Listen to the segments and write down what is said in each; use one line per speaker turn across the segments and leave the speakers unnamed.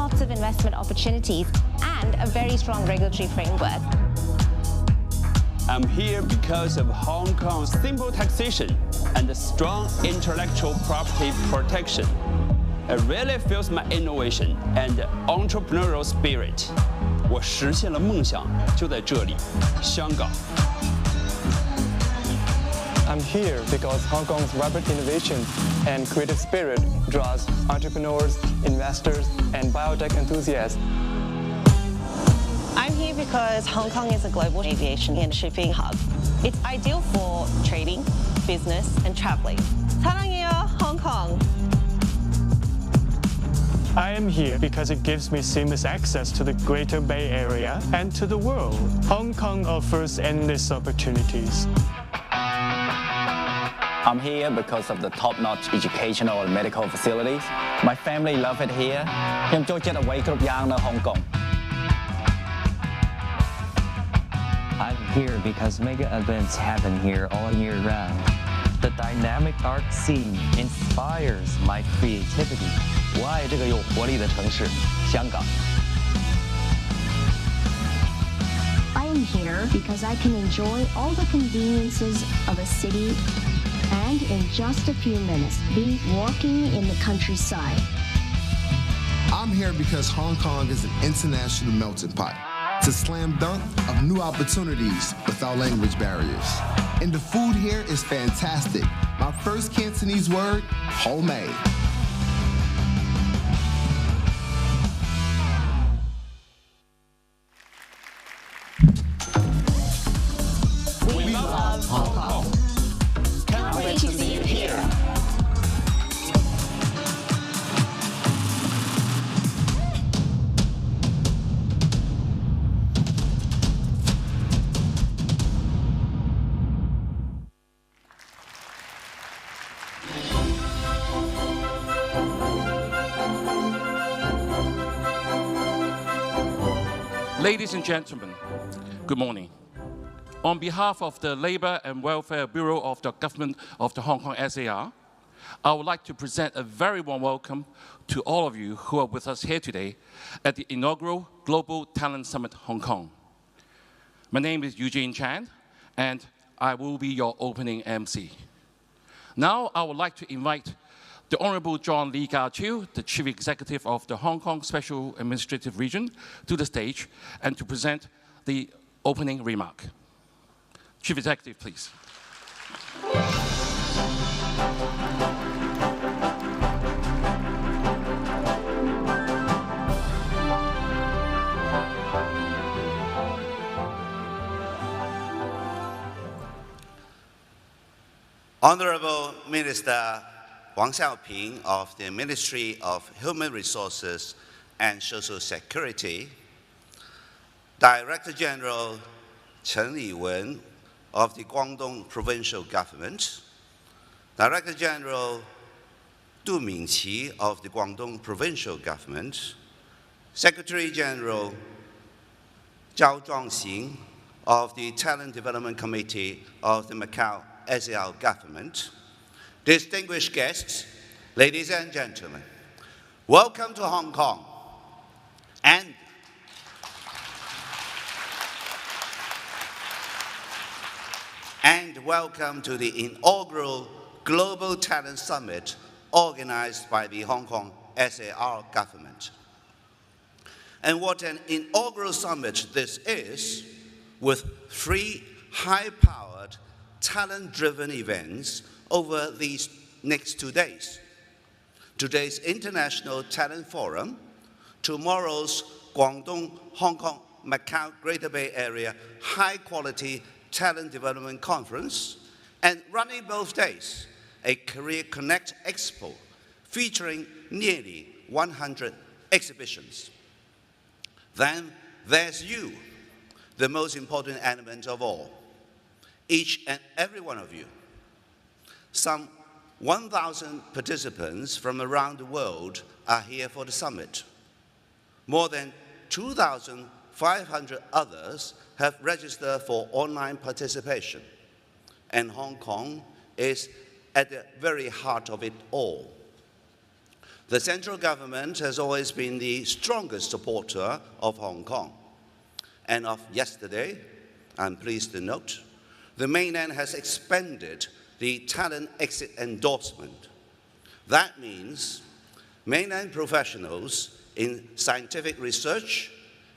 lots of investment opportunities and a very strong regulatory framework.
I'm here because of Hong Kong's simple taxation and strong intellectual property protection. It really fuels my innovation and entrepreneurial spirit. 我实现了梦想，就在这里，香港。
I'm here because Hong Kong's rapid innovation and creative spirit draws entrepreneurs, investors, and biotech enthusiasts.
I'm here because Hong Kong is a global aviation and shipping hub. It's ideal for trading, business, and traveling. 사랑해요, Hong Kong.
I am here because it gives me seamless access to the Greater Bay Area and to the world. Hong Kong offers endless opportunities.
I'm here because of the top-notch educational and medical facilities. My family love it here. ខ្ញុំចូលចិត្តអ្វីគ្រប់យ៉ាងនៅ Hong Kong.
I'm here because mega events happen here all year round. The dynamic art scene inspires my creativity.
我爱这个有活力的城市，香港。
I am here because I can enjoy all the conveniences of a city and in just a few minutes be walking in the countryside.
I'm here because Hong Kong is an international melting pot. It's a slam dunk of new opportunities without language barriers. And the food here is fantastic. My first Cantonese word, homemade.
We love Hong Kong.
Can't wait to see you here.
Ladies and gentlemen, good morning. On behalf of the Labour and Welfare Bureau of the Government of the Hong Kong SAR, I would like to present a very warm welcome to all of you who are with us here today at the inaugural Global Talent Summit Hong Kong. My name is Eugene Chan, and I will be your opening MC. Now, I would like to invite the Honourable John Lee Ka-chiu, the Chief Executive of the Hong Kong Special Administrative Region, to the stage and to present the opening remark. Chief Executive, please.
Honourable Minister Wang Xiaoping of the Ministry of Human Resources and Social Security, Director General Chen Liwen of the Guangdong Provincial Government, Director General Du Mingqi of the Guangdong Provincial Government, Secretary General Zhao Zhuangxing of the Talent Development Committee of the Macau SAR Government, distinguished guests, ladies and gentlemen, welcome to Hong Kong and welcome to the inaugural Global Talent Summit organized by the Hong Kong SAR Government. And what an inaugural summit this is, with 3 high-powered, talent-driven events over these next 2 days. Today's International Talent Forum, tomorrow's Guangdong, Hong Kong, Macau, Greater Bay Area High-Quality Talent Development Conference, and running both days, a Career Connect Expo featuring nearly 100 exhibitions. Then there's you, the most important element of all. Each and every one of you. Some 1,000 participants from around the world are here for the summit. More than 2,500 others have registered for online participation. And Hong Kong is at the very heart of it all. The central government has always been the strongest supporter of Hong Kong. And of yesterday, I'm pleased to note, the mainland has expanded the talent exit endorsement. That means mainland professionals in scientific research,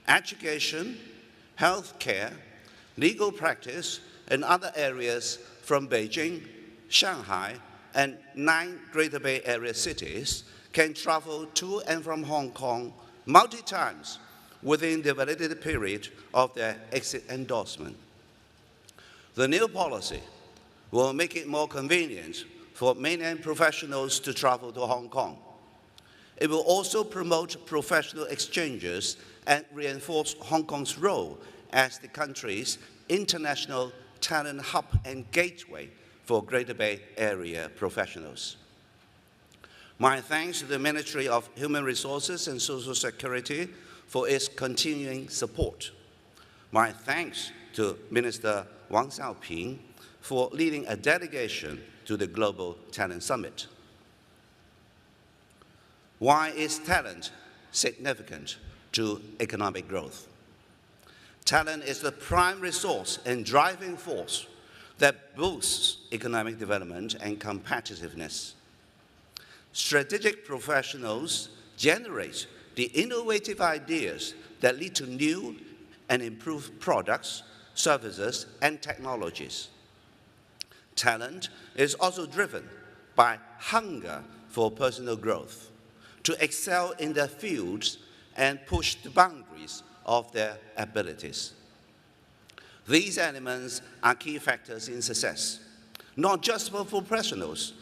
education, healthcare, legal practice, and other areas from Beijing, Shanghai, and 9 Greater Bay Area cities can travel to and from Hong Kong multiple times within the validity period of their exit endorsement. The new policy will make it more convenient for mainland professionals to travel to Hong Kong. It will also promote professional exchanges and reinforce Hong Kong's role as the country's international talent hub and gateway for Greater Bay Area professionals. My thanks to the Ministry of Human Resources and Social Security for its continuing support. My thanks to Minister Wang Xiaoping for leading a delegation to the Global Talent Summit. Why is talent significant to economic growth? Talent is the prime resource and driving force that boosts economic development and competitiveness. Strategic professionals generate the innovative ideas that lead to new and improved products, services, and technologies. Talent is also driven by hunger for personal growth, to excel in their fields and push the boundaries of their abilities. These elements are key factors in success, not just for professionals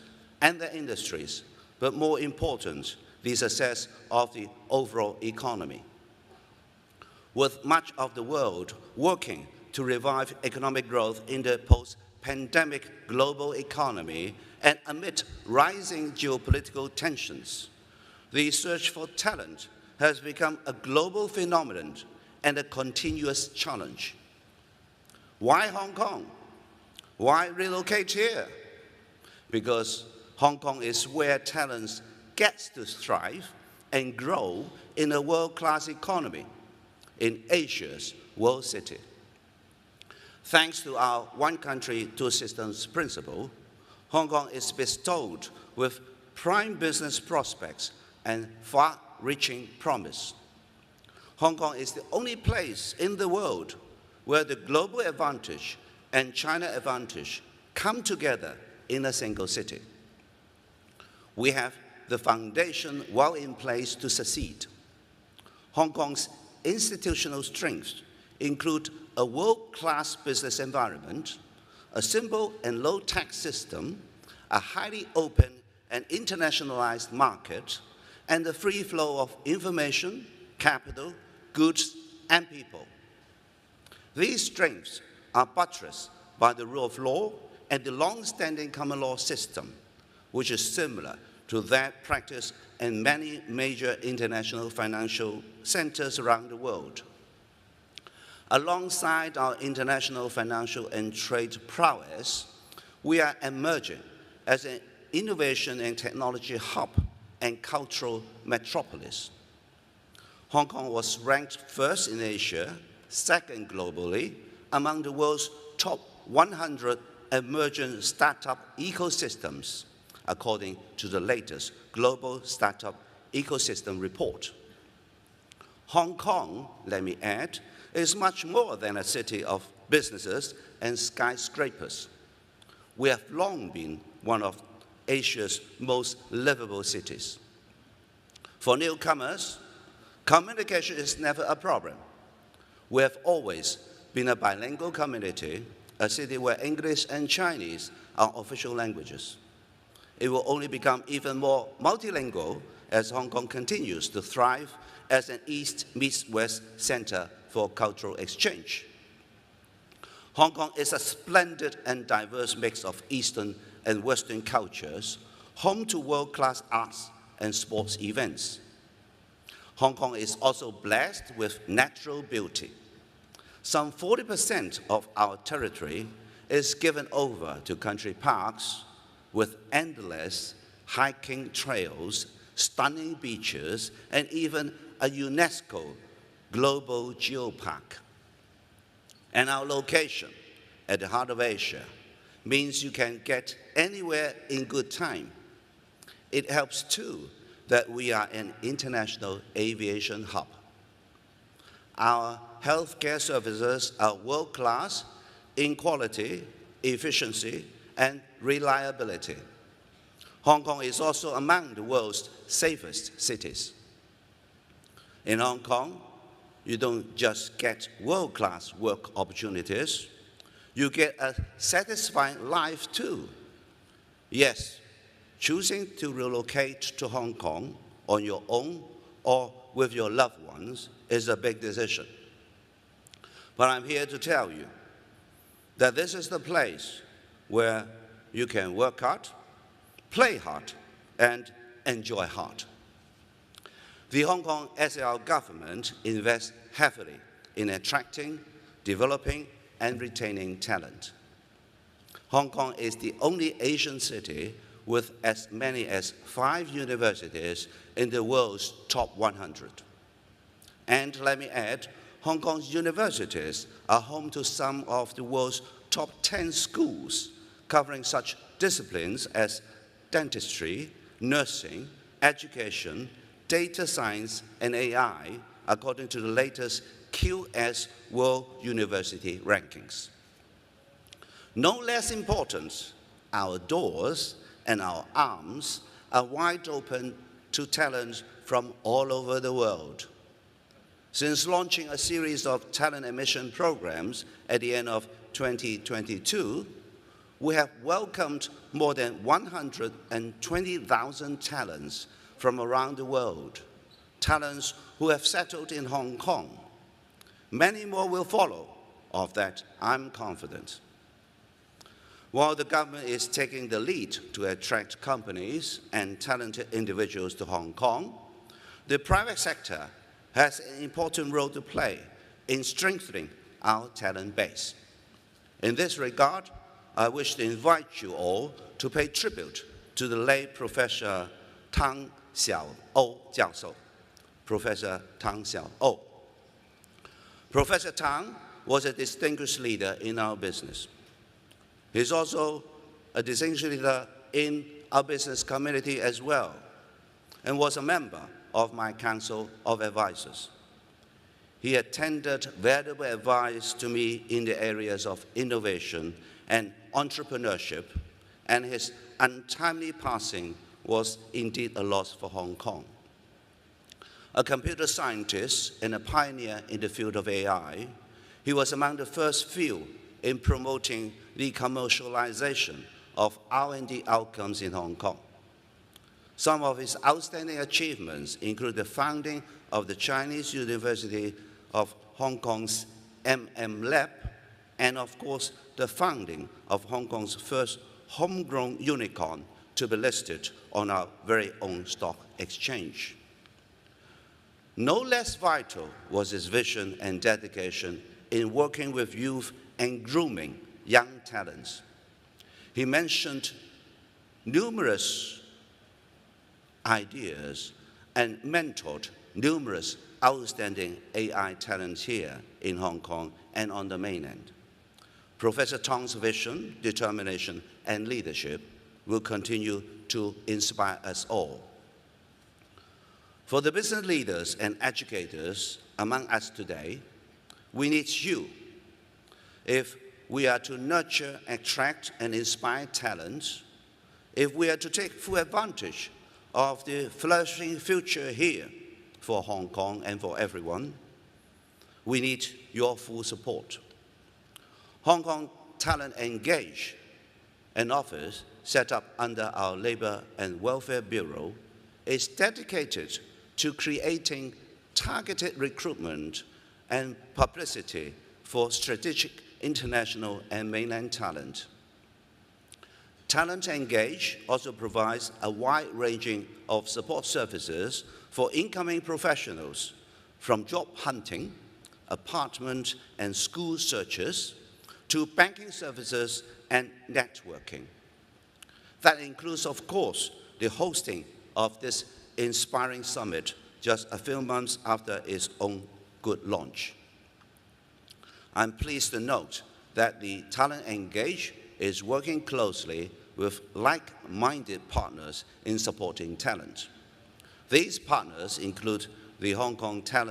and their industries, but more important, the success of the overall economy. With much of the world working to revive economic growth in the post-pandemic global economy and amid rising geopolitical tensions, the search for talent has become a global phenomenon and a continuous challenge. Why Hong Kong? Why relocate here? Because Hong Kong is where talents get to thrive and grow in a world-class economy, in Asia's world city. Thanks to our one country, two systems principle, Hong Kong is bestowed with prime business prospects and far-reaching promise. Hong Kong is the only place in the world where the global advantage and China advantage come together in a single city. We have the foundation well in place to succeed. Hong Kong's institutional strengths include a world-class business environment, a simple and low-tax system, a highly open and internationalized market, and the free flow of information, capital, goods, and people. These strengths are buttressed by the rule of law and the long-standing common law system, which is similar to that practiced in many major international financial centers around the world. Alongside our international financial and trade prowess, we are emerging as an innovation and technology hub and cultural metropolis. Hong Kong was ranked first in Asia, second globally, among the world's top 100 emerging startup ecosystems, according to the latest Global Startup Ecosystem Report. Hong Kong, let me add, is much more than a city of businesses and skyscrapers. We have long been one of Asia's most livable cities. For newcomers, communication is never a problem. We have always been a bilingual community, a city where English and Chinese are official languages. It will only become even more multilingual as Hong Kong continues to thrive as an East meets West center for cultural exchange. Hong Kong is a splendid and diverse mix of Eastern and Western cultures, home to world-class arts and sports events. Hong Kong is also blessed with natural beauty. Some 40% of our territory is given over to country parks with endless hiking trails, stunning beaches, and even a UNESCO global geopark. And our location at the heart of Asia means you can get anywhere in good time. It helps too that we are an international aviation hub. Our healthcare services are world-class in quality, efficiency, and reliability. Hong Kong is also among the world's safest cities. In Hong Kong, you don't just get world-class work opportunities, you get a satisfying life too. Yes, choosing to relocate to Hong Kong on your own or with your loved ones is a big decision. But I'm here to tell you that this is the place where you can work hard, play hard, and enjoy hard. The Hong Kong SAR government invests heavily in attracting, developing, and retaining talent. Hong Kong is the only Asian city with as many as 5 universities in the world's top 100. And let me add, Hong Kong's universities are home to some of the world's top 10 schools, covering such disciplines as dentistry, nursing, education, data science, and AI, according to the latest QS World University Rankings. No less important, our doors and our arms are wide open to talent from all over the world. Since launching a series of talent admission programs at the end of 2022, we have welcomed more than 120,000 talents from around the world, talents who have settled in Hong Kong. Many more will follow. Of that, I'm confident. While the government is taking the lead to attract companies and talented individuals to Hong Kong, the private sector has an important role to play in strengthening our talent base. In this regard, I wish to invite you all to pay tribute to the late Professor Tang Xiao-O 教授, Professor Tang Xiao-O. Professor Tang was a distinguished leader in our business. He's also a distinguished leader in our business community as well, and was a member of my Council of Advisors. He had tendered valuable advice to me in the areas of innovation and entrepreneurship, and his untimely passing was indeed a loss for Hong Kong. A computer scientist and a pioneer in the field of AI, he was among the first few in promoting the commercialization of R&D outcomes in Hong Kong. Some of his outstanding achievements include the founding of the Chinese University of Hong Kong's Lab, and of course, the founding of Hong Kong's first homegrown unicorn to be listed on our very own stock exchange. No less vital was his vision and dedication in working with youth and grooming young talents. He mentioned numerous ideas and mentored numerous outstanding AI talents here in Hong Kong and on the mainland. Professor Tang's vision, determination, and leadership will continue to inspire us all. For the business leaders and educators among us today, we need you. If we are to nurture, attract, and inspire talent, if we are to take full advantage of the flourishing future here for Hong Kong and for everyone, we need your full support. Hong Kong Talent Engage, an office set up under our Labour and Welfare Bureau, is dedicated to creating targeted recruitment and publicity for strategic international and mainland talent. Talent Engage also provides a wide ranging of support services for incoming professionals, from job hunting, apartment and school searches, to banking services and networking. That includes, of course, the hosting of this inspiring summit just a few months after its own good launch. I'm pleased to note that the Talent Engage is working closely with like-minded partners in supporting talent. These partners include the Hong Kong Top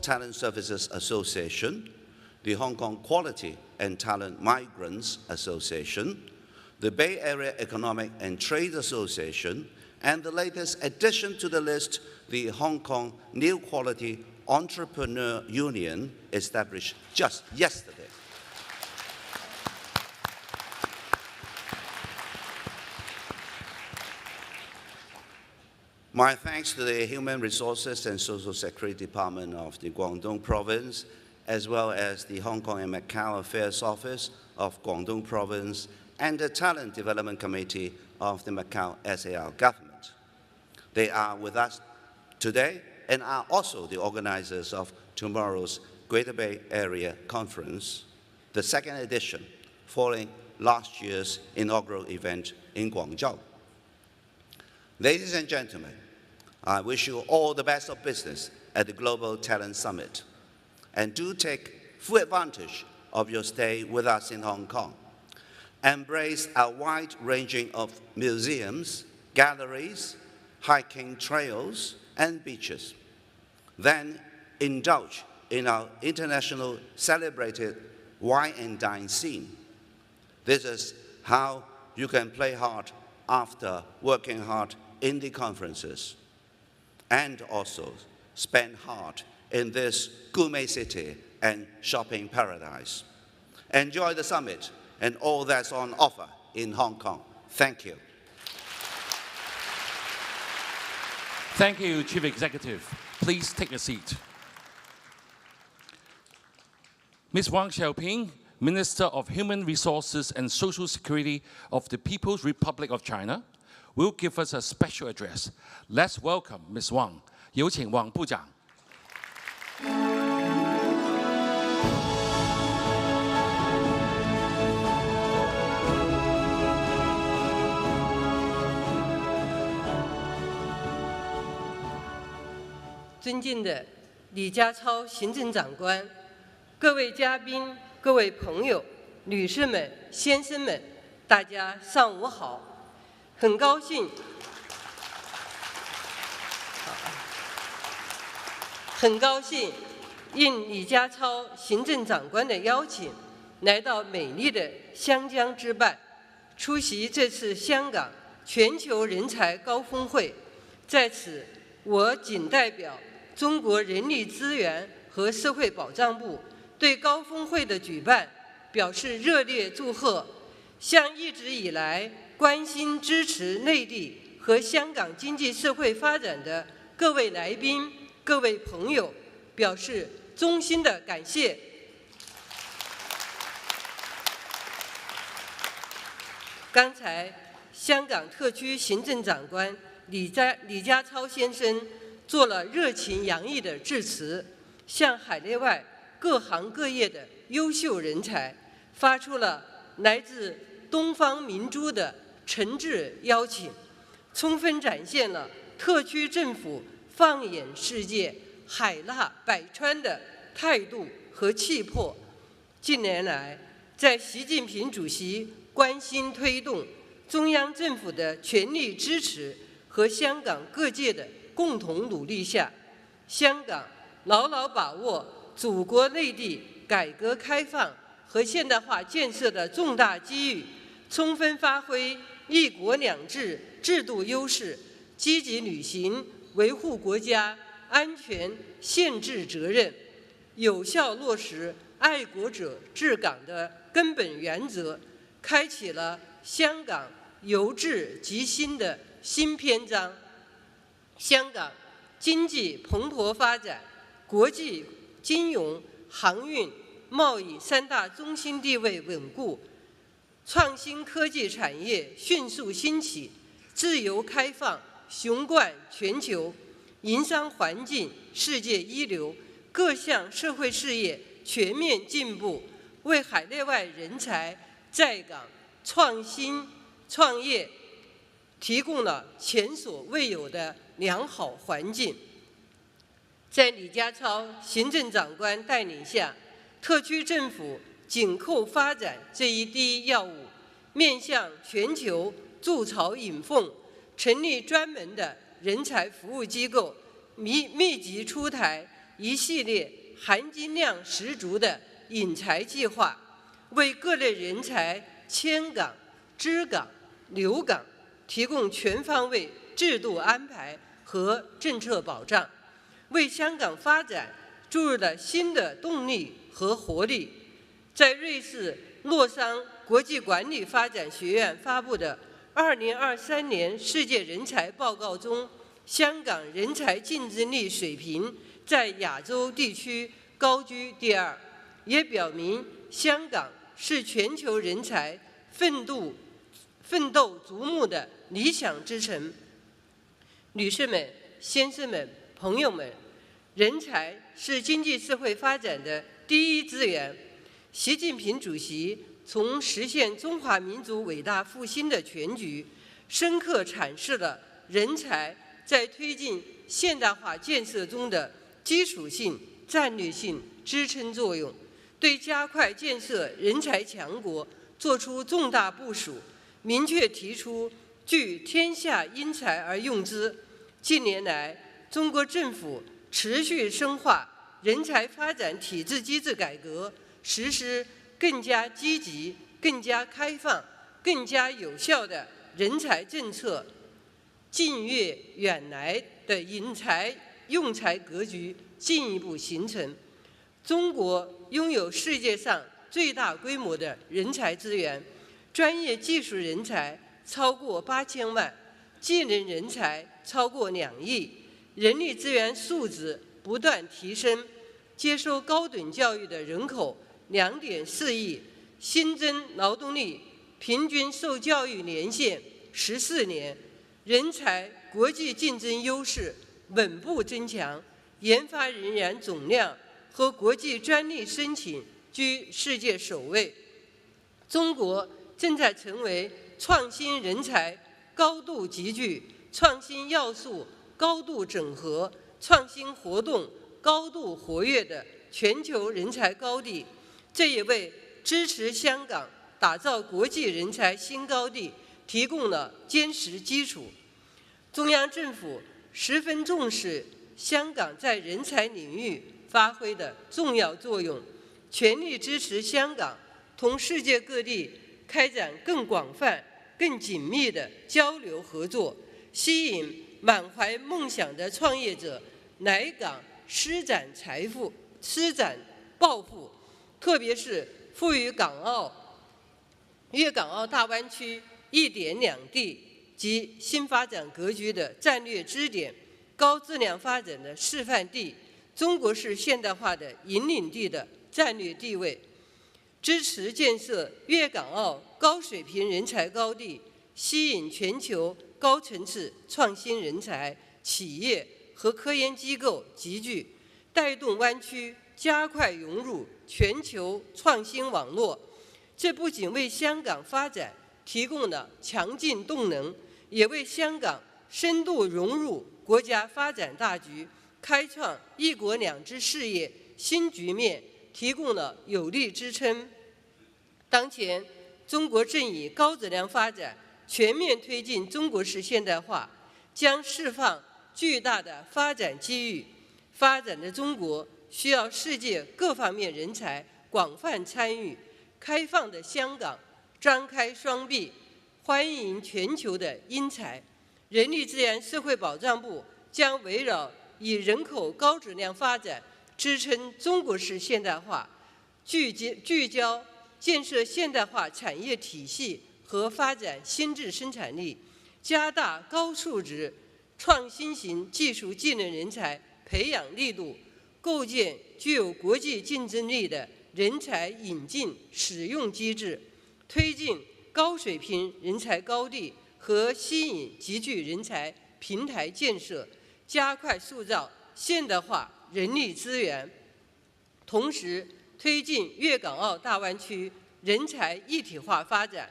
Talent Services Association, the Hong Kong Quality and Talent Migrants Association, the Bay Area Economic and Trade Association, and the latest addition to the list, the Hong Kong New Quality Entrepreneur Union, established just yesterday. My thanks to the Human Resources and Social Security Department of the Guangdong Province, as well as the Hong Kong and Macau Affairs Office of Guangdong Province and the Talent Development Committee of the Macau SAR government. They are with us today and are also the organizers of tomorrow's Greater Bay Area Conference, the second edition, following last year's inaugural event in Guangzhou. Ladies and gentlemen, I wish you all the best of business at the Global Talent Summit, and do take full advantage of your stay with us in Hong Kong. Embrace a wide ranging of museums, galleries, hiking trails, and beaches. Then indulge in our international celebrated wine and dine scene. This is how you can play hard after working hard in the conferences, and also spend hard in this gourmet city and shopping paradise. Enjoy the summit and all that's on offer in Hong Kong. Thank you.
Thank you, Chief Executive. Please take a seat. Ms. Wang Xiaoping, Minister of Human Resources and Social Security of the People's Republic of China, will give us a special address. Let's welcome Ms. Wang. 有请王部长。
尊敬的李家超行政长官、各位嘉宾、各位朋友、女士们、先生们，大家上午好！很高兴应李家超行政长官的邀请，来到美丽的湘江之畔，出席这次香港全球人才高峰会。在此，我谨代表中国人力资源和社会保障部对高峰会的举办表示热烈祝贺，向一直以来关心支持内地和香港经济社会发展的各位来宾、各位朋友表示衷心的感谢。刚才，香港特区行政长官李家超先生做了热情洋溢的致辞，向海内外各行各业的优秀人才发出了来自东方明珠的诚挚邀请，充分展现了特区政府放眼世界、海纳百川的态度和气魄。近年来，在习近平主席关心推动、中央政府的全力支持和香港各界的共同努力下，香港牢牢把握祖国内地改革开放和现代化建设的重大机遇，充分发挥“一国两制”制度优势，积极履行维护国家安全宪制责任，有效落实爱国者治港的根本原则，开启了香港由治及兴的新篇章。香港经济蓬勃发展，国际金融、航运、贸易三大中心地位稳固，创新科技产业迅速兴起，自由开放雄冠全球，营商环境世界一流，各项社会事业全面进步，为海内外人才在港创新创业提供了前所未有的良好环境。在李家超行政长官带领下，特区政府紧扣发展这一第一要务，面向全球筑巢引凤，成立专门的人才服务机构，密集出台一系列含金量十足的引才计划，为各类人才迁岗、支岗、留岗提供全方位制度安排和政策保障，为香港发展注入了新的动力和活力。在瑞士洛桑国际管理发展学院发布的2023年世界人才报告中，香港人才竞争力水平在亚洲地区高居第2，也表明香港是全球人才奋斗瞩目的理想之城。女士们、先生们、朋友们，人才是经济社会发展的第一资源。习近平主席从实现中华民族伟大复兴的全局，深刻阐释了人才在推进现代化建设中的基础性、战略性支撑作用，对加快建设人才强国作出重大部署，明确提出聚天下英才而用之。近年来，中国政府持续深化人才发展体制机制改革，实施更加积极、更加开放、更加有效的人才政策，近悦远来的引才用才格局进一步形成。中国拥有世界上最大规模的人才资源，专业技术人才超过8000万，技能人才超过2亿，人力资源素质不断提升，接受高等教育的人口2.4亿，新增劳动力平均受教育年限14年，人才国际竞争优势稳步增强，研发人员总量和国际专利申请居世界首位。中国正在成为创新人才高度集聚、创新要素高度整合、创新活动高度活跃的全球人才高地，这也为支持香港打造国际人才新高地提供了坚实基础。中央政府十分重视香港在人才领域发挥的重要作用，全力支持香港同世界各地开展更广泛、更紧密的交流合作，吸引满怀梦想的创业者来港施展财富、施展抱负，特别是赋予粤港澳大湾区一点两地及新发展格局的战略支点、高质量发展的示范地、中国式现代化的引领地的战略地位，支持建设粤港澳高水平人才高地，吸引全球高层次创新人才、企业和科研机构集聚，带动湾区加快融入全球创新网络。这不仅为香港发展提供了强劲动能，也为香港深度融入国家发展大局、开创一国两制事业新局面提供了有力支撑。当前，中国正以高质量发展全面推进中国式现代化，将释放巨大的发展机遇。发展的中国需要世界各方面人才广泛参与，开放的香港张开双臂，欢迎全球的英才。人力资源社会保障部将围绕以人口高质量发展支撑中国式现代化，聚焦建设现代化产业体系和发展新质生产力，加大高素质创新型技术技能人才培养力度，构建具有国际竞争力的人才引进使用机制，推进高水平人才高地和吸引集聚人才平台建设，加快塑造现代化人力资源，同时推进粤港澳大湾区人才一体化发展，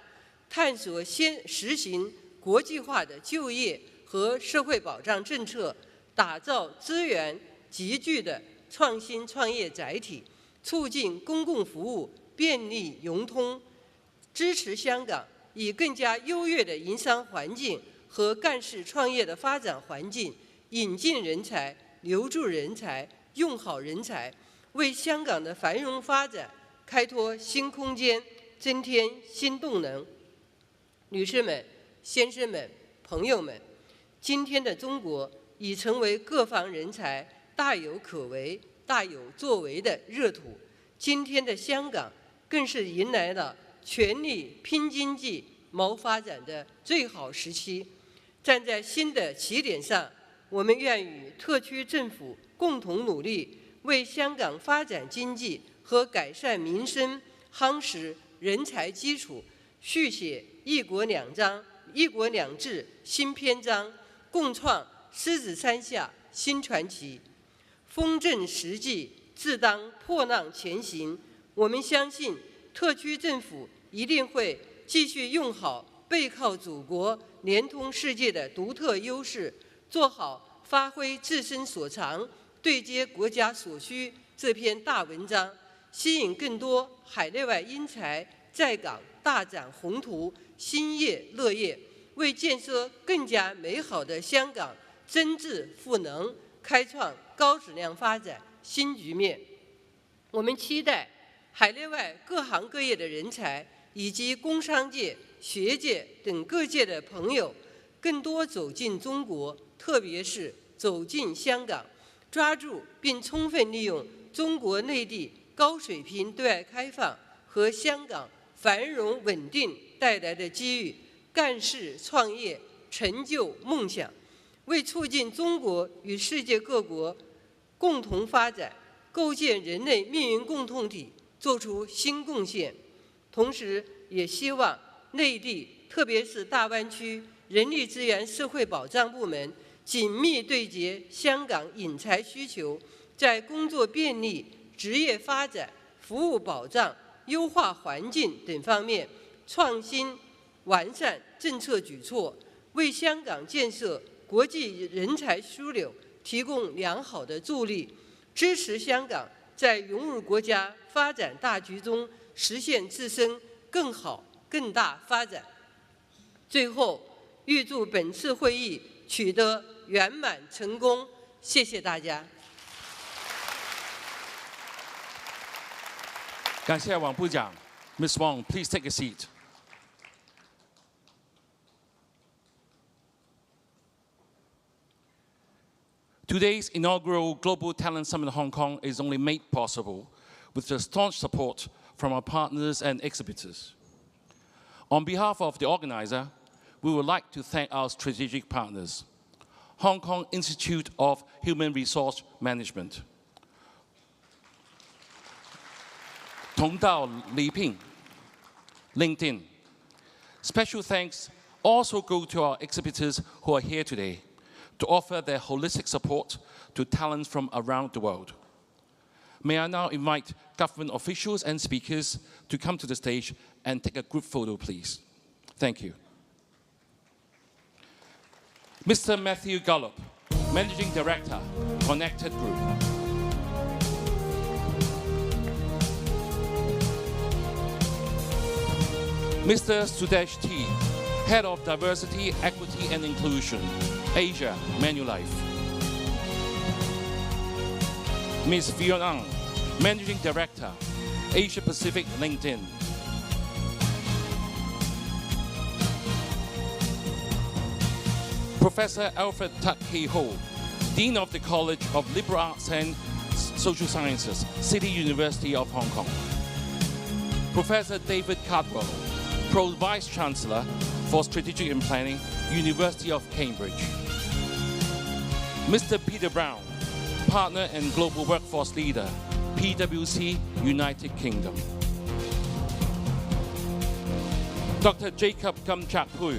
探索实行国际化的就业和社会保障政策，打造资源集聚的创新创业载体，促进公共服务便利融通，支持香港以更加优越的营商环境和干事创业的发展环境，引进人才、留住人才、用好人才，为香港的繁荣发展开拓新空间，增添新动能。女士们、先生们、朋友们，今天的中国已成为各方人才大有可为、大有作为的热土。今天的香港更是迎来了全力拼经济、谋发展的最好时期。站在新的起点上，我们愿与特区政府共同努力，为香港发展经济和改善民生夯实人才基础，续写“一国两制”新篇章，共创狮子山下新传奇。风正时际，自当破浪前行。我们相信，特区政府一定会继续用好背靠祖国、联通世界的独特优势，做好发挥自身所长、对接国家所需这篇大文章，吸引更多海内外英才在港大展宏图、兴业乐业，为建设更加美好的香港增智赋能，开创高质量发展新局面。我们期待海内外各行各业的人才以及工商界、学界等各界的朋友，更多走进中国，特别是走进香港，抓住并充分利用中国内地高水平对外开放和香港繁荣稳定带来的机遇，干事创业，成就梦想，为促进中国与世界各国共同发展，构建人类命运共同体做出新贡献。同时也希望内地，特别是大湾区人力资源社会保障部门紧密对接香港引才需求，在工作便利、职业发展、服务保障、优化环境等方面创新完善政策举措，为香港建设国际人才枢纽提供良好的助力，支持香港在融入国家发展大局中实现自身更好、更大发展。最后，预祝本次会议取得圆满成功，谢谢大家。
感谢王部长。Ms. Wong, please take a seat. Today's inaugural Global Talent Summit in Hong Kong is only made possible with the staunch support from our partners and exhibitors. On behalf of the organizer, we would like to thank our strategic partners, Hong Kong Institute of Human Resource Management, Tongdao Liping, LinkedIn. Special thanks also go to our exhibitors who are here today to offer their holistic support to talents from around the world. May I now invite government officials and speakers to come to the stage and take a group photo, please. Thank you. Mr. Matthew Gallup, Managing Director, Connected Group. Mr. Sudesh T, Head of Diversity, Equity and Inclusion, Asia, Manulife. Ms. Fiona Ang, Managing Director, Asia Pacific LinkedIn. Professor Alfred Tak Kee Ho, Dean of the College of Liberal Arts and Social Sciences, City University of Hong Kong. Professor David Cardwell, Pro Vice Chancellor for Strategic and Planning, University of Cambridge. Mr. Peter Brown, Partner and Global Workforce Leader, PwC, United Kingdom. Dr. Jacob Kamchak Pui,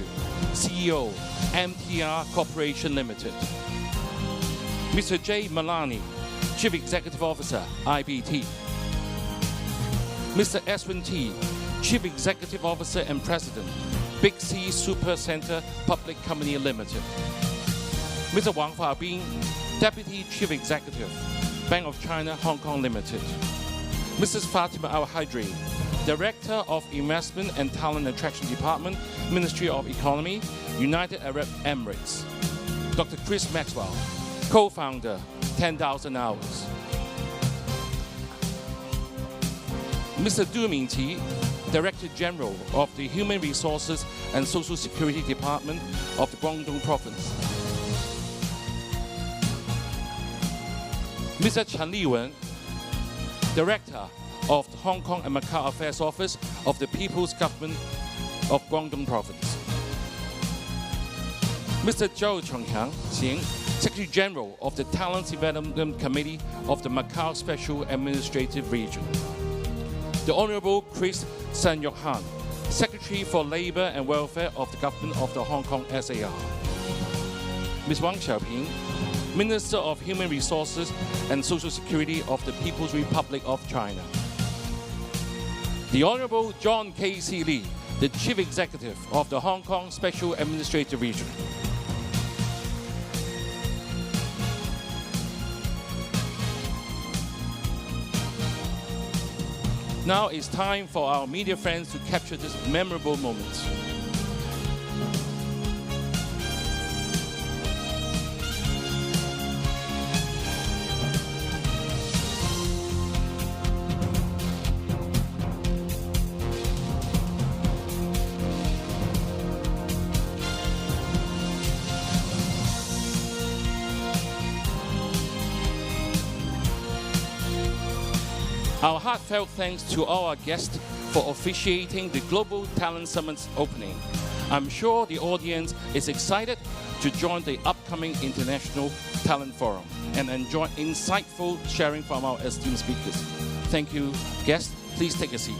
CEO, MTR Corporation Limited. Mr. Jay Malani, Chief Executive Officer, IBT. Mr. Eswin T, Chief Executive Officer and President, Big C Super Center Public Company Limited. Mr. Wang Fabing, Deputy Chief Executive, Bank of China Hong Kong Limited. Mrs. Fatima Al-Hydri, Director of Investment and Talent Attraction Department, Ministry of Economy, United Arab Emirates. Dr. Chris Maxwell, Co-founder, 10,000 Hours. Mr. Du Mingqi, Director General of the Human Resources and Social Security Department of the Guangdong Province. Mr. Chen Liwen, Director of the Hong Kong and Macau Affairs Office of the People's Government of Guangdong Province. Mr. Zhou Chongxiang, Secretary General of the Talent Development Committee of the Macau Special Administrative Region. The Honorable Chris San Yok-han, Secretary for Labour and Welfare of the Government of the Hong Kong SAR. Ms. Wang Xiaoping, Minister of Human Resources and Social Security of the People's Republic of China. The Honorable John K.C. Lee, the Chief Executive of the Hong Kong Special Administrative Region. Now it's time for our media friends to capture this memorable moment. Our heartfelt thanks to all our guests for officiating the Global Talent Summit's opening. I'm sure the audience is excited to join the upcoming International Talent Forum and enjoy insightful sharing from our esteemed speakers. Thank you, guests. Please take a seat.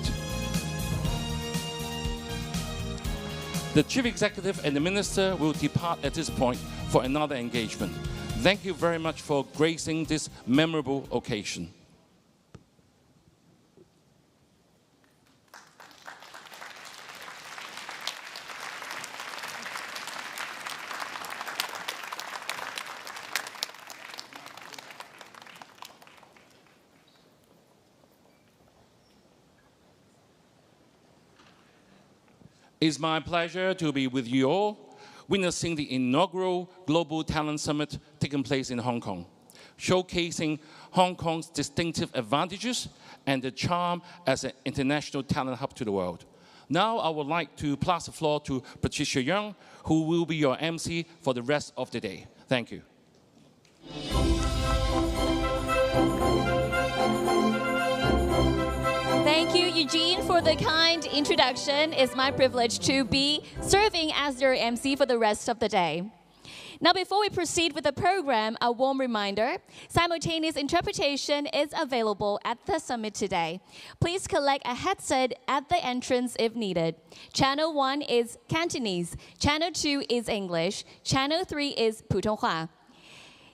The Chief Executive and the Minister will depart at this point for another engagement. Thank you very much for gracing this memorable occasion. It's my pleasure to be with you all, witnessing the inaugural Global Talent Summit taking place in Hong Kong, showcasing Hong Kong's distinctive advantages and the charm as an international talent hub to the world. Now I would like to pass the floor to Patricia Young, who will be your MC for the rest of the day. Thank you.
Thank you, Eugene, for the kind introduction. It's my privilege to be serving as your MC for the rest of the day. Now, before we proceed with the program, a warm reminder, simultaneous interpretation is available at the summit today. Please collect a headset at the entrance if needed. Channel 1 is Cantonese, Channel 2 is English, Channel 3 is 普通话。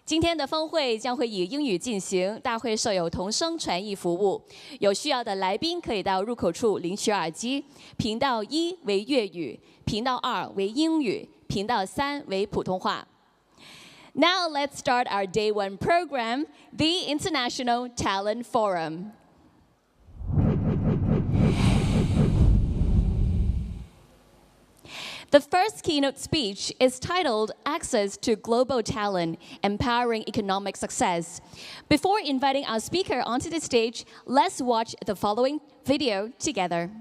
今天的峰会将会以英语进行，大会设有同声传译服务。有需要的来宾可以到入口处领取耳机。频道1为粤语，频道2为英语，频道3为普通话。Now let's start our Day 1 program, the International Talent Forum. The first keynote speech is titled Access to Global Talent, Empowering Economic Success. Before inviting our speaker onto the stage, let's watch the following video together.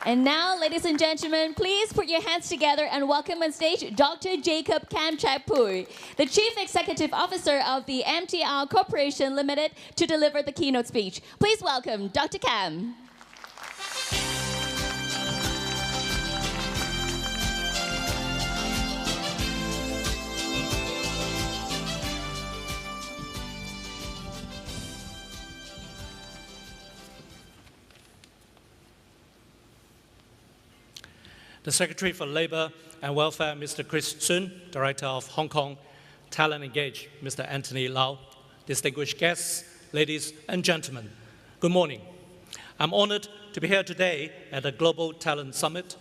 And now, ladies and gentlemen, please put your hands together and welcome on stage Dr. Jacob Kamchapui, the Chief Executive Officer of the MTR Corporation Limited, to deliver the keynote speech. Please welcome Dr. Kam.
The Secretary for Labour and Welfare, Mr. Chris Sun, Director of Hong Kong Talent Engage, Mr. Anthony Lau, distinguished guests, ladies and gentlemen, good morning. I'm honored to be here today at the Global Talent Summit,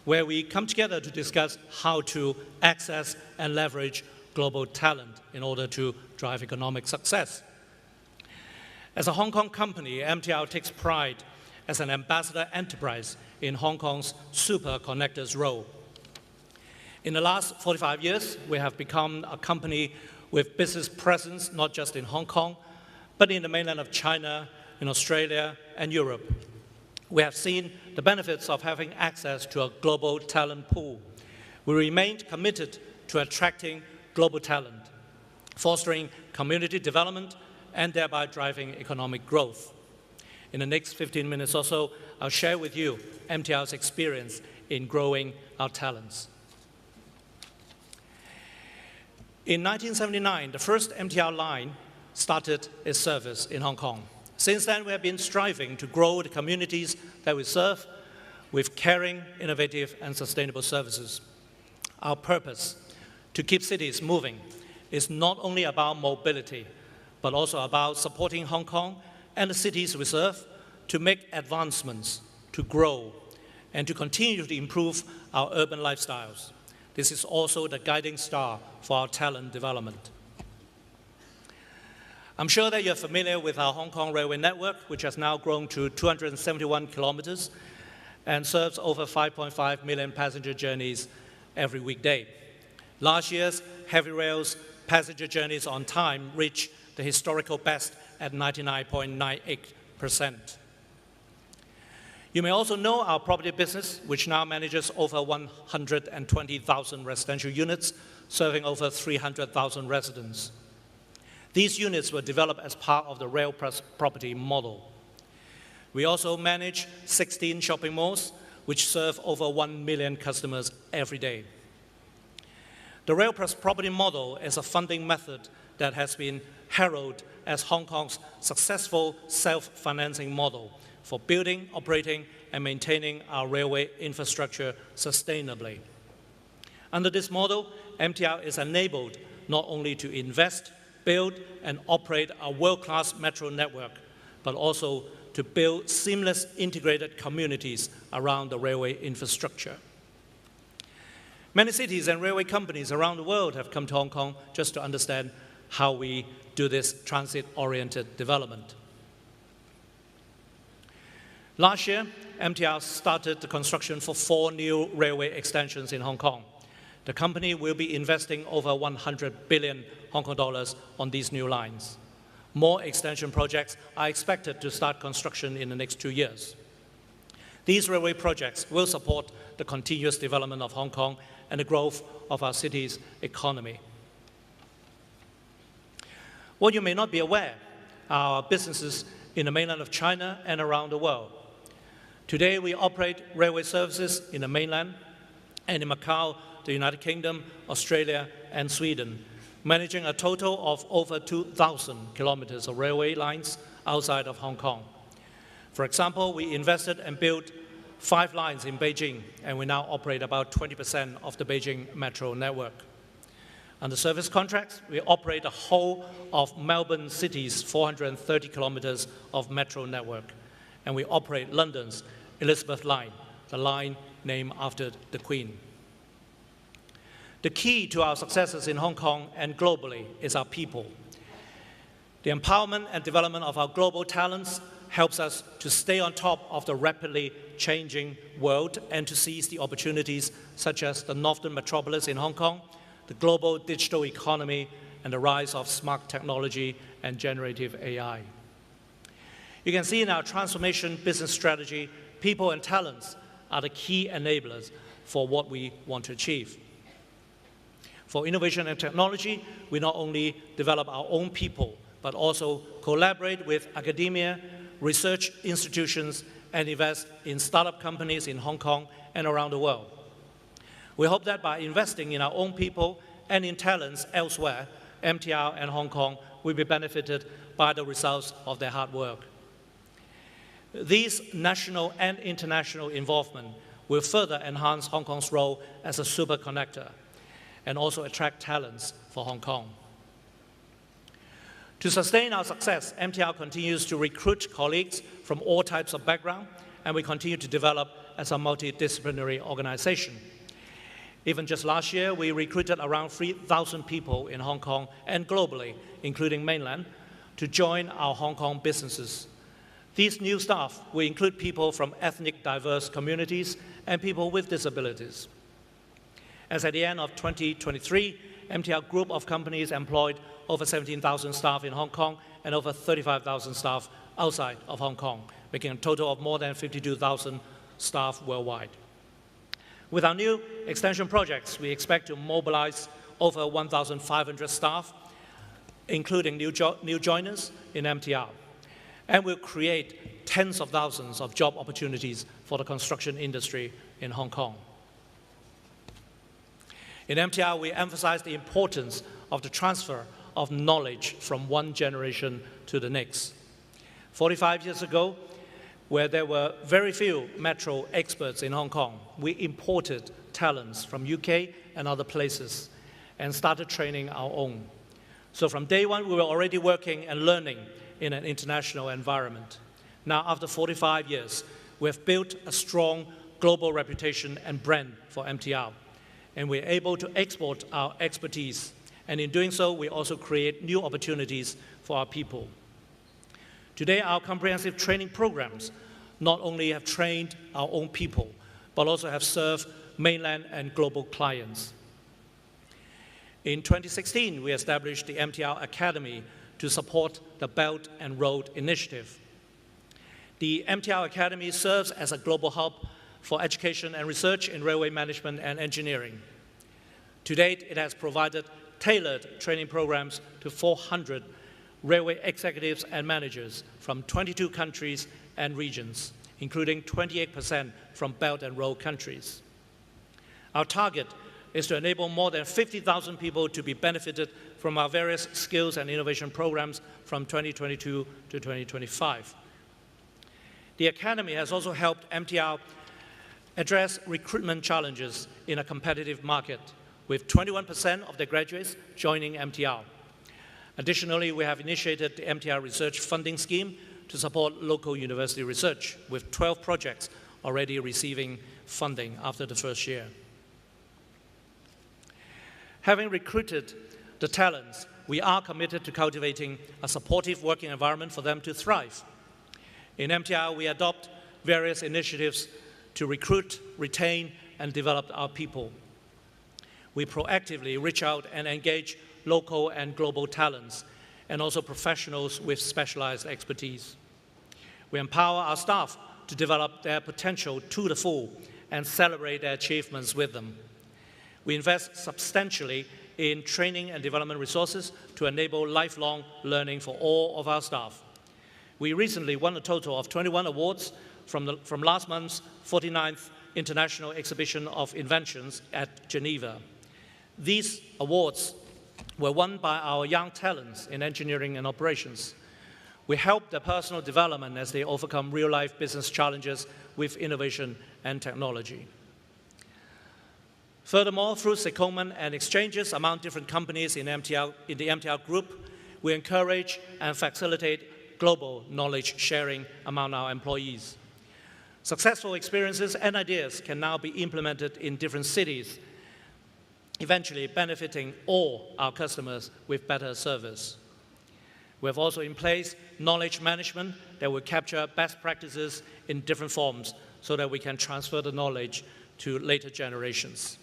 where we come together to discuss how to access and leverage global talent in order to drive economic success. As a Hong Kong company, MTR takes pride as an ambassador enterprise in Hong Kong's super connectors role. In the last 45 years, we have become a company with business presence not just in Hong Kong, but in the mainland of China, in Australia, and Europe. We have seen the benefits of having access to a global talent pool. We remained committed to attracting global talent, fostering community development, and thereby driving economic growth. In the next 15 minutes or so, I'll share with you MTR's experience in growing our talents. In 1979, the first MTR line started its service in Hong Kong. Since then, we have been striving to grow the communities that we serve with caring, innovative, and sustainable services. Our purpose, to keep cities moving, is not only about mobility, but also about supporting Hong Kong and the cities we serve to make advancements, to grow, and to continue to improve our urban lifestyles. This is also the guiding star for our talent development. I'm sure that you're familiar with our Hong Kong railway network, which has now grown to 271 kilometers and serves over 5.5 million passenger journeys every weekday. Last year's heavy rail's passenger journeys on time reached the historical best at 99.98%. You may also know our property business, which now manages over 120,000 residential units, serving over 300,000 residents. These units were developed as part of the Rail Plus property model. We also manage 16 shopping malls, which serve over 1 million customers every day. The Rail Plus property model is a funding method that has been heralded as Hong Kong's successful self-financing model for building, operating, and maintaining our railway infrastructure sustainably. Under this model, MTR is enabled not only to invest, build, and operate a world-class metro network, but also to build seamless integrated communities around the railway infrastructure. Many cities and railway companies around the world have come to Hong Kong just to understand how we do this transit-oriented development. Last year, MTR started the construction for 4 new railway extensions in Hong Kong. The company will be investing over 100 billion Hong Kong dollars on these new lines. More extension projects are expected to start construction in the next 2 years. These railway projects will support the continuous development of Hong Kong and the growth of our city's economy. What you may not be aware are our businesses in the mainland of China and around the world. Today, we operate railway services in the mainland and in Macau, the United Kingdom, Australia, and Sweden, managing a total of over 2,000 kilometers of railway lines outside of Hong Kong. For example, we invested and built 5 lines in Beijing, and we now operate about 20% of the Beijing metro network. Under service contracts, we operate the whole of Melbourne City's 430 kilometers of metro network, and we operate London's Elizabeth Line, the line named after the Queen. The key to our successes in Hong Kong and globally is our people. The empowerment and development of our global talents helps us to stay on top of the rapidly changing world and to seize the opportunities such as the Northern Metropolis in Hong Kong, the global digital economy, and the rise of smart technology and generative AI. You can see in our transformation business strategy, people and talents are the key enablers for what we want to achieve. For innovation and technology, we not only develop our own people, but also collaborate with academia, research institutions, and invest in startup companies in Hong Kong and around the world. We hope that by investing in our own people and in talents elsewhere, MTR and Hong Kong will be benefited by the results of their hard work. These national and international involvement will further enhance Hong Kong's role as a super connector and also attract talents for Hong Kong. To sustain our success, MTR continues to recruit colleagues from all types of background, and we continue to develop as a multidisciplinary organization. Even just last year, we recruited around 3,000 people in Hong Kong and globally, including mainland, to join our Hong Kong businesses. These new staff will include people from ethnic diverse communities and people with disabilities. As at the end of 2023, MTR Group of companies employed over 17,000 staff in Hong Kong and over 35,000 staff outside of Hong Kong, making a total of more than 52,000 staff worldwide. With our new extension projects, we expect to mobilize over 1,500 staff, including new joiners in MTR, and will create tens of thousands of job opportunities for the construction industry in Hong Kong. In MTR, we emphasize the importance of the transfer of knowledge from one generation to the next. 45 years ago, where there were very few metro experts in Hong Kong, we imported talents from UK and other places and started training our own. So from day one, we were already working and learning in an international environment. Now, after 45 years, we have built a strong global reputation and brand for MTR, and we're able to export our expertise. And in doing so, we also create new opportunities for our people. Today, our comprehensive training programs not only have trained our own people, but also have served mainland and global clients. In 2016, we established the MTR Academy to support the Belt and Road Initiative. The MTR Academy serves as a global hub for education and research in railway management and engineering. To date, it has provided tailored training programs to 400 railway executives and managers from 22 countries and regions, including 28% from Belt and Road countries. Our target is to enable more than 50,000 people to be benefited from our various skills and innovation programs from 2022 to 2025. The Academy has also helped MTR address recruitment challenges in a competitive market, with 21% of the graduates joining MTR. Additionally, we have initiated the MTR Research Funding Scheme to support local university research, with 12 projects already receiving funding after the first year. Having recruited the talents, we are committed to cultivating a supportive working environment for them to thrive. In MTR, we adopt various initiatives to recruit, retain, and develop our people. We proactively reach out and engage local and global talents, and also professionals with specialized expertise. We empower our staff to develop their potential to the full and celebrate their achievements with them. We invest substantially in training and development resources to enable lifelong learning for all of our staff. We recently won a total of 21 awards from last month's 49th International Exhibition of Inventions at Geneva. These awards were won by our young talents in engineering and operations. We help their personal development as they overcome real-life business challenges with innovation and technology. Furthermore, through secondment and exchanges among different companies in the MTR Group, we encourage and facilitate global knowledge sharing among our employees. Successful experiences and ideas can now be implemented in different cities, eventually benefiting all our customers with better service. We have also in place knowledge management that will capture best practices in different forms so that we can transfer the knowledge to later generations.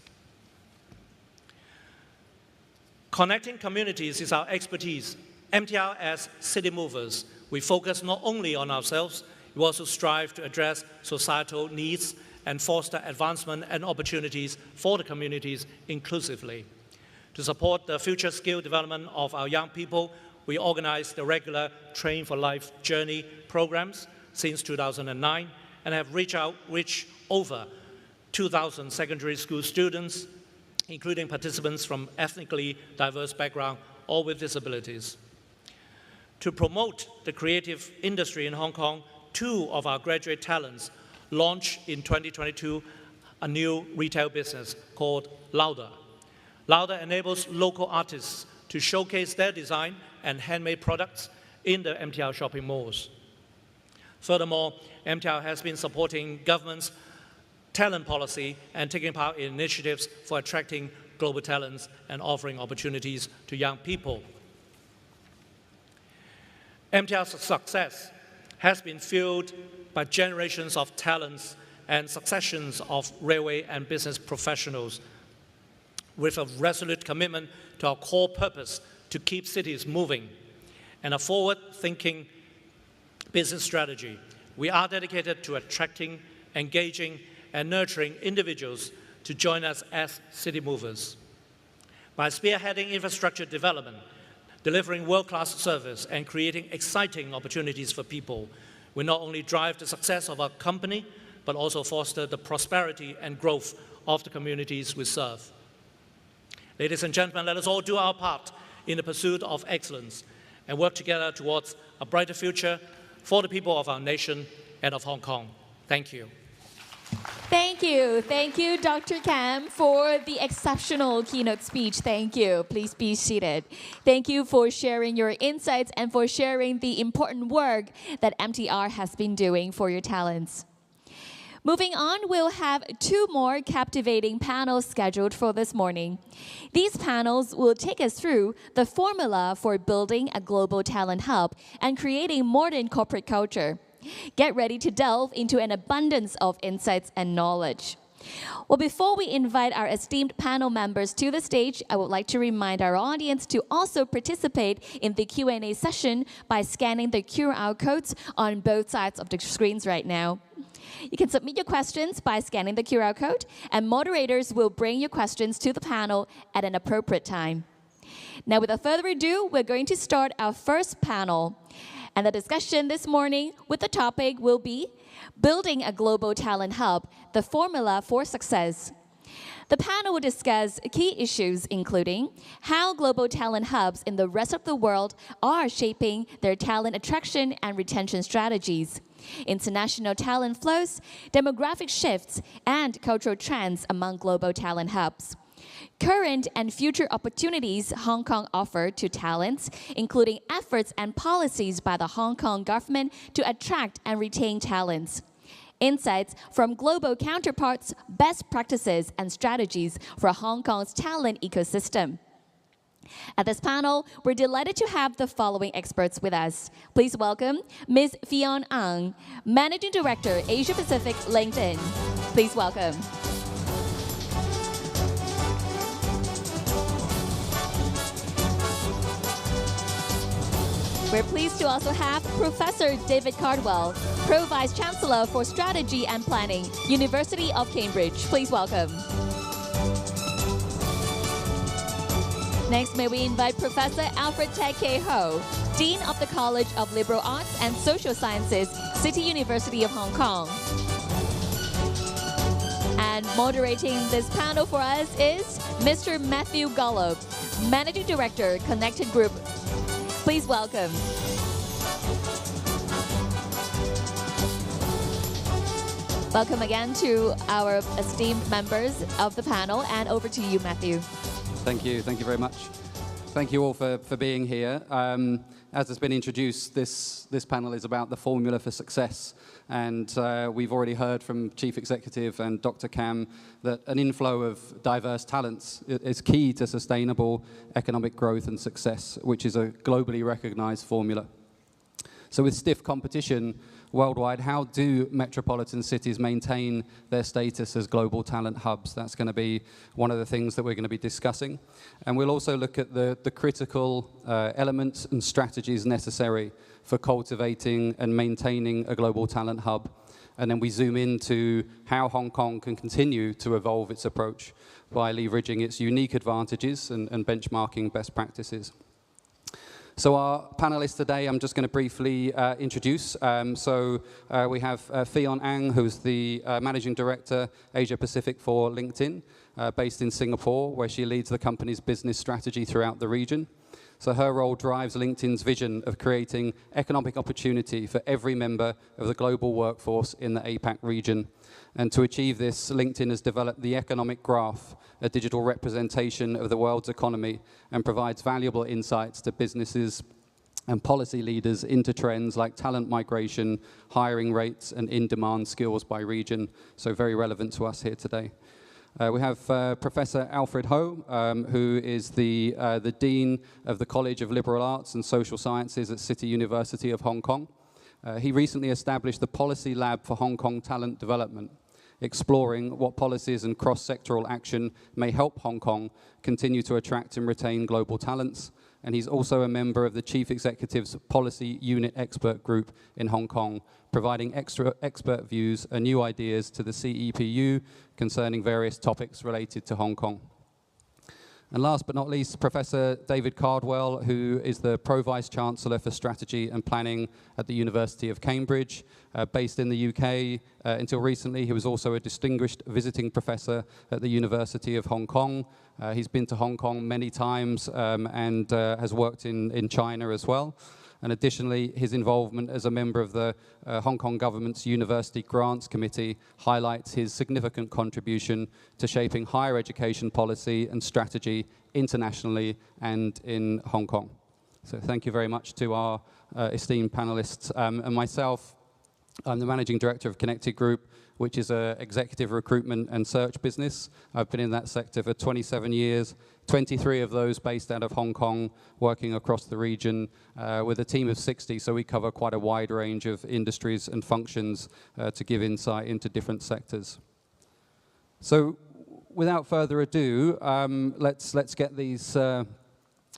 Connecting communities is our expertise. MTR as city movers, we focus not only on ourselves, we also strive to address societal needs and foster advancement and opportunities for the communities inclusively. To support the future skill development of our young people, we organize the regular Train for Life journey programs since 2009 and have reached over 2,000 secondary school students, including participants from ethnically diverse backgrounds or with disabilities. To promote the creative industry in Hong Kong, 2 of our graduate talents launched in 2022 a new retail business called Louder. Louder enables local artists to showcase their design and handmade products in the MTR shopping malls. Furthermore, MTR has been supporting government's talent policy and taking part in initiatives for attracting global talents and offering opportunities to young people. MTR's success has been fueled by generations of talents and successions of railway and business professionals with a resolute commitment to our core purpose to keep cities moving and a forward-thinking business strategy. We are dedicated to attracting, engaging, and nurturing individuals to join us as city movers. By spearheading infrastructure development, delivering world-class service, and creating exciting opportunities for people, we not only drive the success of our company, but also foster the prosperity and growth of the communities we serve. Ladies and gentlemen, let us all do our part in the pursuit of excellence and work together towards a brighter future for the people of our nation and of Hong Kong. Thank you.
Thank you, Dr. Kam, for the exceptional keynote speech. Thank you. Please be seated. Thank you for sharing your insights and for sharing the important work that MTR has been doing for your talents. Moving on, we'll have 2 more captivating panels scheduled for this morning. These panels will take us through the formula for building a global talent hub and creating modern corporate culture. Get ready to delve into an abundance of insights and knowledge. Well, before we invite our esteemed panel members to the stage, I would like to remind our audience to also participate in the Q&A session by scanning the QR codes on both sides of the screens right now. You can submit your questions by scanning the QR code, and moderators will bring your questions to the panel at an appropriate time. Now, without further ado, we're going to start our first panel. And the discussion this morning with the topic will be Building a Global Talent Hub, the Formula for Success. The panel will discuss key issues including how global talent hubs in the rest of the world are shaping their talent attraction and retention strategies, international talent flows, demographic shifts, and cultural trends among global talent hubs. Current and future opportunities Hong Kong offer to talents, including efforts and policies by the Hong Kong government to attract and retain talents. Insights from global counterparts, best practices, and strategies for Hong Kong's talent ecosystem. At this panel, we're delighted to have the following experts with us. Please welcome Ms. Fion Ang, Managing Director, Asia Pacific, LinkedIn. Please welcome. We're pleased to also have Professor David Cardwell, Pro Vice Chancellor for Strategy and Planning, University of Cambridge. Please welcome. Next, may we invite Professor Alfred Tek Kay Ho, Dean of the College of Liberal Arts and Social Sciences, City University of Hong Kong. And moderating this panel for us is Mr. Matthew Golub, Managing Director, Connected Group. Please welcome. Welcome again to our esteemed members of the panel, and over to you, Matthew.
Thank you very much. Thank you all for being here. As has been introduced, this panel is about the formula for success. And we've already heard from Chief Executive and Dr. Kam that an inflow of diverse talents is key to sustainable economic growth and success, which is a globally recognized formula. So with stiff competition worldwide, how do metropolitan cities maintain their status as global talent hubs? That's going to be one of the things that we're going to be discussing. And we'll also look at the critical elements and strategies necessary for cultivating and maintaining a global talent hub. And then we zoom into how Hong Kong can continue to evolve its approach by leveraging its unique advantages and benchmarking best practices. So our panelists today, I'm just going to briefly introduce. We have Fion Ang, who's the Managing Director, Asia Pacific for LinkedIn, based in Singapore, where she leads the company's business strategy throughout the region. So her role drives LinkedIn's vision of creating economic opportunity for every member of the global workforce in the APAC region. And to achieve this, LinkedIn has developed the Economic Graph, a digital representation of the world's economy, and provides valuable insights to businesses and policy leaders into trends like talent migration, hiring rates, and in-demand skills by region. So very relevant to us here today. We have Professor Alfred Ho, who is the Dean of the College of Liberal Arts and Social Sciences at City University of Hong Kong. He recently established the Policy Lab for Hong Kong Talent Development, exploring what policies and cross-sectoral action may help Hong Kong continue to attract and retain global talents. And he's also a member of the Chief Executive's Policy Unit Expert Group in Hong Kong, providing extra expert views and new ideas to the CEPU concerning various topics related to Hong Kong. And last but not least, Professor David Cardwell, who is the Pro-Vice Chancellor for Strategy and Planning at the University of Cambridge, based in the UK. Until recently, he was also a distinguished visiting professor at the University of Hong Kong. He's been to Hong Kong many times and has worked in China as well. And additionally, his involvement as a member of the Hong Kong government's University Grants Committee highlights his significant contribution to shaping higher education policy and strategy internationally and in Hong Kong. So thank you very much to our esteemed panelists. And myself, I'm the Managing Director of Connected Group, which is an executive recruitment and search business. I've been in that sector for 27 years, 23 of those based out of Hong Kong, working across the region with a team of 60, so we cover quite a wide range of industries and functions to give insight into different sectors. So without further ado, let's get these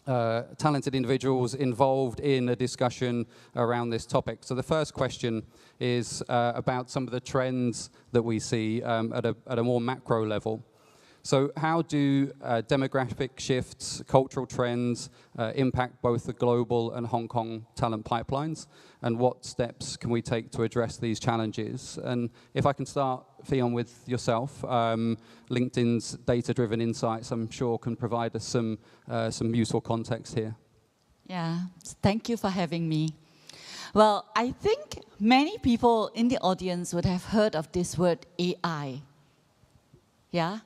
talented individuals involved in a discussion around this topic. So the first question is about some of the trends that we see at a more macro level. So how do demographic shifts, cultural trends impact both the global and Hong Kong talent pipelines? And what steps can we take to address these challenges? And if I can start, Fion, with yourself, LinkedIn's data-driven insights, I'm sure, can provide us some useful context here.
Yeah, thank you for having me. Well, I think many people in the audience would have heard of this word AI. Yeah?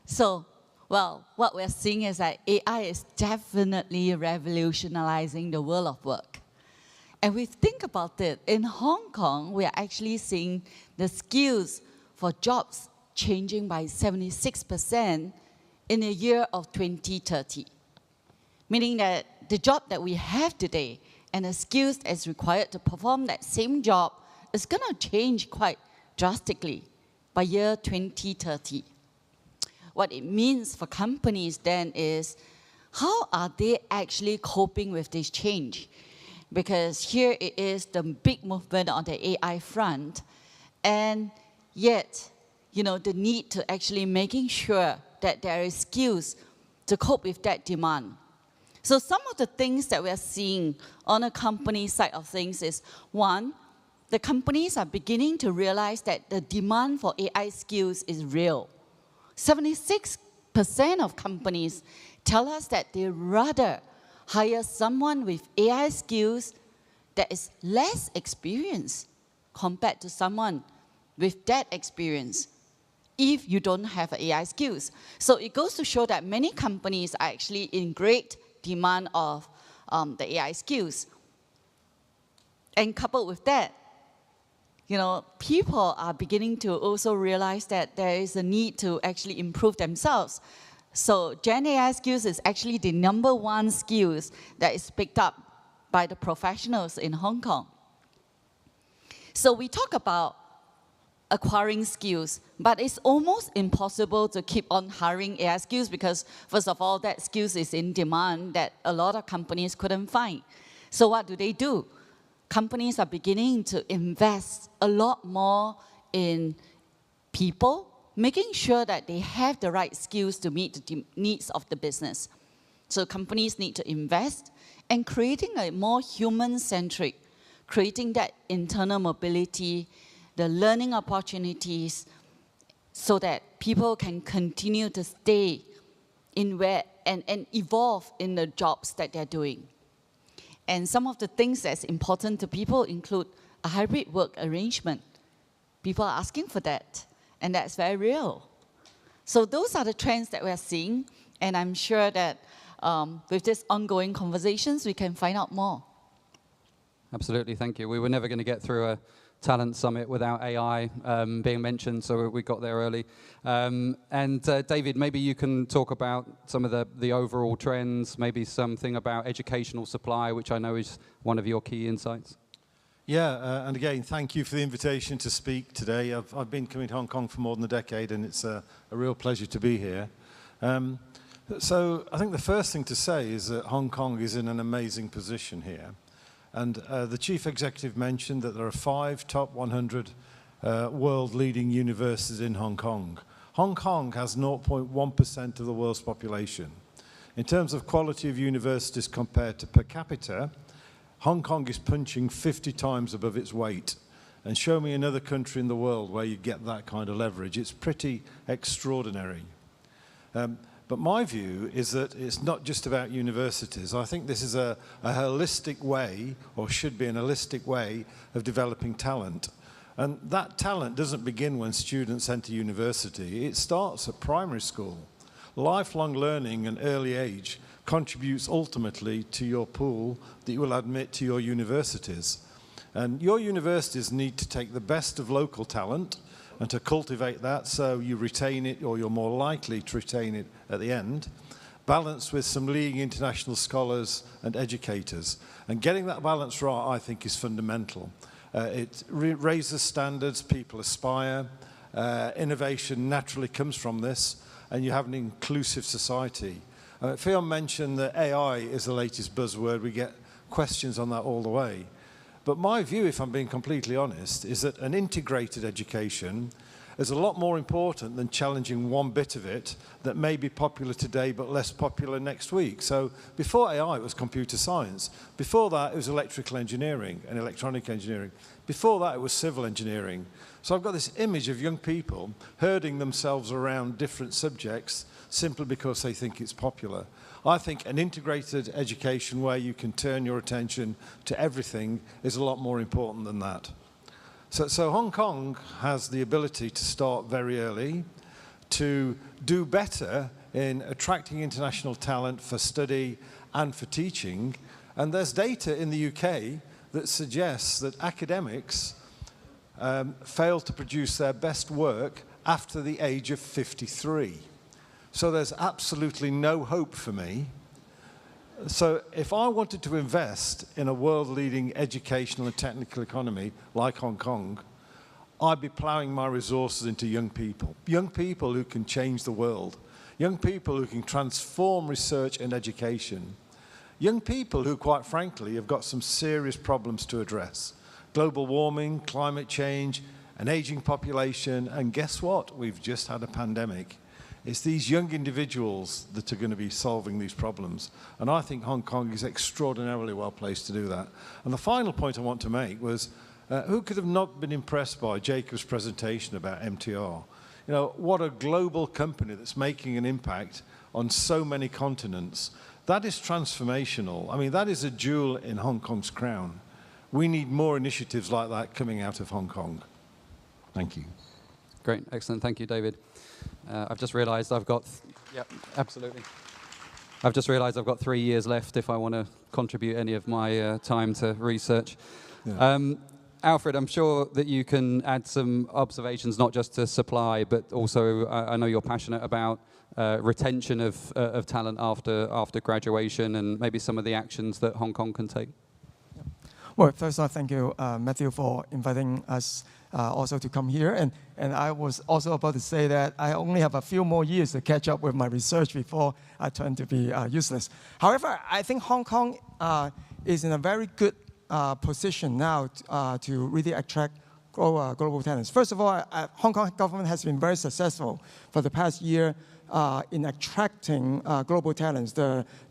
So, well, what we're seeing is that AI is definitely revolutionizing the world of work. And we think about it, in Hong Kong, we are actually seeing the skills for jobs changing by 76% in a year of 2030. Meaning that the job that we have today and the skills that's required to perform that same job is going to change quite drastically by year 2030. What it means for companies then is, how are they actually coping with this change? Because here it is the big movement on the AI front, and yet, you know, the need to actually making sure that there is skills to cope with that demand. So some of the things that we are seeing on a company side of things is, one, the companies are beginning to realize that the demand for AI skills is real. 76% of companies tell us that they rather hire someone with AI skills that is less experienced compared to someone with that experience if you don't have AI skills. So it goes to show that many companies are actually in great demand of the AI skills. And coupled with that, you know, people are beginning to also realize that there is a need to actually improve themselves. So Gen AI skills is actually the #1 skills that is picked up by the professionals in Hong Kong. So we talk about acquiring skills, but it's almost impossible to keep on hiring AI skills because, first of all, that skills is in demand that a lot of companies couldn't find. So what do? Companies are beginning to invest a lot more in people, making sure that they have the right skills to meet the needs of the business. So companies need to invest and creating a more human-centric, creating that internal mobility, the learning opportunities, so that people can continue to stay in where and evolve in the jobs that they're doing. And some of the things that's important to people include a hybrid work arrangement. People are asking for that, and that's very real. So those are the trends that we're seeing, and I'm sure that with this ongoing conversations, we can find out more.
Absolutely, thank you. We were never going to get through a talent summit without AI being mentioned, so we got there early. David, maybe you can talk about some of the overall trends, maybe something about educational supply, which I know is one of your key insights.
Yeah, and again, thank you for the invitation to speak today. I've been coming to Hong Kong for more than a decade, and it's a real pleasure to be here. So I think the first thing to say is that Hong Kong is in an amazing position here. And the chief executive mentioned that there are 5 top 100 world-leading universities in Hong Kong. Hong Kong has 0.1% of the world's population. In terms of quality of universities compared to per capita, Hong Kong is punching 50 times above its weight. And show me another country in the world where you get that kind of leverage. It's pretty extraordinary. But my view is that it's not just about universities. I think this is a holistic way, or should be an holistic way, of developing talent. And that talent doesn't begin when students enter university. It starts at primary school. Lifelong learning and early age contributes ultimately to your pool that you will admit to your universities. And your universities need to take the best of local talent and to cultivate that so you retain it, or you're more likely to retain it at the end, balanced with some leading international scholars and educators. And getting that balance right, I think, is fundamental. It raises standards, people aspire, innovation naturally comes from this, and you have an inclusive society. Fion mentioned that AI is the latest buzzword. We get questions on that all the way. But my view, if I'm being completely honest, is that an integrated education is a lot more important than challenging one bit of it that may be popular today but less popular next week. So before AI, it was computer science. Before that, it was electrical engineering and electronic engineering. Before that, it was civil engineering. So I've got this image of young people herding themselves around different subjects simply because they think it's popular. I think an integrated education where you can turn your attention to everything is a lot more important than that. So Hong Kong has the ability to start very early, to do better in attracting international talent for study and for teaching. And there's data in the UK that suggests that academics fail to produce their best work after the age of 53. So there's absolutely no hope for me. So if I wanted to invest in a world-leading educational and technical economy like Hong Kong, I'd be plowing my resources into young people who can change the world, young people who can transform research and education, young people who, quite frankly, have got some serious problems to address. Global warming, climate change, an aging population, and guess what? We've just had a pandemic. It's these young individuals that are going to be solving these problems. And I think Hong Kong is extraordinarily well placed to do that. And the final point I want to make was, who could have not been impressed by Jacob's presentation about MTR? You know, what a global company that's making an impact on so many continents. That is transformational. I mean, that is a jewel in Hong Kong's crown. We need more initiatives like that coming out of Hong Kong. Thank you.
Great, excellent. Thank you, David. I've just realised I've got, absolutely. I've just realised I've got 3 years left if I want to contribute any of my time to research. Yeah. Alfred, I'm sure that you can add some observations, not just to supply, but also I know you're passionate about retention of talent after graduation and maybe some of the actions that Hong Kong can take.
Well, first of all, thank you, Matthew, for inviting us also to come here. And I was also about to say that I only have a few more years to catch up with my research before I turn to be useless. However, I think Hong Kong is in a very good position now to really attract global talents. First of all, Hong Kong government has been very successful for the past year in attracting global talents.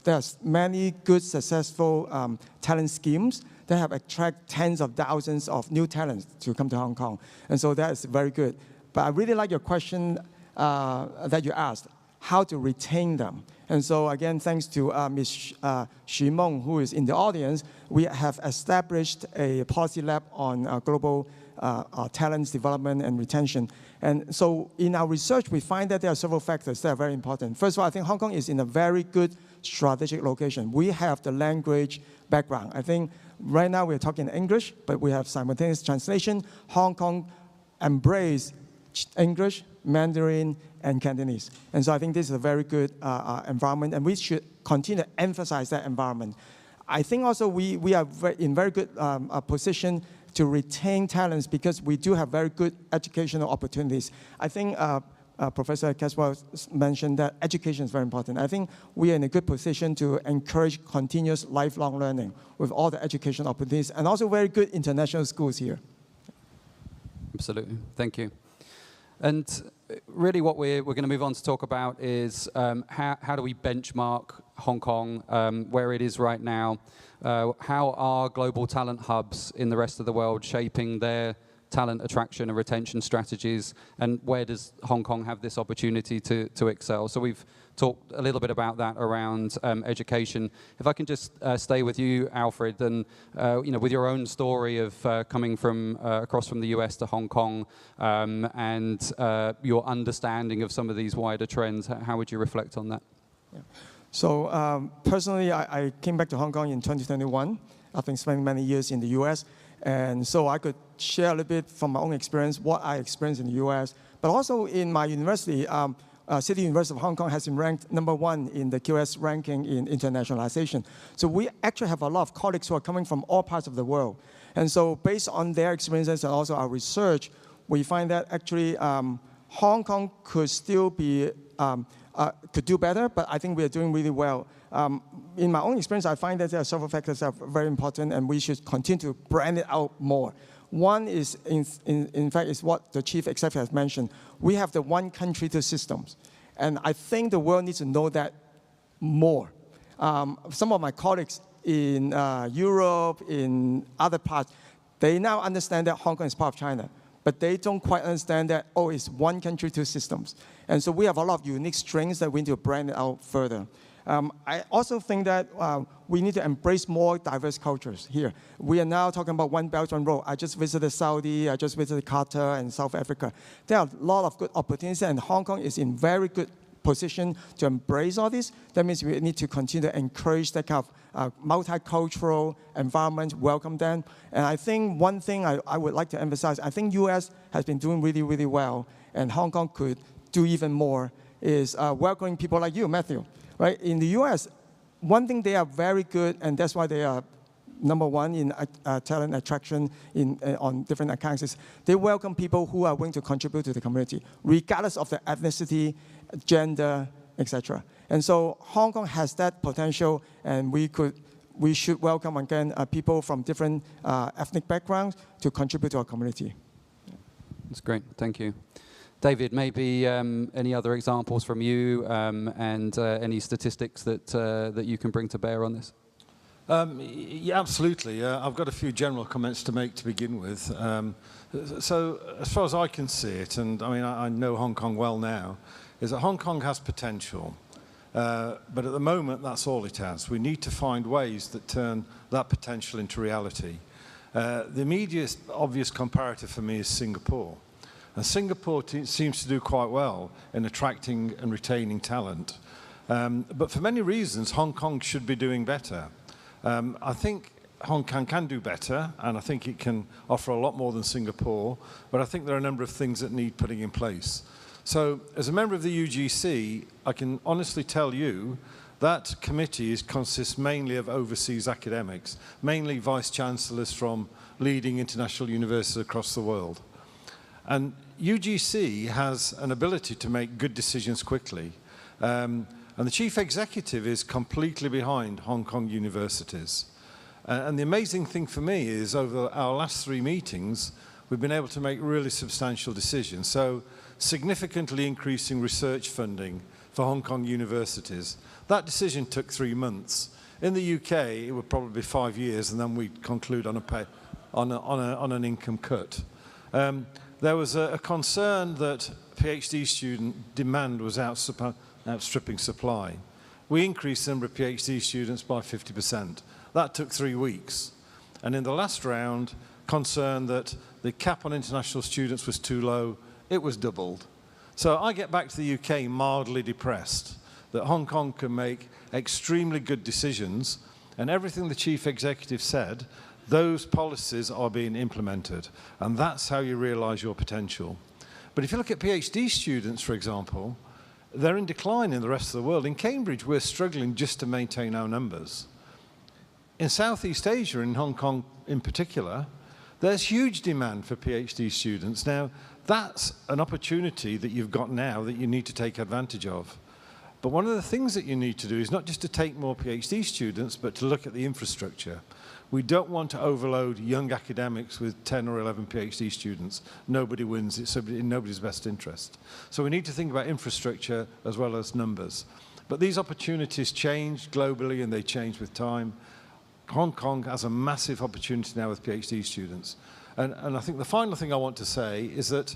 There's many good, successful talent schemes that have attracted tens of thousands of new talents to come to Hong Kong. And so that is very good. But I really like your question that you asked, how to retain them. And so again, thanks to Ms. Xu Meng, who is in the audience, we have established a policy lab on global talents development and retention. And so in our research, we find that there are several factors that are very important. First of all, I think Hong Kong is in a very good strategic location. We have the language background. I think right now we're talking English, but we have simultaneous translation. Hong Kong embrace English, Mandarin, and Cantonese. And so I think this is a very good environment, and we should continue to emphasize that environment. I think also we are in very good position to retain talents because we do have very good educational opportunities. I think Professor Caswell mentioned that education is very important. I think we are in a good position to encourage continuous lifelong learning with all the education opportunities and also very good international schools here.
Absolutely, thank you. And really what we're going to move on to talk about is how do we benchmark Hong Kong, where it is right now, how are global talent hubs in the rest of the world shaping their talent attraction and retention strategies, and where does Hong Kong have this opportunity to excel? So we've talked a little bit about that around education. If I can just stay with you, Alfred, and with your own story of coming from across from the US to Hong Kong, and your understanding of some of these wider trends, how would you reflect on that?
Yeah. So personally, I came back to Hong Kong in 2021 after spending many years in the US. And so I could share a little bit from my own experience, what I experienced in the US. But also in my university, City University of Hong Kong has been ranked #1 in the QS ranking in internationalization. So we actually have a lot of colleagues who are coming from all parts of the world. And so based on their experiences and also our research, we find that actually Hong Kong could still be, could do better, but I think we are doing really well. In my own experience, I find that there are several factors that are very important, and we should continue to brand it out more. One is, in fact, is what the chief executive has mentioned. We have the one country, two systems. And I think the world needs to know that more. Some of my colleagues in Europe, in other parts, they now understand that Hong Kong is part of China. But they don't quite understand that, oh, it's one country, two systems. And so we have a lot of unique strengths that we need to brand it out further. I also think that we need to embrace more diverse cultures here. We are now talking about One Belt, One Road. I just visited Saudi, I just visited Qatar and South Africa. There are a lot of good opportunities, and Hong Kong is in very good position to embrace all this. That means we need to continue to encourage that kind of multicultural environment, welcome them. And I think one thing I would like to emphasize, I think US has been doing really, really well, and Hong Kong could do even more, is welcoming people like you, Matthew. Right? In the US, one thing they are very good, and that's why they are #1 in talent attraction on different accounts, is they welcome people who are willing to contribute to the community, regardless of their ethnicity, gender, etc. And so Hong Kong has that potential, and we should welcome again people from different ethnic backgrounds to contribute to our community.
That's great, thank you. David, maybe any other examples from you and any statistics that you can bring to bear on this?
Yeah, absolutely. I've got a few general comments to make to begin with. So as far as I can see it, and I mean, I know Hong Kong well now, is that Hong Kong has potential. But at the moment, that's all it has. We need to find ways that turn that potential into reality. The immediate obvious comparator for me is Singapore. And Singapore seems to do quite well in attracting and retaining talent. But for many reasons, Hong Kong should be doing better. I think Hong Kong can do better, and I think it can offer a lot more than Singapore, but I think there are a number of things that need putting in place. So as a member of the UGC, I can honestly tell you that committee consists mainly of overseas academics, mainly vice-chancellors from leading international universities across the world. And UGC has an ability to make good decisions quickly. And the chief executive is completely behind Hong Kong universities. And the amazing thing for me is over our last 3 meetings, we've been able to make really substantial decisions. So significantly increasing research funding for Hong Kong universities. That decision took 3 months. In the UK, it would probably be 5 years, and then we'd conclude on an income cut. There was a concern that PhD student demand was outstripping supply. We increased the number of PhD students by 50%. That took 3 weeks. And in the last round, concern that the cap on international students was too low, it was doubled. So I get back to the UK mildly depressed that Hong Kong can make extremely good decisions, and everything the chief executive said, those policies are being implemented, and that's how you realize your potential. But if you look at PhD students, for example, they're in decline in the rest of the world. In Cambridge, we're struggling just to maintain our numbers. In Southeast Asia, in Hong Kong in particular, there's huge demand for PhD students. Now, that's an opportunity that you've got now that you need to take advantage of. But one of the things that you need to do is not just to take more PhD students, but to look at the infrastructure. We don't want to overload young academics with 10 or 11 PhD students. Nobody wins. It's in nobody's best interest. So we need to think about infrastructure as well as numbers. But these opportunities change globally, and they change with time. Hong Kong has a massive opportunity now with PhD students. And I think the final thing I want to say is that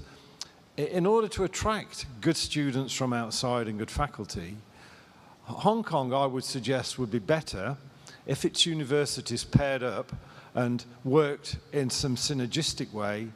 in order to attract good students from outside and good faculty, Hong Kong, I would suggest, would be better if its universities paired up and worked in some synergistic way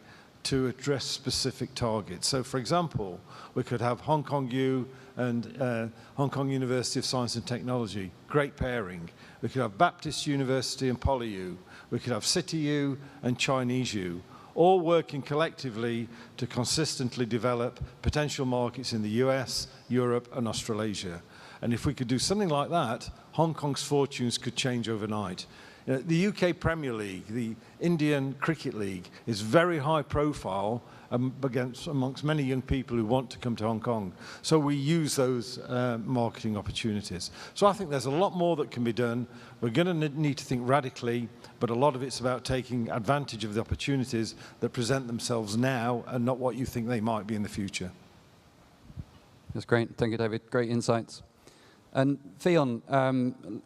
to address specific targets. So, for example, we could have Hong Kong U and Hong Kong University of Science and Technology, great pairing. We could have Baptist University and PolyU. We could have City U and Chinese U, all working collectively to consistently develop potential markets in the US, Europe, and Australasia. And if we could do something like that, Hong Kong's fortunes could change overnight. The UK Premier League, the Indian Cricket League, is very high profile amongst many young people who want to come to Hong Kong. So we use those marketing opportunities. So I think there's a lot more that can be done. We're going to need to think radically, but a lot of it's about taking advantage of the opportunities that present themselves now and not what you think they might be in the future.
That's great. Thank you, David. Great insights. And Fionn,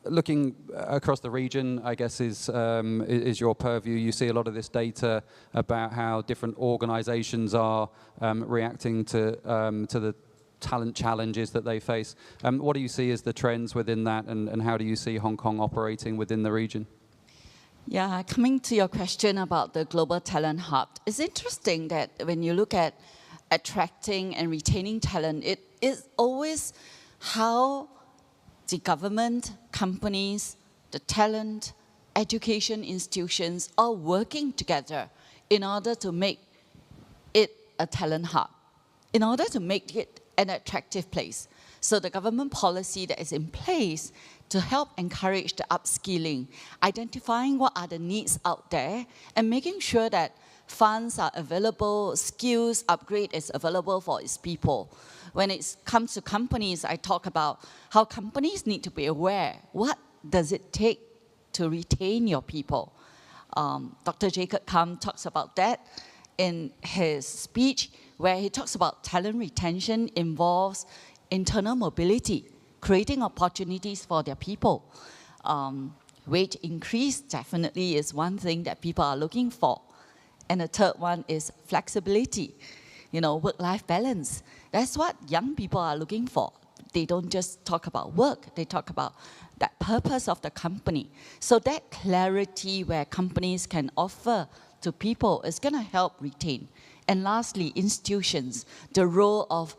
looking across the region, I guess is your purview. You see a lot of this data about how different organisations are reacting to the talent challenges that they face. What do you see as the trends within that, and how do you see Hong Kong operating within the region?
Yeah, coming to your question about the Global Talent Hub, it's interesting that when you look at attracting and retaining talent, it is always how the government, companies, the talent, education institutions are working together in order to make it a talent hub, in order to make it an attractive place. So the government policy that is in place to help encourage the upskilling, identifying what are the needs out there, and making sure that funds are available, skills upgrade is available for its people. When it comes to companies, I talk about how companies need to be aware. What does it take to retain your people? Dr. Jacob Kam talks about that in his speech, where he talks about talent retention involves internal mobility, creating opportunities for their people. Wage increase definitely is one thing that people are looking for. And the third one is flexibility, work-life balance. That's what young people are looking for. They don't just talk about work, they talk about that purpose of the company. So that clarity where companies can offer to people is going to help retain. And lastly, institutions, the role of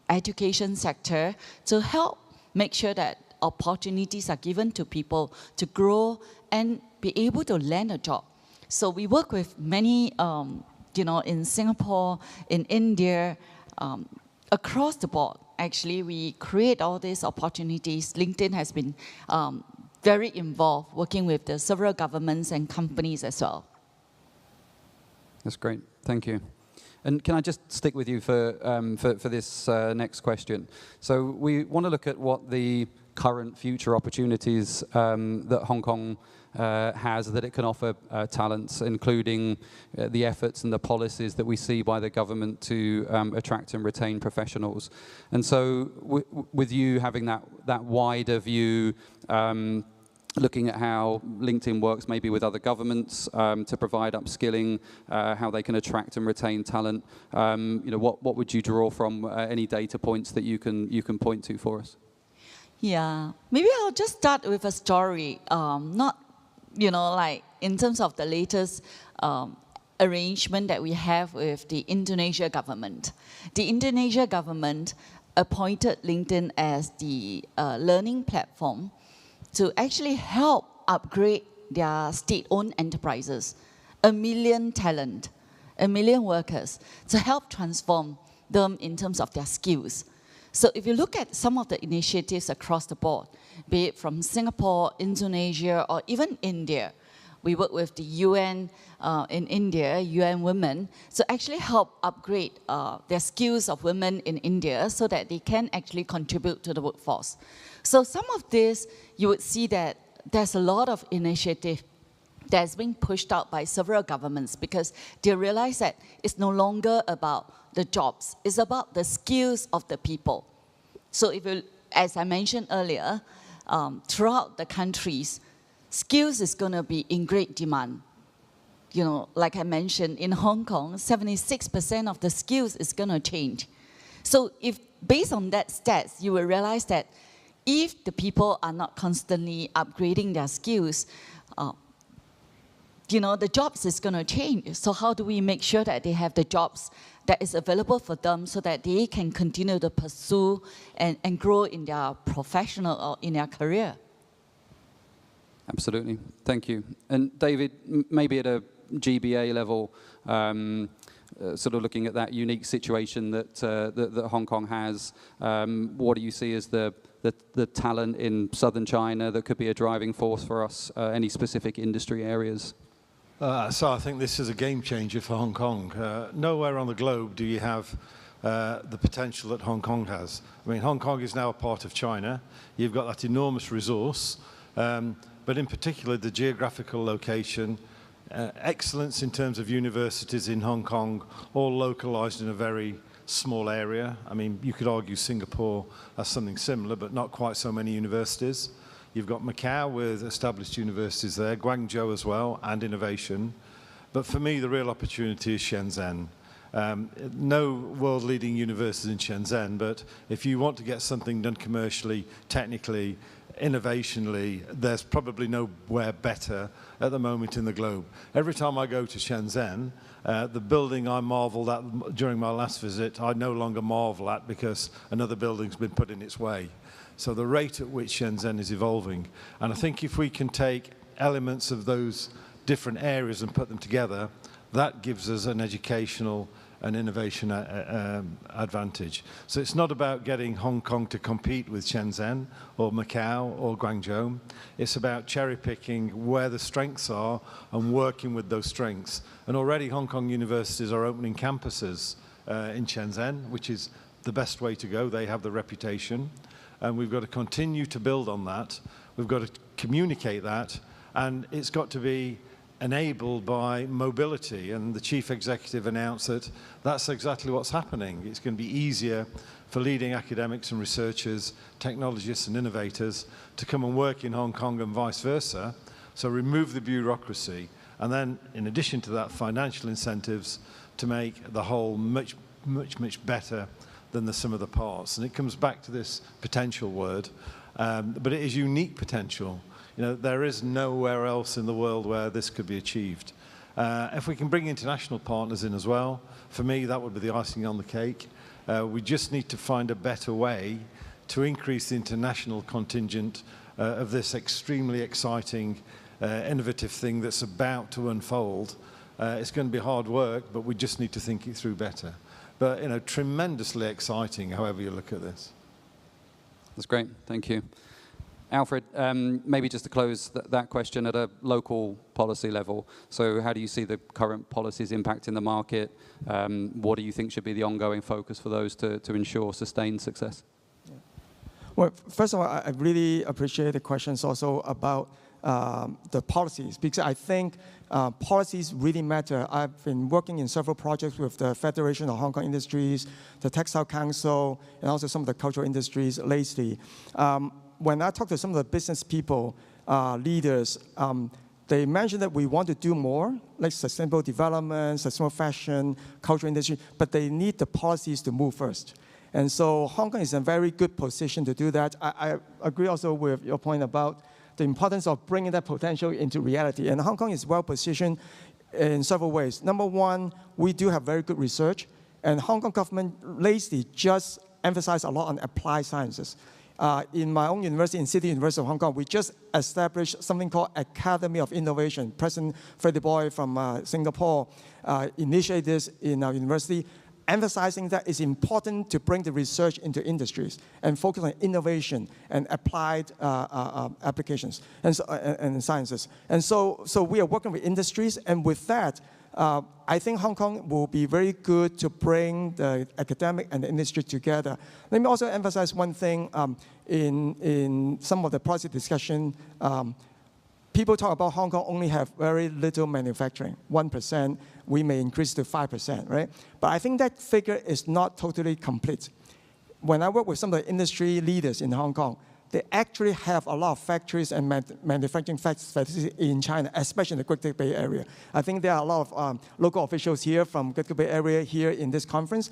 education sector to help make sure that opportunities are given to people to grow and be able to land a job. So we work with many, in Singapore, in India, across the board. Actually, we create all these opportunities. LinkedIn has been very involved, working with the several governments and companies as well.
That's great. Thank you. And can I just stick with you for this next question? So we want to look at what the current future opportunities that Hong Kong has that it can offer talents, including the efforts and the policies that we see by the government to attract and retain professionals. And so with you having that wider view, looking at how LinkedIn works maybe with other governments to provide upskilling, how they can attract and retain talent, what would you draw from any data points that you can point to for us?
Yeah, maybe I'll just start with a story, not, like in terms of the latest arrangement that we have with the Indonesia government. The Indonesia government appointed LinkedIn as the learning platform to actually help upgrade their state-owned enterprises, 1 million talent, 1 million workers, to help transform them in terms of their skills. So if you look at some of the initiatives across the board, be it from Singapore, Indonesia, or even India, we work with the UN in India, UN Women, to actually help upgrade their skills of women in India so that they can actually contribute to the workforce. So some of this, you would see that there's a lot of initiative that's being pushed out by several governments because they realize that it's no longer about the jobs, it's about the skills of the people. So if you, as I mentioned earlier, throughout the countries, skills is going to be in great demand. Like I mentioned, in Hong Kong, 76% of the skills is going to change. So if based on that stats, you will realize that if the people are not constantly upgrading their skills, the jobs is going to change. So how do we make sure that they have the jobs that is available for them so that they can continue to pursue and grow in their professional or in their career?
Absolutely. Thank you. And David, maybe at a GBA level, sort of looking at that unique situation that Hong Kong has, what do you see as the talent in southern China that could be a driving force for us? Any specific industry areas?
So I think this is a game changer for Hong Kong. Nowhere on the globe do you have the potential that Hong Kong has. I mean, Hong Kong is now a part of China. You've got that enormous resource, but in particular the geographical location, excellence in terms of universities in Hong Kong, all localized in a very small area. I mean, you could argue Singapore has something similar, but not quite so many universities. You've got Macau with established universities there, Guangzhou as well, and innovation. But for me, the real opportunity is Shenzhen. No world-leading universities in Shenzhen, but if you want to get something done commercially, technically, innovationally, there's probably nowhere better at the moment in the globe. Every time I go to Shenzhen, the building I marveled at during my last visit, I no longer marvel at because another building's been put in its way. So the rate at which Shenzhen is evolving, and I think if we can take elements of those different areas and put them together, that gives us an educational and innovation advantage. So it's not about getting Hong Kong to compete with Shenzhen or Macau or Guangzhou. It's about cherry-picking where the strengths are and working with those strengths. And already Hong Kong universities are opening campuses in Shenzhen, which is the best way to go. They have the reputation. And we've got to continue to build on that. We've got to communicate that. And it's got to be enabled by mobility, and the chief executive announced that that's exactly what's happening. It's going to be easier for leading academics and researchers, technologists and innovators to come and work in Hong Kong and vice versa. So remove the bureaucracy, and then in addition to that, financial incentives to make the whole much better than the sum of the parts. And it comes back to this potential word, but it is unique potential. There is nowhere else in the world where this could be achieved. If we can bring international partners in as well, for me, that would be the icing on the cake. We just need to find a better way to increase the international contingent of this extremely exciting, innovative thing that's about to unfold. It's going to be hard work, but we just need to think it through better. But, tremendously exciting, however you look at this.
That's great. Thank you. Alfred, maybe just to close that question at a local policy level. So how do you see the current policies impacting the market? What do you think should be the ongoing focus for those to ensure sustained success?
Well, first of all, I really appreciate the questions also about the policies, because I think policies really matter. I've been working in several projects with the Federation of Hong Kong Industries, the Textile Council, and also some of the cultural industries lately. When I talk to some of the business people, leaders, they mentioned that we want to do more, like sustainable development, sustainable fashion, cultural industry, but they need the policies to move first. And so Hong Kong is in a very good position to do that. I agree also with your point about the importance of bringing that potential into reality. And Hong Kong is well positioned in several ways. Number one, we do have very good research, and Hong Kong government lately just emphasized a lot on applied sciences. In my own university, in City University of Hong Kong, we just established something called Academy of Innovation. President Freddie Boy from Singapore initiated this in our university, emphasizing that it's important to bring the research into industries and focus on innovation and applied applications and sciences. And so we are working with industries, and with that, I think Hong Kong will be very good to bring the academic and the industry together. Let me also emphasize one thing. In some of the policy discussion, people talk about Hong Kong only have very little manufacturing, 1%. We may increase to 5%, right? But I think that figure is not totally complete. When I work with some of the industry leaders in Hong Kong, they actually have a lot of factories and manufacturing facilities in China, especially in the Greater Bay Area. I think there are a lot of local officials here from Greater Bay Area here in this conference.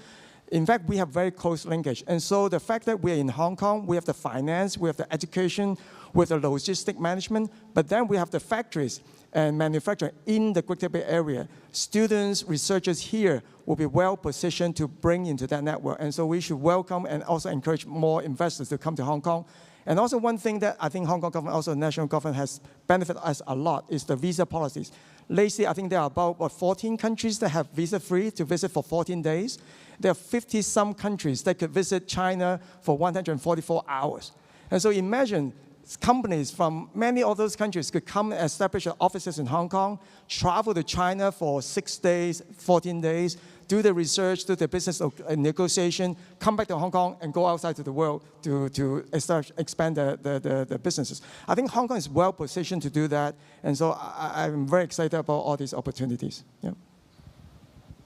In fact, we have very close linkage. And so the fact that we're in Hong Kong, we have the finance, we have the education, we have the logistic management, but then we have the factories and manufacturing in the Greater Bay Area. Students, researchers here will be well positioned to bring into that network. And so we should welcome and also encourage more investors to come to Hong Kong. And also one thing that I think Hong Kong government, also the national government, has benefited us a lot is the visa policies. Lately, I think there are about 14 countries that have visa-free to visit for 14 days. There are 50-some countries that could visit China for 144 hours. And so imagine companies from many of those countries could come and establish offices in Hong Kong, travel to China for 6 days, 14 days, do the research, do the business negotiation, come back to Hong Kong and go outside to the world to expand the businesses. I think Hong Kong is well positioned to do that, and so I'm very excited about all these opportunities. Yeah.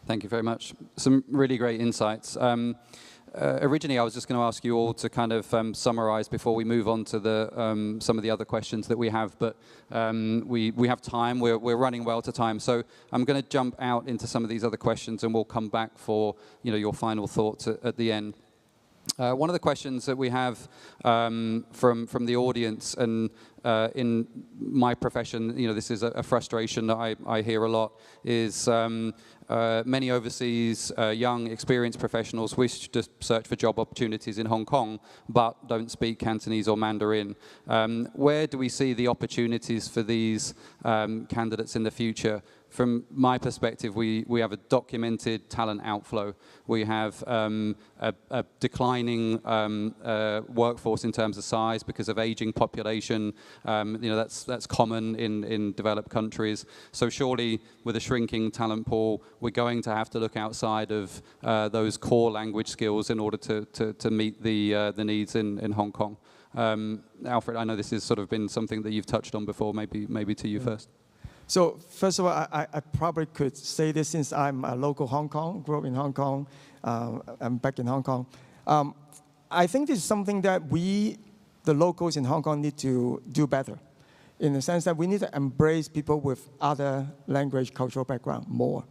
Thank you very much. Some really great insights. Originally, I was just going to ask you all to kind of summarize before we move on to the, some of the other questions that we have, but we have time. We're running well to time, so I'm going to jump out into some of these other questions, and we'll come back for your final thoughts at the end. One of the questions that we have from the audience, and in my profession, this is a frustration that I hear a lot, is many overseas young, experienced professionals wish to search for job opportunities in Hong Kong, but don't speak Cantonese or Mandarin. Where do we see the opportunities for these candidates in the future? From my perspective, we have a documented talent outflow. We have a declining workforce in terms of size because of aging population. That's common in developed countries. So surely, with a shrinking talent pool, we're going to have to look outside of those core language skills in order to meet the needs in Hong Kong. Alfred, I know this has sort of been something that you've touched on before. Maybe to you first.
So first of all, I probably could say this since I'm a local Hong Kong, grew up in Hong Kong, I'm back in Hong Kong. I think this is something that we, the locals in Hong Kong, need to do better, in the sense that we need to embrace people with other language, cultural background more.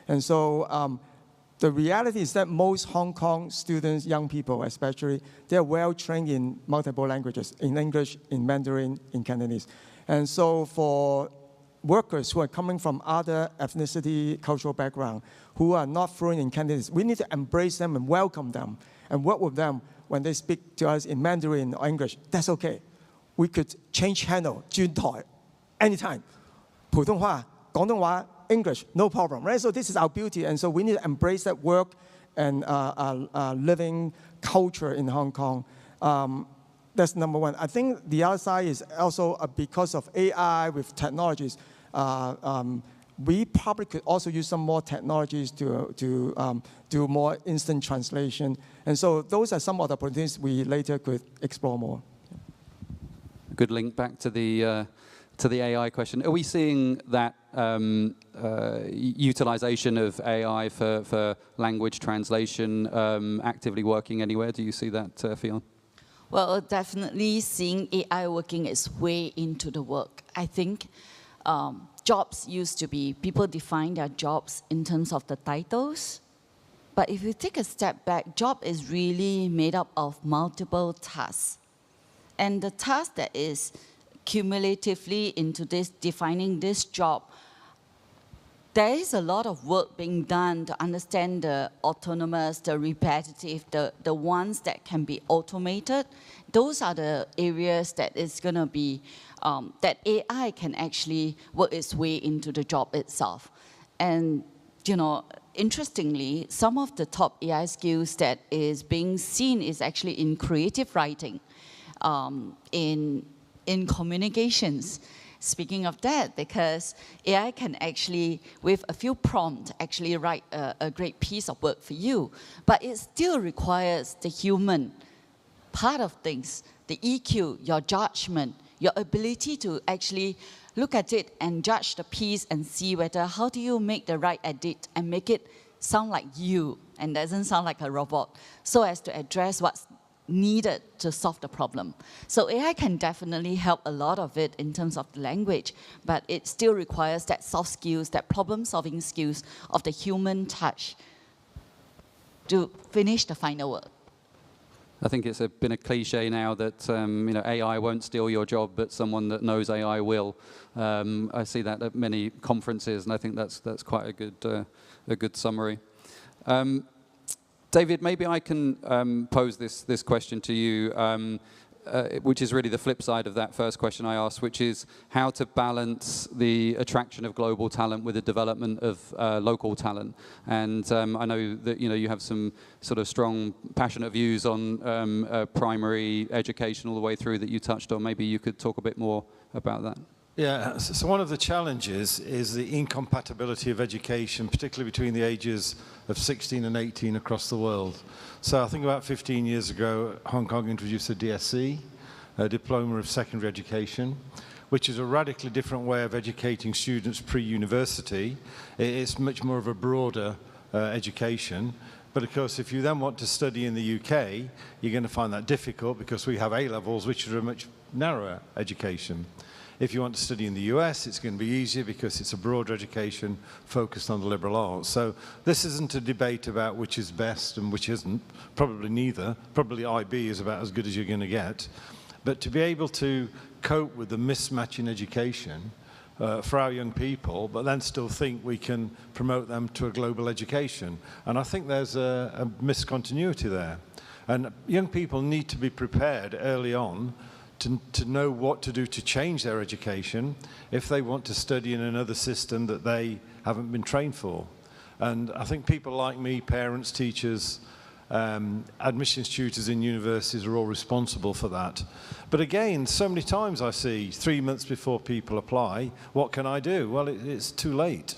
And so the reality is that most Hong Kong students, young people especially, they're well trained in multiple languages, in English, in Mandarin, in Cantonese. And so for workers who are coming from other ethnicity, cultural background, who are not fluent in Cantonese, we need to embrace them and welcome them and work with them when they speak to us in Mandarin or English. That's okay. We could change channel, 轉台, anytime. 普通話, 廣東話, English, no problem, right? So this is our beauty, and so we need to embrace that work and living culture in Hong Kong. That's number one. I think the other side is also because of AI with technologies. We probably could also use some more technologies to do more instant translation. And so those are some of the opportunities we later could explore more.
Good link back to the the AI question. Are we seeing that utilization of AI for language translation actively working anywhere? Do you see that, Fionn?
Well, definitely seeing AI working its way into the work. I think jobs used to be, people define their jobs in terms of the titles. But if you take a step back, job is really made up of multiple tasks. And the task that is cumulatively into this, defining this job, there is a lot of work being done to understand the autonomous, the repetitive, the ones that can be automated. Those are the areas that is going to be, that AI can actually work its way into the job itself. And, you know, interestingly, some of the top AI skills that is being seen is actually in creative writing, in communications. Speaking of that, because AI can actually, with a few prompts, actually write a great piece of work for you, but it still requires the human part of things, the EQ, your judgment, your ability to actually look at it and judge the piece and see whether how do you make the right edit and make it sound like you and doesn't sound like a robot, so as to address what's needed to solve the problem. So AI can definitely help a lot of it in terms of the language, but it still requires that soft skills, that problem-solving skills of the human touch to finish the final work.
I think it's been a cliche now that you know, AI won't steal your job, but someone that knows AI will. I see that at many conferences, and I think that's quite a good summary. David, maybe I can pose this question to you, which is really the flip side of that first question I asked, which is how to balance the attraction of global talent with the development of local talent. And I know that you have some sort of strong, passionate views on primary education all the way through that you touched on. Maybe you could talk a bit more about that.
Yeah, so one of the challenges is the incompatibility of education, particularly between the ages of 16 and 18 across the world. So I think about 15 years ago, Hong Kong introduced a DSC, a Diploma of Secondary Education, which is a radically different way of educating students pre-university. It's much more of a broader education. But of course, if you then want to study in the UK, you're going to find that difficult because we have A-levels, which are a much narrower education. If you want to study in the US, it's going to be easier because it's a broader education focused on the liberal arts. So this isn't a debate about which is best and which isn't, probably neither. Probably IB is about as good as you're going to get. But to be able to cope with the mismatch in education for our young people, but then still think we can promote them to a global education. And I think there's a miscontinuity there. And young people need to be prepared early on to know what to do to change their education if they want to study in another system that they haven't been trained for. And I think people like me, parents, teachers, admissions tutors in universities are all responsible for that. But again, so many times I see 3 months before people apply, what can I do? Well, it's too late.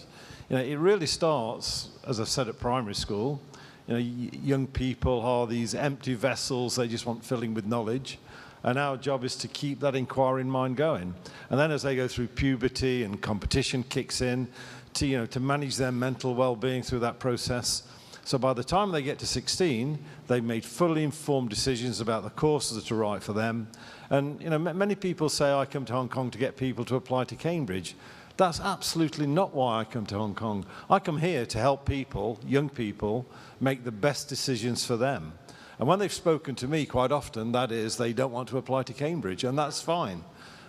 You know, it really starts, as I've said, at primary school. You know, young people are these empty vessels, they just want filling with knowledge. And our job is to keep that inquiring mind going. And then as they go through puberty and competition kicks in, to manage their mental well-being through that process. So by the time they get to 16, they've made fully informed decisions about the courses that are right for them. And many people say, I come to Hong Kong to get people to apply to Cambridge. That's absolutely not why I come to Hong Kong. I come here to help people, young people, make the best decisions for them. And when they've spoken to me, quite often, that is, they don't want to apply to Cambridge, and that's fine.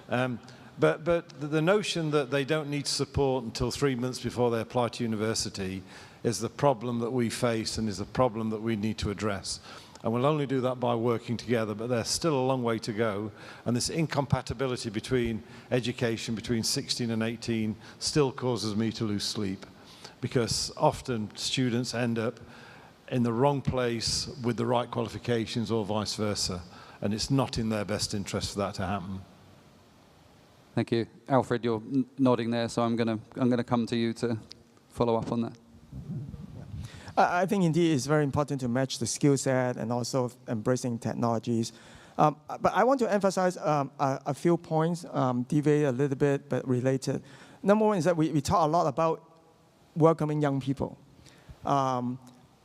But the notion that they don't need support until 3 months before they apply to university is the problem that we face and is the problem that we need to address. And we'll only do that by working together, but there's still a long way to go. And this incompatibility between education, between 16 and 18, still causes me to lose sleep. Because often students end up in the wrong place with the right qualifications or vice versa. And it's not in their best interest for that to happen.
Thank you. Alfred, you're nodding there, so I'm gonna come to you to follow up on that.
I think indeed it's very important to match the skill set and also embracing technologies. But I want to emphasize a few points, deviate a little bit, but related. Number one is that we talk a lot about welcoming young people. And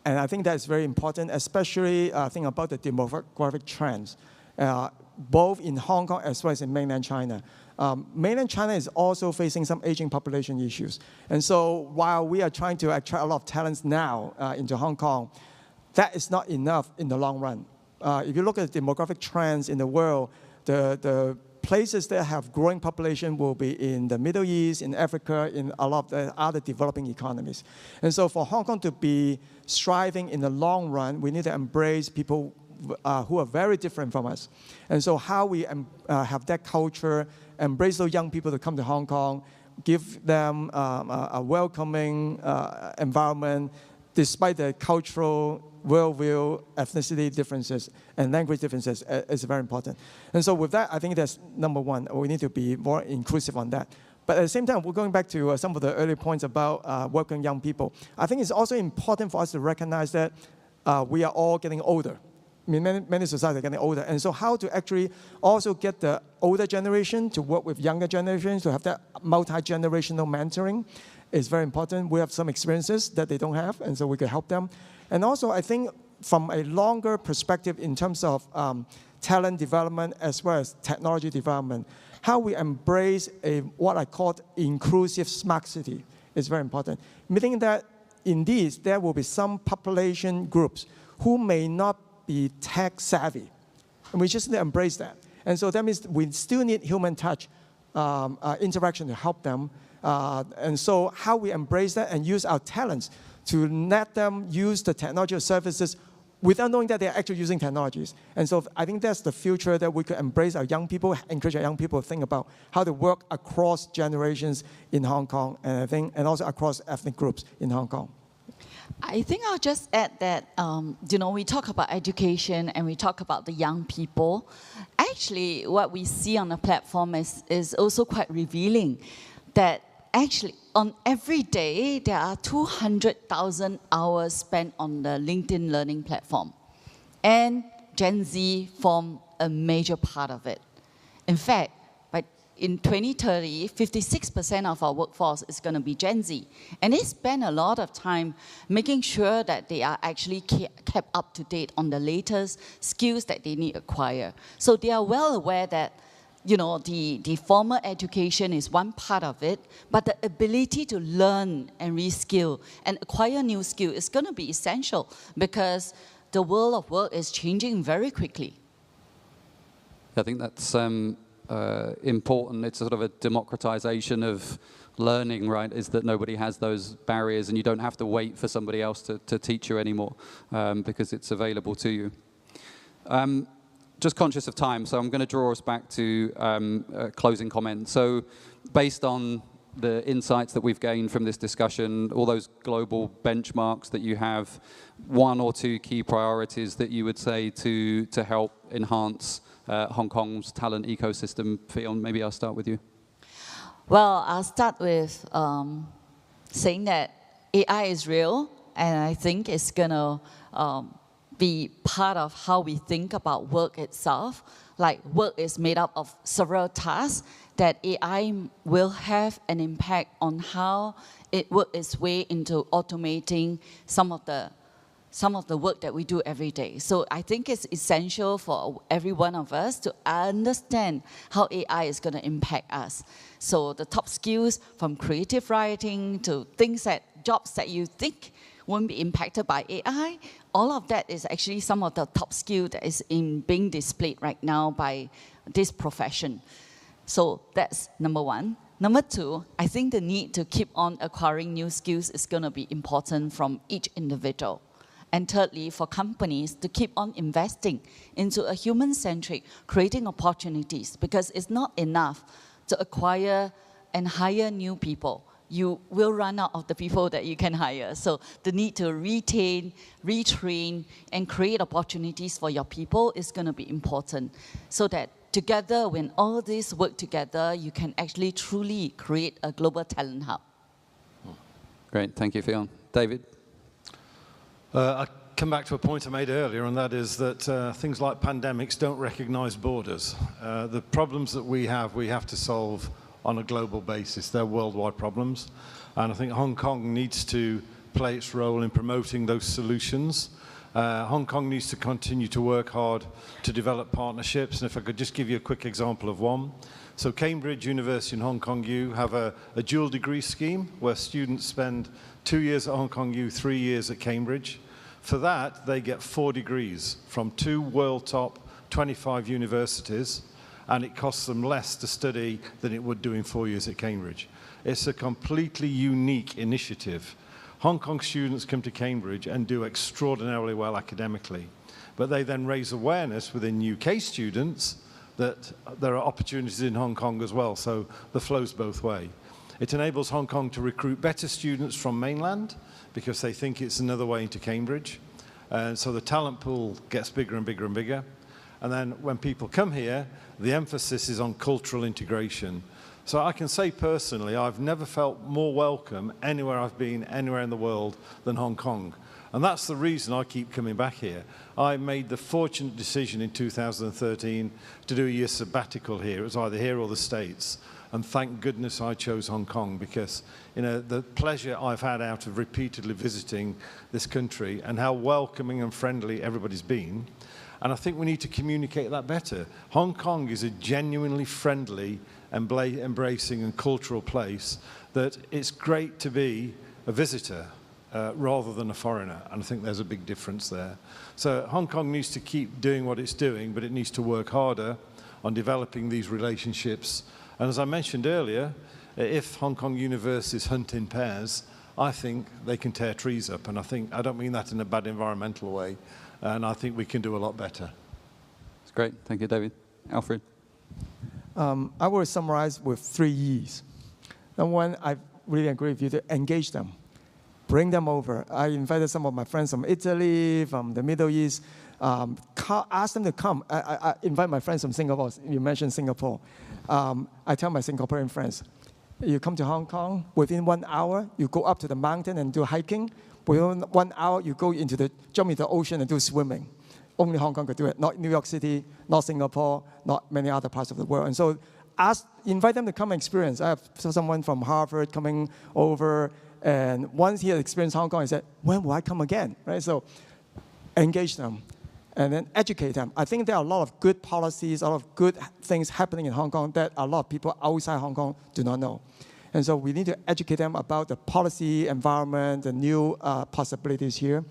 I think that's very important, especially think about the demographic trends, both in Hong Kong as well as in mainland China. Mainland China is also facing some aging population issues. And so while we are trying to attract a lot of talents now into Hong Kong, that is not enough in the long run. If you look at the demographic trends in the world, the places that have growing population will be in the Middle East, in Africa, in a lot of the other developing economies. And so for Hong Kong to be striving in the long run, we need to embrace people who are very different from us. And so how we have that culture, embrace those young people to come to Hong Kong, give them a welcoming environment, despite the cultural worldview, ethnicity differences, and language differences is very important. And so with that, I think that's number one. We need to be more inclusive on that. But at the same time, we're going back to some of the earlier points about welcoming young people. I think it's also important for us to recognize that we are all getting older. I mean, many societies are getting older. And so how to actually also get the older generation to work with younger generations, to have that multi-generational mentoring is very important. We have some experiences that they don't have, and so we can help them. And also, I think from a longer perspective in terms of talent development as well as technology development, how we embrace what I call inclusive smart city is very important. Meaning that in these, there will be some population groups who may not be tech savvy. And we just need to embrace that. And so that means we still need human touch interaction to help them. And so how we embrace that and use our talents to let them use the technology or services without knowing that they're actually using technologies. And so I think that's the future that we could embrace our young people, encourage our young people to think about how to work across generations in Hong Kong, and also across ethnic groups in Hong Kong.
I think I'll just add that, we talk about education and we talk about the young people. Actually, what we see on the platform is also quite revealing, that actually on every day, there are 200,000 hours spent on the LinkedIn Learning platform. And Gen Z form a major part of it. In fact, in 2030, 56% of our workforce is going to be Gen Z. And they spend a lot of time making sure that they are actually kept up to date on the latest skills that they need to acquire. So they are well aware that the formal education is one part of it, but the ability to learn and reskill and acquire new skill is going to be essential because the world of work is changing very quickly.
I think that's important. It's sort of a democratization of learning, right? Is that nobody has those barriers and you don't have to wait for somebody else to teach you anymore because it's available to you. Just conscious of time, so I'm going to draw us back to a closing comment. So based on the insights that we've gained from this discussion, all those global benchmarks that you have, one or two key priorities that you would say to help enhance Hong Kong's talent ecosystem. Fion, maybe I'll start with you.
Well, I'll start with saying that AI is real, and I think it's going to be part of how we think about work itself. Like, work is made up of several tasks that AI will have an impact on how it works its way into automating some of the work that we do every day. So I think it's essential for every one of us to understand how AI is going to impact us. So the top skills, from creative writing to jobs that you think won't be impacted by AI, all of that is actually some of the top skill that is being displayed right now by this profession. So that's number one. Number two, I think the need to keep on acquiring new skills is going to be important from each individual. And thirdly, for companies to keep on investing into a human-centric, creating opportunities, because it's not enough to acquire and hire new people. You will run out of the people that you can hire. So the need to retain, retrain, and create opportunities for your people is going to be important. So that together, when all these work together, you can actually truly create a global talent hub.
Great, thank you, Fion. David?
I come back to a point I made earlier, and that is that things like pandemics don't recognize borders. The problems that we have to solve on a global basis. They're worldwide problems. And I think Hong Kong needs to play its role in promoting those solutions. Hong Kong needs to continue to work hard to develop partnerships. And if I could just give you a quick example of one. So Cambridge University and Hong Kong U have a dual degree scheme where students spend 2 years at Hong Kong U, 3 years at Cambridge. For that, they get 4 degrees from 2 world top 25 universities, and it costs them less to study than it would do in 4 years at Cambridge. It's a completely unique initiative. Hong Kong students come to Cambridge and do extraordinarily well academically, but they then raise awareness within UK students that there are opportunities in Hong Kong as well, so the flow's both ways. It enables Hong Kong to recruit better students from mainland because they think it's another way into Cambridge. And so the talent pool gets bigger and bigger and bigger. And then when people come here, the emphasis is on cultural integration. So I can say personally, I've never felt more welcome anywhere I've been, anywhere in the world, than Hong Kong. And that's the reason I keep coming back here. I made the fortunate decision in 2013 to do a year sabbatical here. It was either here or the States. And thank goodness I chose Hong Kong because, you know, the pleasure I've had out of repeatedly visiting this country and how welcoming and friendly everybody's been. And I think we need to communicate that better. Hong Kong is a genuinely friendly, embracing and cultural place that it's great to be a visitor rather than a foreigner. And I think there's a big difference there. So Hong Kong needs to keep doing what it's doing, but it needs to work harder on developing these relationships. And as I mentioned earlier, if Hong Kong universities hunt in pairs, I think they can tear trees up. And I don't mean that in a bad environmental way. And I think we can do a lot better.
That's great. Thank you, David. Alfred?
I will summarize with 3 E's. Number one, I really agree with you to engage them. Bring them over. I invited some of my friends from Italy, from the Middle East. Ask them to come. I invite my friends from Singapore. You mentioned Singapore. I tell my Singaporean friends, you come to Hong Kong, within 1 hour, you go up to the mountain and do hiking. Within 1 hour, you go jump into the ocean and do swimming. Only Hong Kong could do it, not New York City, not Singapore, not many other parts of the world. And so invite them to come and experience. I have someone from Harvard coming over, and once he had experienced Hong Kong, he said, when will I come again? Right? So engage them and then educate them. I think there are a lot of good policies, a lot of good things happening in Hong Kong that a lot of people outside Hong Kong do not know. And so we need to educate them about the policy, environment, the new possibilities here.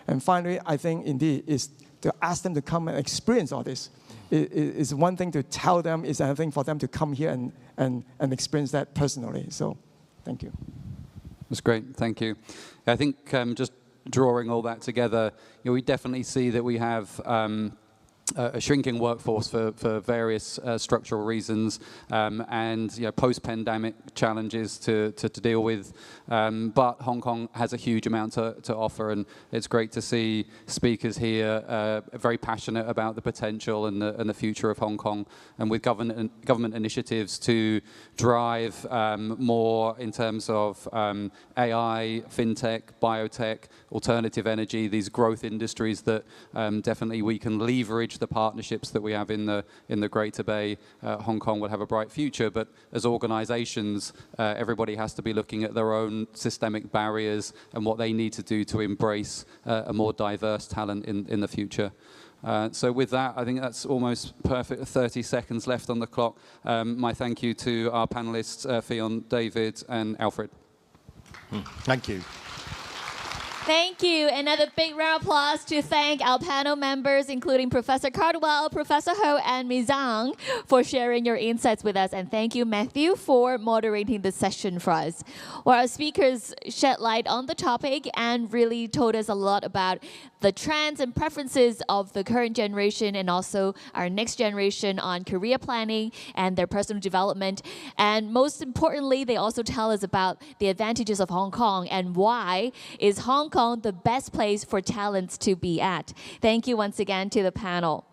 And finally, I think indeed is to ask them to come and experience all this. It's one thing to tell them, it's another thing for them to come here and experience that personally. So thank you.
That's great. Thank you. I think just drawing all that together, we definitely see that we have a shrinking workforce for various structural reasons and post-pandemic challenges to deal with. But Hong Kong has a huge amount to offer, and it's great to see speakers here very passionate about the potential and the future of Hong Kong, and with government initiatives to drive more in terms of AI, fintech, biotech, alternative energy, these growth industries that definitely we can leverage the partnerships that we have in the Greater Bay. Hong Kong will have a bright future, but as organizations, everybody has to be looking at their own systemic barriers and what they need to do to embrace a more diverse talent in the future. So with that, I think that's almost perfect. 30 seconds left on the clock. My thank you to our panelists, Fionn, David, and Alfred.
Thank you.
Thank you. Another big round of applause to thank our panel members, including Professor Cardwell, Professor Ho, and Ms. Zhang, for sharing your insights with us. And thank you, Matthew, for moderating the session for us. Well, our speakers shed light on the topic and really told us a lot about the trends and preferences of the current generation and also our next generation on career planning and their personal development. And most importantly, they also tell us about the advantages of Hong Kong and why is Hong Kong the best place for talents to be at. Thank you once again to the panel.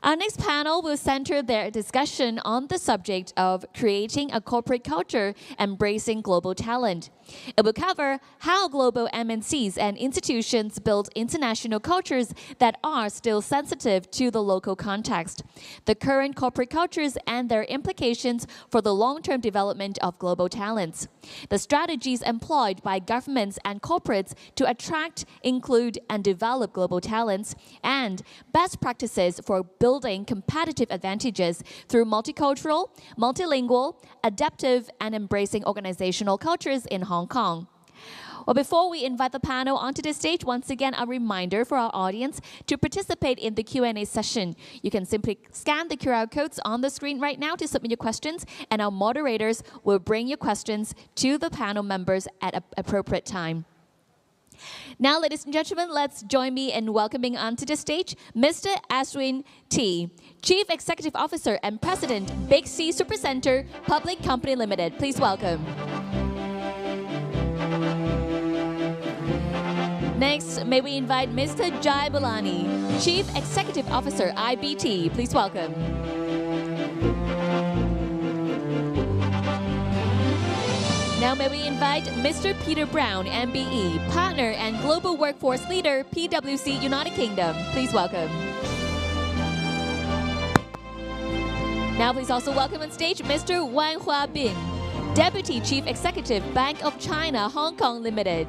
Our next panel will center their discussion on the subject of creating a corporate culture embracing global talent. It will cover how global MNCs and institutions build international cultures that are still sensitive to the local context, the current corporate cultures and their implications for the long-term development of global talents, the strategies employed by governments and corporates to attract, include, and develop global talents, and best practices for building competitive advantages through multicultural, multilingual, adaptive, and embracing organizational cultures in Hong Kong. Well, before we invite the panel onto the stage, once again, a reminder for our audience to participate in the Q&A session. You can simply scan the QR codes on the screen right now to submit your questions, and our moderators will bring your questions to the panel members at an appropriate time. Now, ladies and gentlemen, let's join me in welcoming onto the stage Mr. Ashwin T, Chief Executive Officer and President, Big C Supercenter Public Company Limited. Please welcome. Next, may we invite Mr. Jai Balani, Chief Executive Officer, IBT. Please welcome. Now may we invite Mr. Peter Brown, MBE, Partner and Global Workforce Leader, PwC United Kingdom. Please welcome. Now please also welcome on stage Mr. Wang Hua Bin, Deputy Chief Executive, Bank of China, Hong Kong Limited.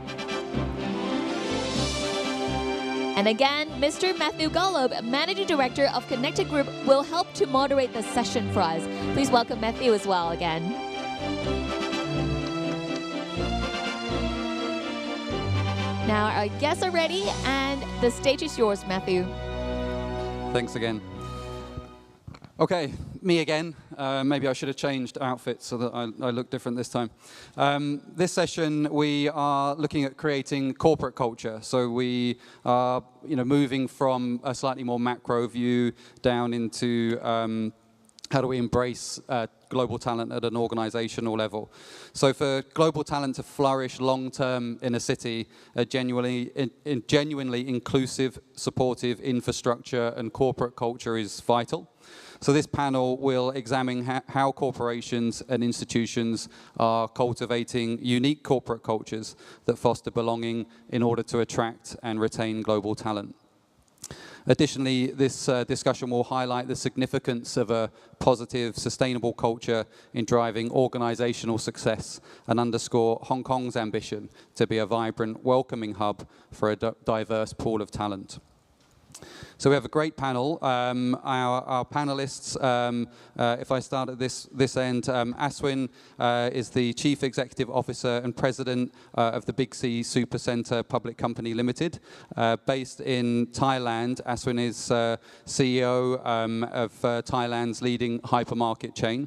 And again, Mr. Matthew Golub, Managing Director of Connected Group, will help to moderate the session for us. Please welcome Matthew as well again. Now our guests are ready, and the stage is yours, Matthew.
Thanks again. Okay, me again. Maybe I should have changed outfits so that I look different this time. This session, we are looking at creating corporate culture. So we are, moving from a slightly more macro view down into how do we embrace global talent at an organizational level. So for global talent to flourish long-term in a city, a genuinely inclusive, supportive infrastructure and corporate culture is vital. So this panel will examine how corporations and institutions are cultivating unique corporate cultures that foster belonging in order to attract and retain global talent. Additionally, this discussion will highlight the significance of a positive, sustainable culture in driving organizational success and underscore Hong Kong's ambition to be a vibrant, welcoming hub for a diverse pool of talent. So we have a great panel. Our panelists, if I start at this end, Ashwin is the Chief Executive Officer and President of the Big C Supercenter Public Company Limited. Based in Thailand, Ashwin is CEO of Thailand's leading hypermarket chain.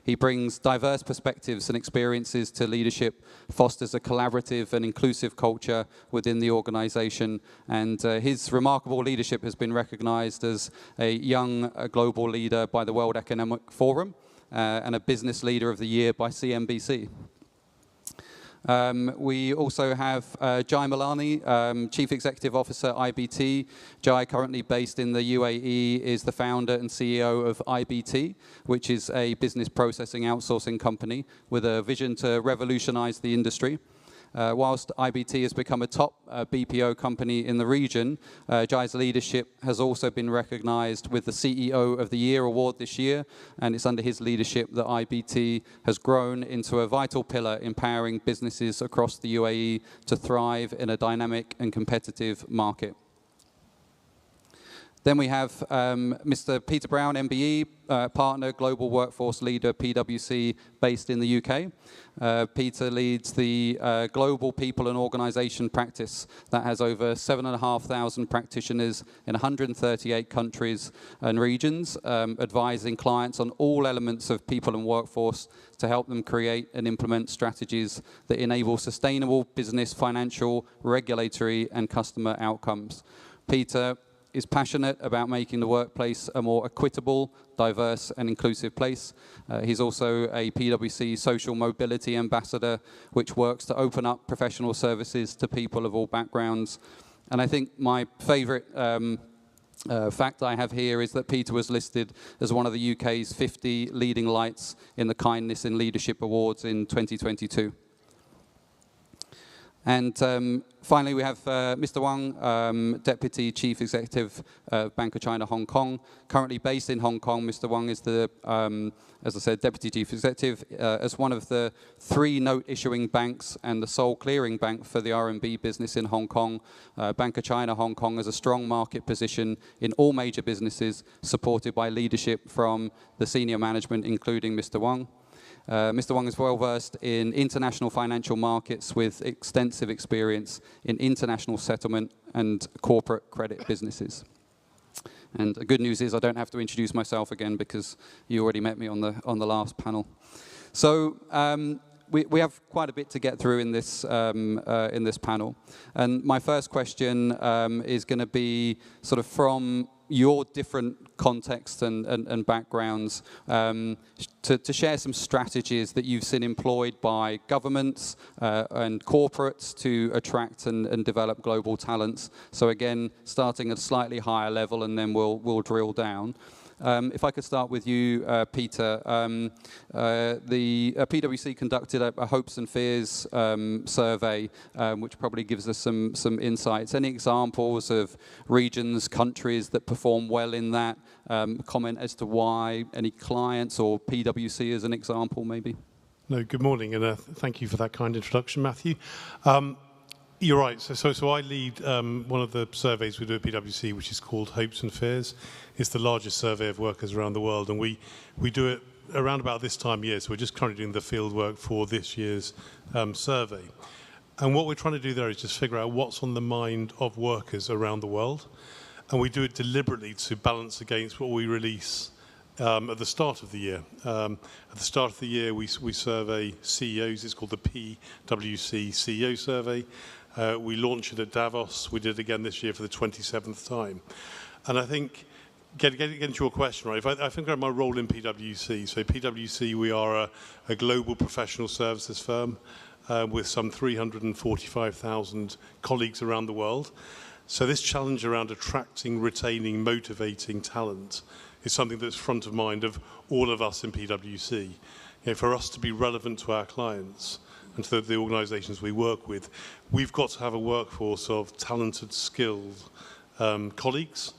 He brings diverse perspectives and experiences to leadership, fosters a collaborative and inclusive culture within the organization, and his remarkable leadership has been recognized as a young global leader by the World Economic Forum and a business leader of the year by CNBC. We also have Jai Malani, Chief Executive Officer, IBT. Jai, currently based in the UAE, is the founder and CEO of IBT, which is a business processing outsourcing company with a vision to revolutionize the industry. Whilst IBT has become a top BPO company in the region, Jai's leadership has also been recognized with the CEO of the Year award this year, and it's under his leadership that IBT has grown into a vital pillar empowering businesses across the UAE to thrive in a dynamic and competitive market. Then we have Mr. Peter Brown, MBE, Partner, Global Workforce Leader, PwC, based in the UK. Peter leads the global people and organization practice that has over 7,500 practitioners in 138 countries and regions, advising clients on all elements of people and workforce to help them create and implement strategies that enable sustainable business, financial, regulatory, and customer outcomes. Peter is passionate about making the workplace a more equitable, diverse, and inclusive place. He's also a PwC social mobility ambassador, which works to open up professional services to people of all backgrounds. And I think my favorite fact I have here is that Peter was listed as one of the UK's 50 leading lights in the Kindness in Leadership Awards in 2022. And finally, we have Mr. Wang, Deputy Chief Executive of Bank of China, Hong Kong. Currently based in Hong Kong, Mr. Wang is the, as I said, Deputy Chief Executive. As one of the 3 note-issuing banks and the sole clearing bank for the RMB business in Hong Kong, Bank of China, Hong Kong has a strong market position in all major businesses, supported by leadership from the senior management, including Mr. Wang. Mr. Wang is well versed in international financial markets with extensive experience in international settlement and corporate credit businesses. And the good news is I don't have to introduce myself again because you already met me on the last panel. So we have quite a bit to get through in this panel. And my first question is going to be sort of from your different contexts and backgrounds to share some strategies that you've seen employed by governments and corporates to attract and develop global talents. So again, starting at a slightly higher level, and then we'll drill down. If I could start with you, Peter. The PwC conducted a hopes and fears survey, which probably gives us some insights. Any examples of regions, countries that perform well in that? Comment as to why? Any clients or PwC as an example, maybe?
No, good morning, and thank you for that kind introduction, Matthew. You're right. So I lead one of the surveys we do at PwC, which is called Hopes and Fears. It's the largest survey of workers around the world, and we do it around about this time of year. So we're just currently doing the field work for this year's survey. And what we're trying to do there is just figure out what's on the mind of workers around the world. And we do it deliberately to balance against what we release at the start of the year. At the start of the year, we survey CEOs. It's called the PwC CEO survey. We launched it at Davos. We did it again this year for the 27th time. And I think, getting into your question, right, I think about my role in PwC. So PwC, we are a global professional services firm with some 345,000 colleagues around the world. So this challenge around attracting, retaining, motivating talent is something that's front of mind of all of us in PwC. You know, for us to be relevant to our clients and to the organizations we work with, we've got to have a workforce of talented, skilled colleagues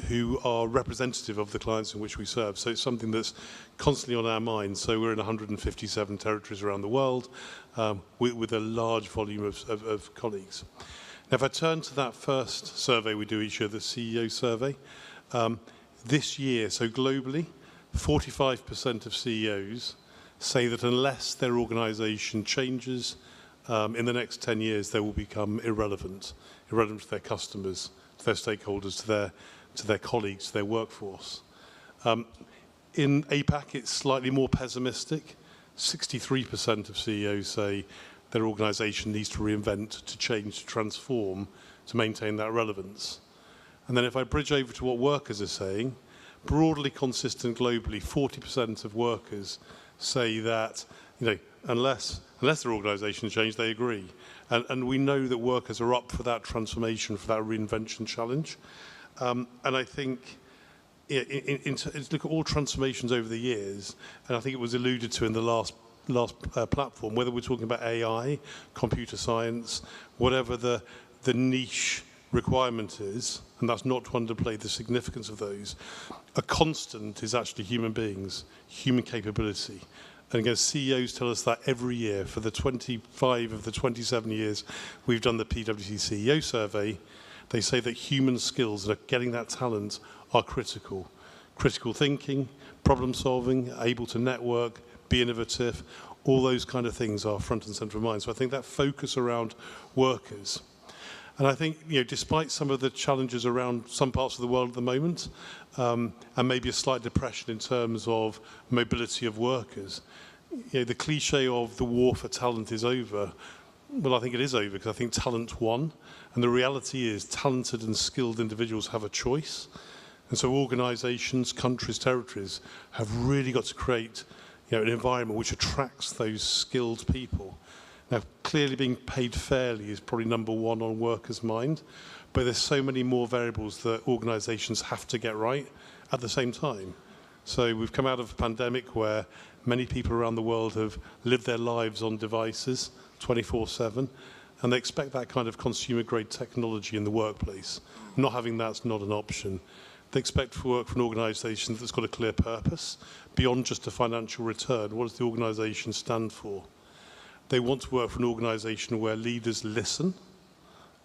who are representative of the clients in which we serve. So it's something that's constantly on our minds. So we're in 157 territories around the world with a large volume of colleagues. Now, if I turn to that first survey we do each year, the CEO survey, this year, so globally, 45% of CEOs say that unless their organization changes in the next 10 years, they will become irrelevant to their customers, to their stakeholders, to their colleagues, to their workforce. In APAC, it's slightly more pessimistic. 63% of CEOs say their organization needs to reinvent, to change, to transform, to maintain that relevance. And then if I bridge over to what workers are saying, broadly consistent globally, 40% of workers say that, you know, unless their organization change, they agree. And we know that workers are up for that transformation, for that reinvention challenge. And I think, look at all transformations over the years, and I think it was alluded to in the last platform, whether we're talking about AI, computer science, whatever the niche requirement is, and that's not to underplay the significance of those, a constant is actually human beings, human capability. And again, CEOs tell us that every year for the 25 of the 27 years we've done the PwC CEO survey. They say that human skills and getting that talent are critical. Critical thinking, problem solving, able to network, be innovative, all those kind of things are front and center of mind. So I think that focus around workers. And I think, you know, despite some of the challenges around some parts of the world at the moment, and maybe a slight depression in terms of mobility of workers, you know, the cliche of the war for talent is over. Well, I think it is over because I think talent won. And the reality is talented and skilled individuals have a choice. And so organizations, countries, territories have really got to create, you know, an environment which attracts those skilled people. Now, clearly being paid fairly is probably number one on workers' mind, but there's so many more variables that organizations have to get right at the same time. So we've come out of a pandemic where many people around the world have lived their lives on devices 24/7. and they expect that kind of consumer-grade technology in the workplace. Not having that's not an option. They expect to work for an organisation that's got a clear purpose, beyond just a financial return. What does the organisation stand for? They want to work for an organisation where leaders listen,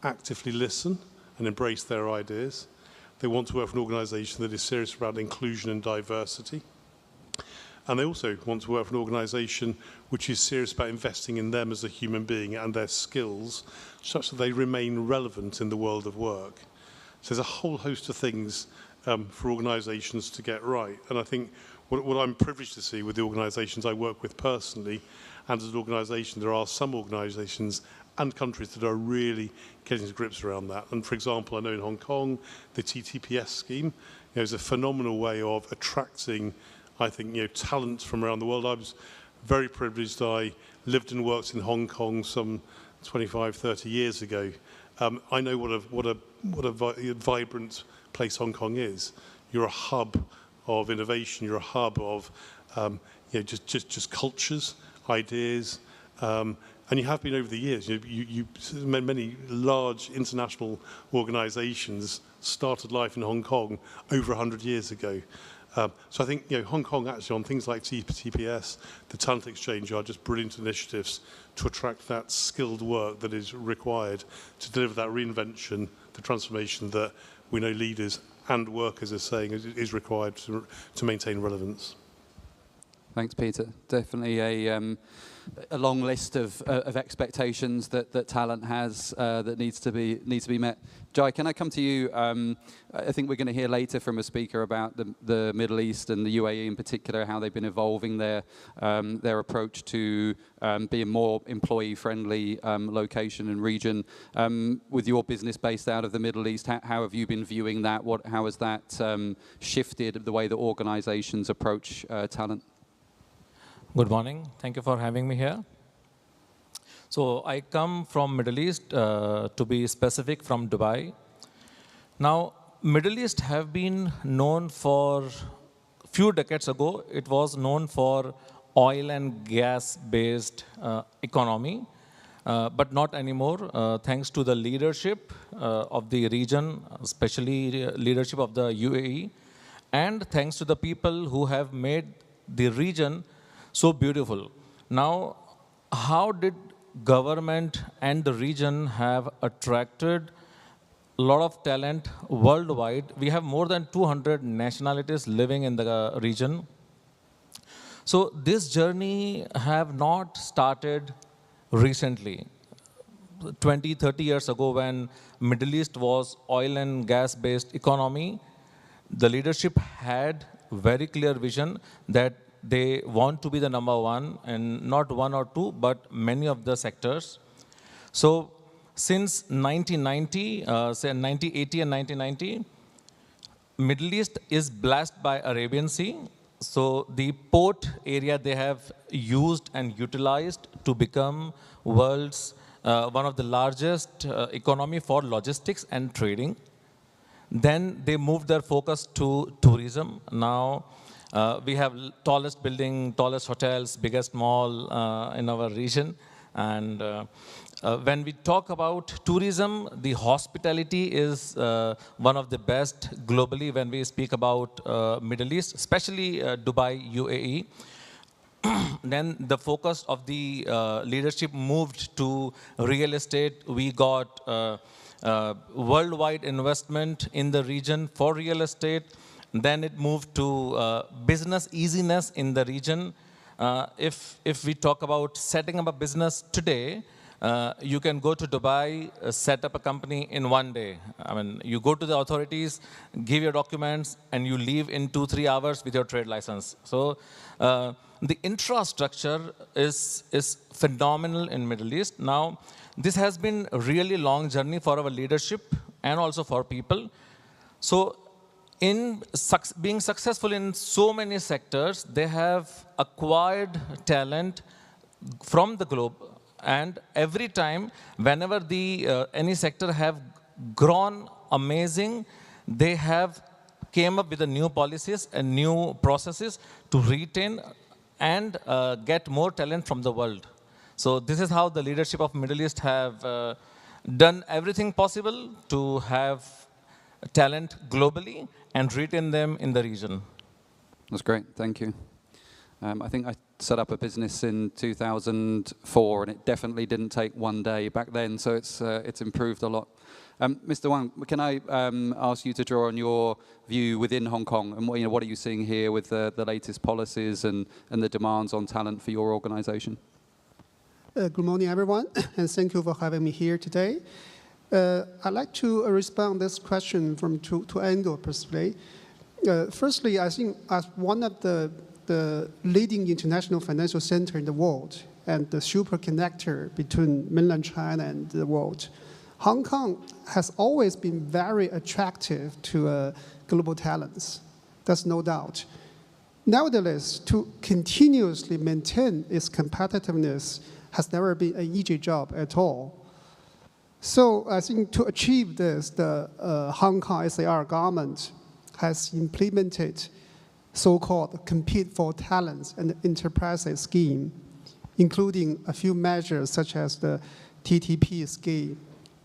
actively listen, and embrace their ideas. They want to work for an organisation that is serious about inclusion and diversity. And they also want to work for an organisation which is serious about investing in them as a human being and their skills, such that they remain relevant in the world of work. So there's a whole host of things for organisations to get right. And I think what I'm privileged to see with the organisations I work with personally, and as an organisation, there are some organisations and countries that are really getting to grips around that. And for example, I know in Hong Kong, the TTPS scheme is a phenomenal way of attracting, I think, talent from around the world. I was very privileged. I lived and worked in Hong Kong some 25, 30 years ago. I know what a vibrant place Hong Kong is. You're a hub of innovation. You're a hub of just cultures, ideas, and you have been over the years. Many large international organisations started life in Hong Kong over 100 years ago. So I think Hong Kong actually on things like TPS, the talent exchange are just brilliant initiatives to attract that skilled work that is required to deliver that reinvention, the transformation that we know leaders and workers are saying is required to maintain relevance.
Thanks, Peter. Definitely a long list of expectations that talent has that needs to be met. Jai, can I come to you? I think we're going to hear later from a speaker about the Middle East and the UAE in particular, how they've been evolving their approach to being more employee-friendly location and region. With your business based out of the Middle East, how have you been viewing that? How has that shifted the way that organizations approach talent?
Good morning. Thank you for having me here. So I come from Middle East, to be specific, from Dubai. Now, Middle East have been known for, few decades ago, it was known for oil and gas-based economy, but not anymore, thanks to the leadership of the region, especially leadership of the UAE, and thanks to the people who have made the region so beautiful. Now, how did government and the region have attracted a lot of talent worldwide? We have more than 200 nationalities living in the region. So this journey have not started recently. 20, 30 years ago, when Middle East was oil and gas based economy, the leadership had very clear vision that they want to be the number one, and not one or two, but many of the sectors. So since 1990, say 1980 and 1990, Middle East is blessed by Arabian Sea. So the port area they have used and utilized to become world's one of the largest economy for logistics and trading. Then they moved their focus to tourism. Now we have tallest building, tallest hotels, biggest mall in our region. And when we talk about tourism, the hospitality is one of the best globally when we speak about Middle East, especially Dubai, UAE. Then the focus of the leadership moved to real estate. We got worldwide investment in the region for real estate. Then it moved to business easiness in the region. If we talk about setting up a business today, you can go to Dubai, set up a company in one day. I mean, you go to the authorities, give your documents, and you leave in 2-3 hours with your trade license. So the infrastructure is phenomenal in Middle East. Now, this has been a really long journey for our leadership and also for people. So in being successful in so many sectors, they have acquired talent from the globe. And every time, whenever the any sector have grown amazing, they have came up with the new policies and new processes to retain and get more talent from the world. So this is how the leadership of Middle East have done everything possible to have talent globally and retain them in the region.
That's great, thank you. I think I set up a business in 2004, and it definitely didn't take one day back then, so it's improved a lot. Mr. Wang, can I ask you to draw on your view within Hong Kong, and what are you seeing here with the latest policies and the demands on talent for your organization?
Good morning, everyone, and thank you for having me here today. I'd like to respond this question from two angles, personally. Firstly, I think as one of the leading international financial center in the world and the super connector between mainland China and the world, Hong Kong has always been very attractive to global talents. That's no doubt. Nevertheless, to continuously maintain its competitiveness has never been an easy job at all. So I think to achieve this, the Hong Kong SAR government has implemented so-called Compete for Talents and Enterprises scheme, including a few measures such as the TTP scheme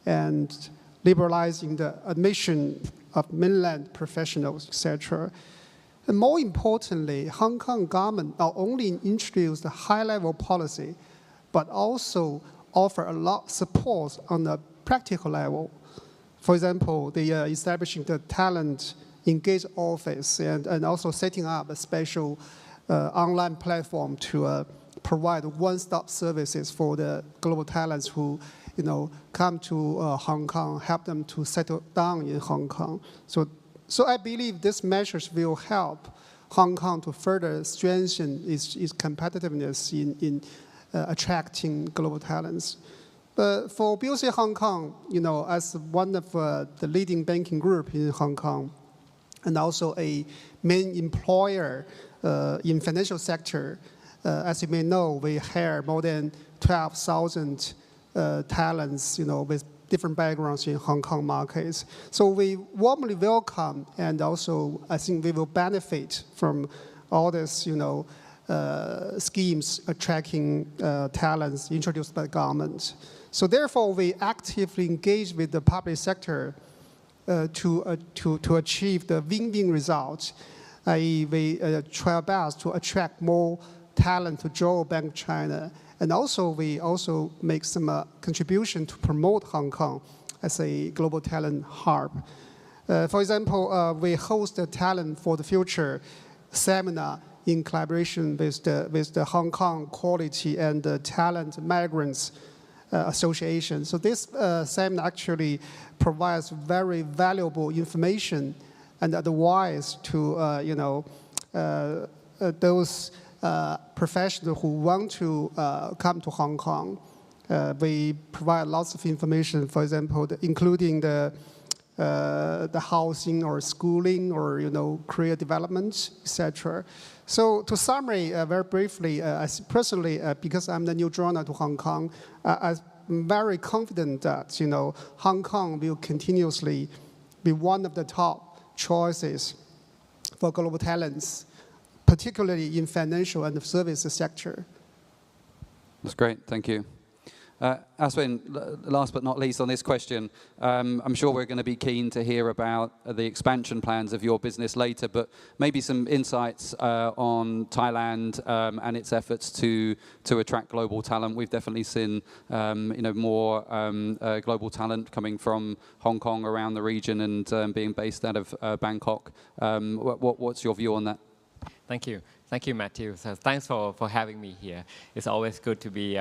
and liberalizing the admission of mainland professionals, etc. And more importantly, Hong Kong government not only introduced a high-level policy, but also offer a lot of support on a practical level. For example, they are establishing the talent engage office and also setting up a special online platform to provide one-stop services for the global talents who come to Hong Kong, help them to settle down in Hong Kong. So I believe these measures will help Hong Kong to further strengthen its competitiveness in attracting global talents. But for BOC Hong Kong, as one of the leading banking group in Hong Kong, and also a main employer in financial sector, as you may know, we hire more than 12,000 talents, with different backgrounds in Hong Kong markets. So we warmly welcome, and also I think we will benefit from all this, schemes attracting talents introduced by the government. So therefore, we actively engage with the public sector to achieve the win-win results. We try our best to attract more talent to join Bank of China. And also, we also make some contribution to promote Hong Kong as a global talent hub. For example, we host a Talent for the Future seminar in collaboration with the Hong Kong Quality and Talent Migrants Association. So this seminar actually provides very valuable information and advice to those professionals who want to come to Hong Kong. We provide lots of information, for example, including the housing or schooling or career development, etc. So to summary very briefly, personally, because I'm the new joiner to Hong Kong, I'm very confident that Hong Kong will continuously be one of the top choices for global talents, particularly in financial and services sector.
That's great, thank you. Aswin, last but not least on this question, I'm sure we're going to be keen to hear about the expansion plans of your business later, but maybe some insights on Thailand and its efforts to attract global talent. We've definitely seen more global talent coming from Hong Kong around the region and being based out of Bangkok. What's your view on that?
Thank you. Thank you, Matthew. So thanks for having me here. It's always good to be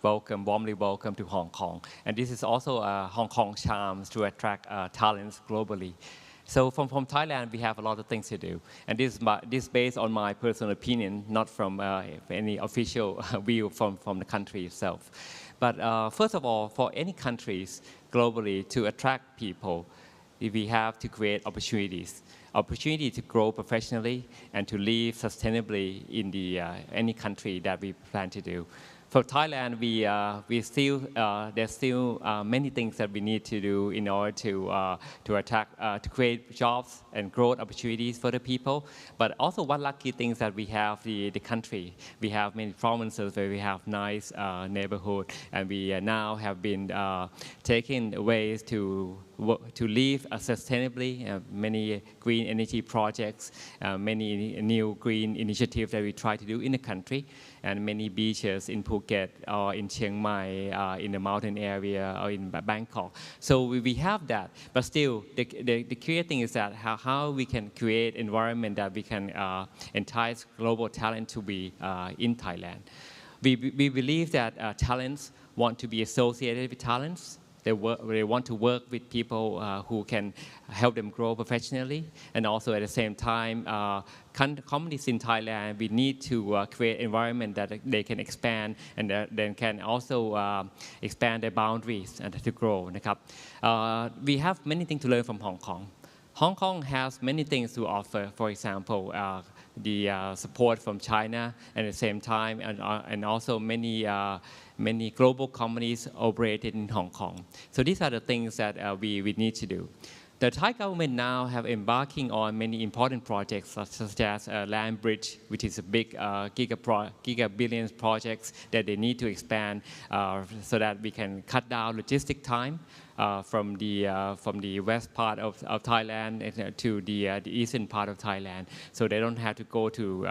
warmly welcome to Hong Kong. And this is also Hong Kong charms to attract talents globally. So from Thailand, we have a lot of things to do. And this is based on my personal opinion, not from any official view from the country itself. But first of all, for any countries globally to attract people, we have to create opportunities to grow professionally and to live sustainably in any country that we plan to do. For Thailand, there's still many things that we need to do in order to create jobs and growth opportunities for the people. But also one lucky thing is that we have the country. We have many provinces where we have nice neighborhood, and we now have been taking ways to live sustainably, many green energy projects, many new green initiatives that we try to do in the country, and many beaches in Phuket or in Chiang Mai, in the mountain area, or in Bangkok. So we have that, but still the clear thing is that how we can create environment that we can entice global talent to be in Thailand. We believe that talents want to be associated with talents. They want to work with people who can help them grow professionally, and also at the same time, companies in Thailand, we need to create environment that they can expand and then can also expand their boundaries and to grow. We have many things to learn from Hong Kong. Hong Kong has many things to offer. For example, the support from China, and at the same time, and also many global companies operated in Hong Kong. So these are the things that we need to do. The Thai government now have embarking on many important projects such as Land Bridge, which is a big giga-billions projects that they need to expand so that we can cut down logistic time from the west part of Thailand to the eastern part of Thailand, so they don't have to go to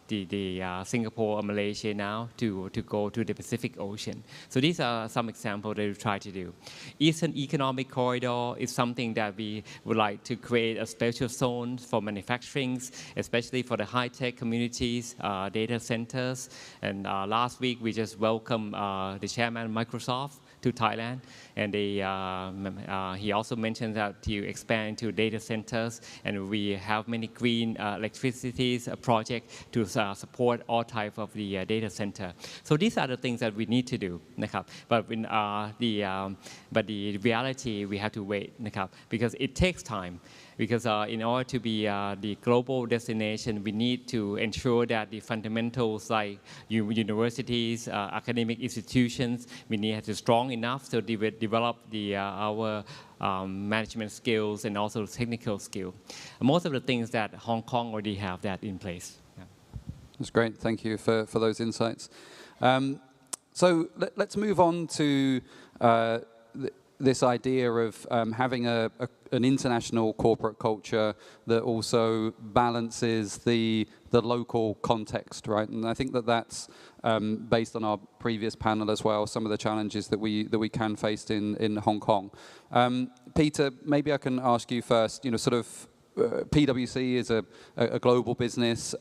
the Singapore or Malaysia now to go to the Pacific Ocean. So these are some examples that we try to do. Eastern Economic Corridor is something that we would like to create a special zone for manufacturing, especially for the high-tech communities, data centers. And last week we just welcomed the chairman of Microsoft to Thailand, and he also mentioned that to expand to data centers, and we have many green electricity projects to support all types of the data center. So these are the things that we need to do, but the reality we have to wait, because it takes time. Because in order to be the global destination, we need to ensure that the fundamentals like universities, academic institutions, we need to be strong enough to develop our management skills and also technical skill. Most of the things that Hong Kong already have that in place. Yeah.
That's great. Thank you for those insights. So let's move on to this idea of having an international corporate culture that also balances the local context, right? And I think that's based on our previous panel as well, some of the challenges that we can face in Hong Kong. Peter, maybe I can ask you first. PwC is a global business.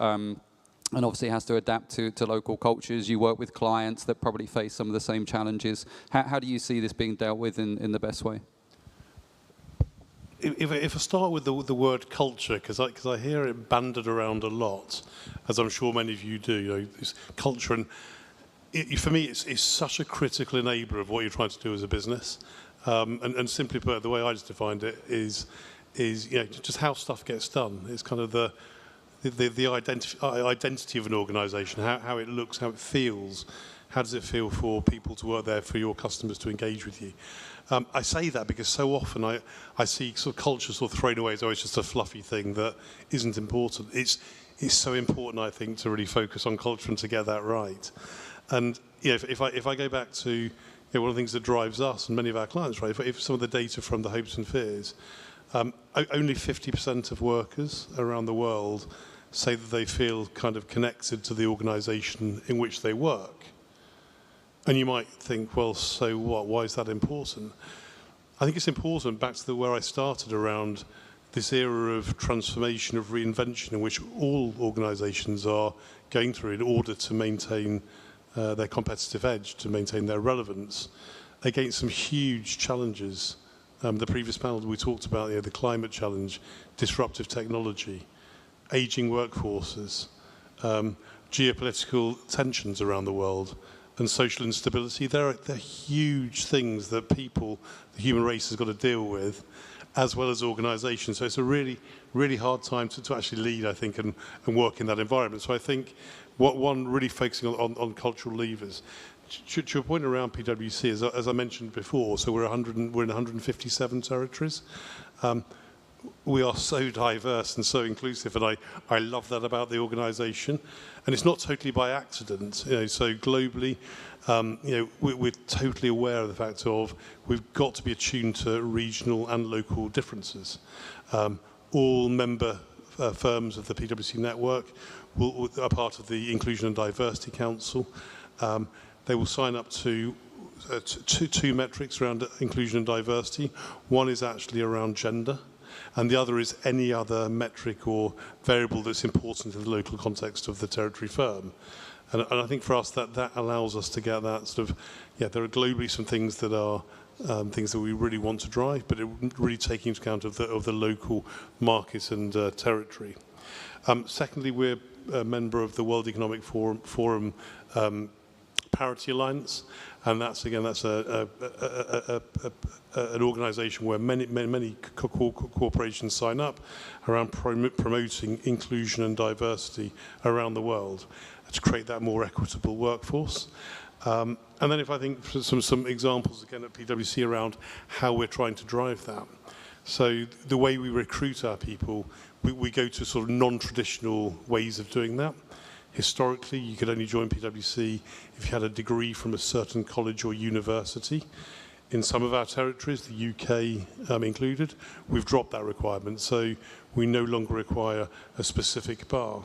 And obviously has to adapt to local cultures. You work with clients that probably face some of the same challenges. How do you see this being dealt with in the best way?
If I start with the word culture, because I hear it bandied around a lot, as I'm sure many of you do, this culture, and for me it's such a critical enabler of what you're trying to do as a business. And simply put, the way I just defined it is just how stuff gets done. It's kind of the identity of an organisation, how it looks, how it feels. How does it feel for people to work there, for your customers to engage with you? I say that because so often I see sort of culture sort of thrown away as always just a fluffy thing that isn't important. It's so important, I think, to really focus on culture and to get that right. And if I go back to one of the things that drives us and many of our clients, right? If some of the data from the hopes and fears, only 50% of workers around the world say that they feel kind of connected to the organisation in which they work. And you might think, well, so what? Why is that important? I think it's important back to where I started around this era of transformation, of reinvention, in which all organisations are going through in order to maintain their competitive edge, to maintain their relevance against some huge challenges. The previous panel we talked about the climate challenge, disruptive technology, ageing workforces, geopolitical tensions around the world, and social instability. They're huge things that the human race has got to deal with, as well as organisations. So it's a really, really hard time to actually lead, I think, and work in that environment. So I think one really focusing on cultural levers. To your point around PwC, as I mentioned before, so we're in 157 territories. We are so diverse and so inclusive, and I love that about the organisation. And it's not totally by accident. So globally, we're totally aware of the fact of we've got to be attuned to regional and local differences. All member firms of the PwC network are part of the Inclusion and Diversity Council. They will sign up to two metrics around inclusion and diversity. One is actually around gender, and the other is any other metric or variable that's important in the local context of the territory firm. And I think for us that allows us to get that sort of, there are globally some things that are things that we really want to drive, but it really taking into account of the local market and territory. Secondly, we're a member of the World Economic Forum Parity Alliance, and that's an organisation where many corporations sign up around promoting inclusion and diversity around the world to create that more equitable workforce. And then if I think some examples again at PwC around how we're trying to drive that. So the way we recruit our people, we go to sort of non-traditional ways of doing that. Historically, you could only join PwC if you had a degree from a certain college or university. In some of our territories, the UK included, we've dropped that requirement. So we no longer require a specific bar.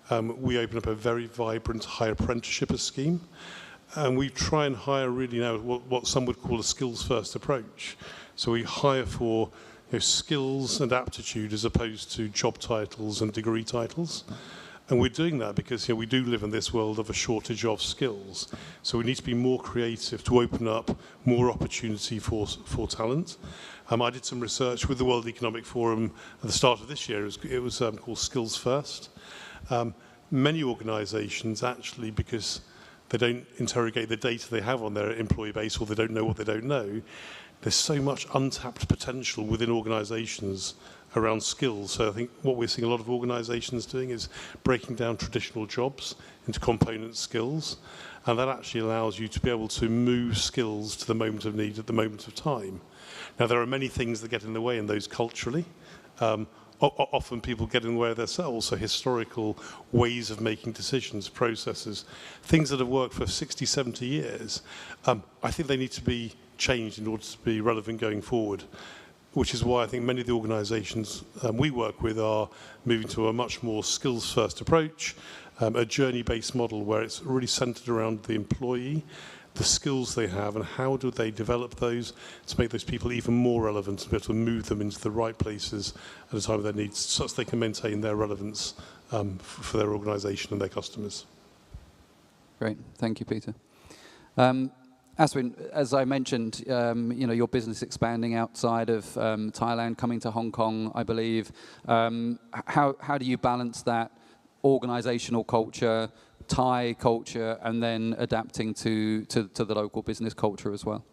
We open up a very vibrant higher apprenticeship scheme. And we try and hire really now what some would call a skills-first approach. So we hire for skills and aptitude as opposed to job titles and degree titles. And we're doing that because we do live in this world of a shortage of skills. So we need to be more creative to open up more opportunity for talent. I did some research with the World Economic Forum at the start of this year. It was called Skills First. Many organisations actually, because they don't interrogate the data they have on their employee base, or they don't know what they don't know, there's so much untapped potential within organisations around skills. So I think what we're seeing a lot of organisations doing is breaking down traditional jobs into component skills, and that actually allows you to be able to move skills to the moment of need at the moment of time. Now, there are many things that get in the way in those culturally. Often people get in the way of themselves, so historical ways of making decisions, processes, things that have worked for 60, 70 years, I think they need to be changed in order to be relevant going forward, which is why I think many of the organisations we work with are moving to a much more skills-first approach, a journey-based model where it's really centred around the employee, the skills they have, and how do they develop those to make those people even more relevant and be able to move them into the right places at a time of their needs, such they can maintain their relevance for their organisation and their customers.
Great, thank you, Peter. Aswin, as I mentioned, your business expanding outside of Thailand, coming to Hong Kong, I believe. How do you balance that organisational culture, Thai culture, and then adapting to the local business culture as well?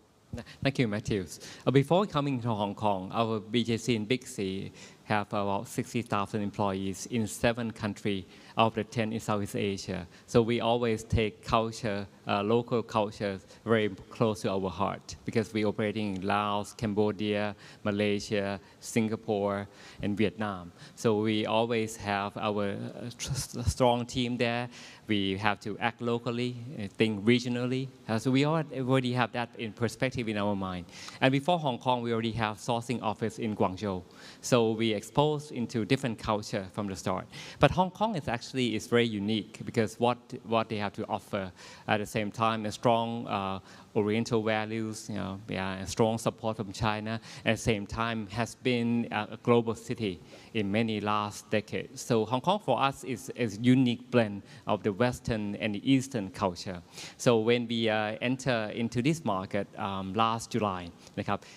Thank you, Matthew. Before coming to Hong Kong, our BJC in Big C have about 60,000 employees in 7 countries out of the 10 in Southeast Asia. So we always take culture, local culture, very close to our heart because we're operating in Laos, Cambodia, Malaysia, Singapore, and Vietnam. So we always have our strong team there. We have to act locally, think regionally. So we already have that in perspective in our mind. And before Hong Kong, we already have sourcing office in Guangzhou. So we exposed into different culture from the start. But Hong Kong is actually very unique because what they have to offer at the same time, a strong Oriental values, and strong support from China. At the same time, has been a global city in many last decades. So Hong Kong for us is a unique blend of the Western and the Eastern culture. So when we enter into this market last July,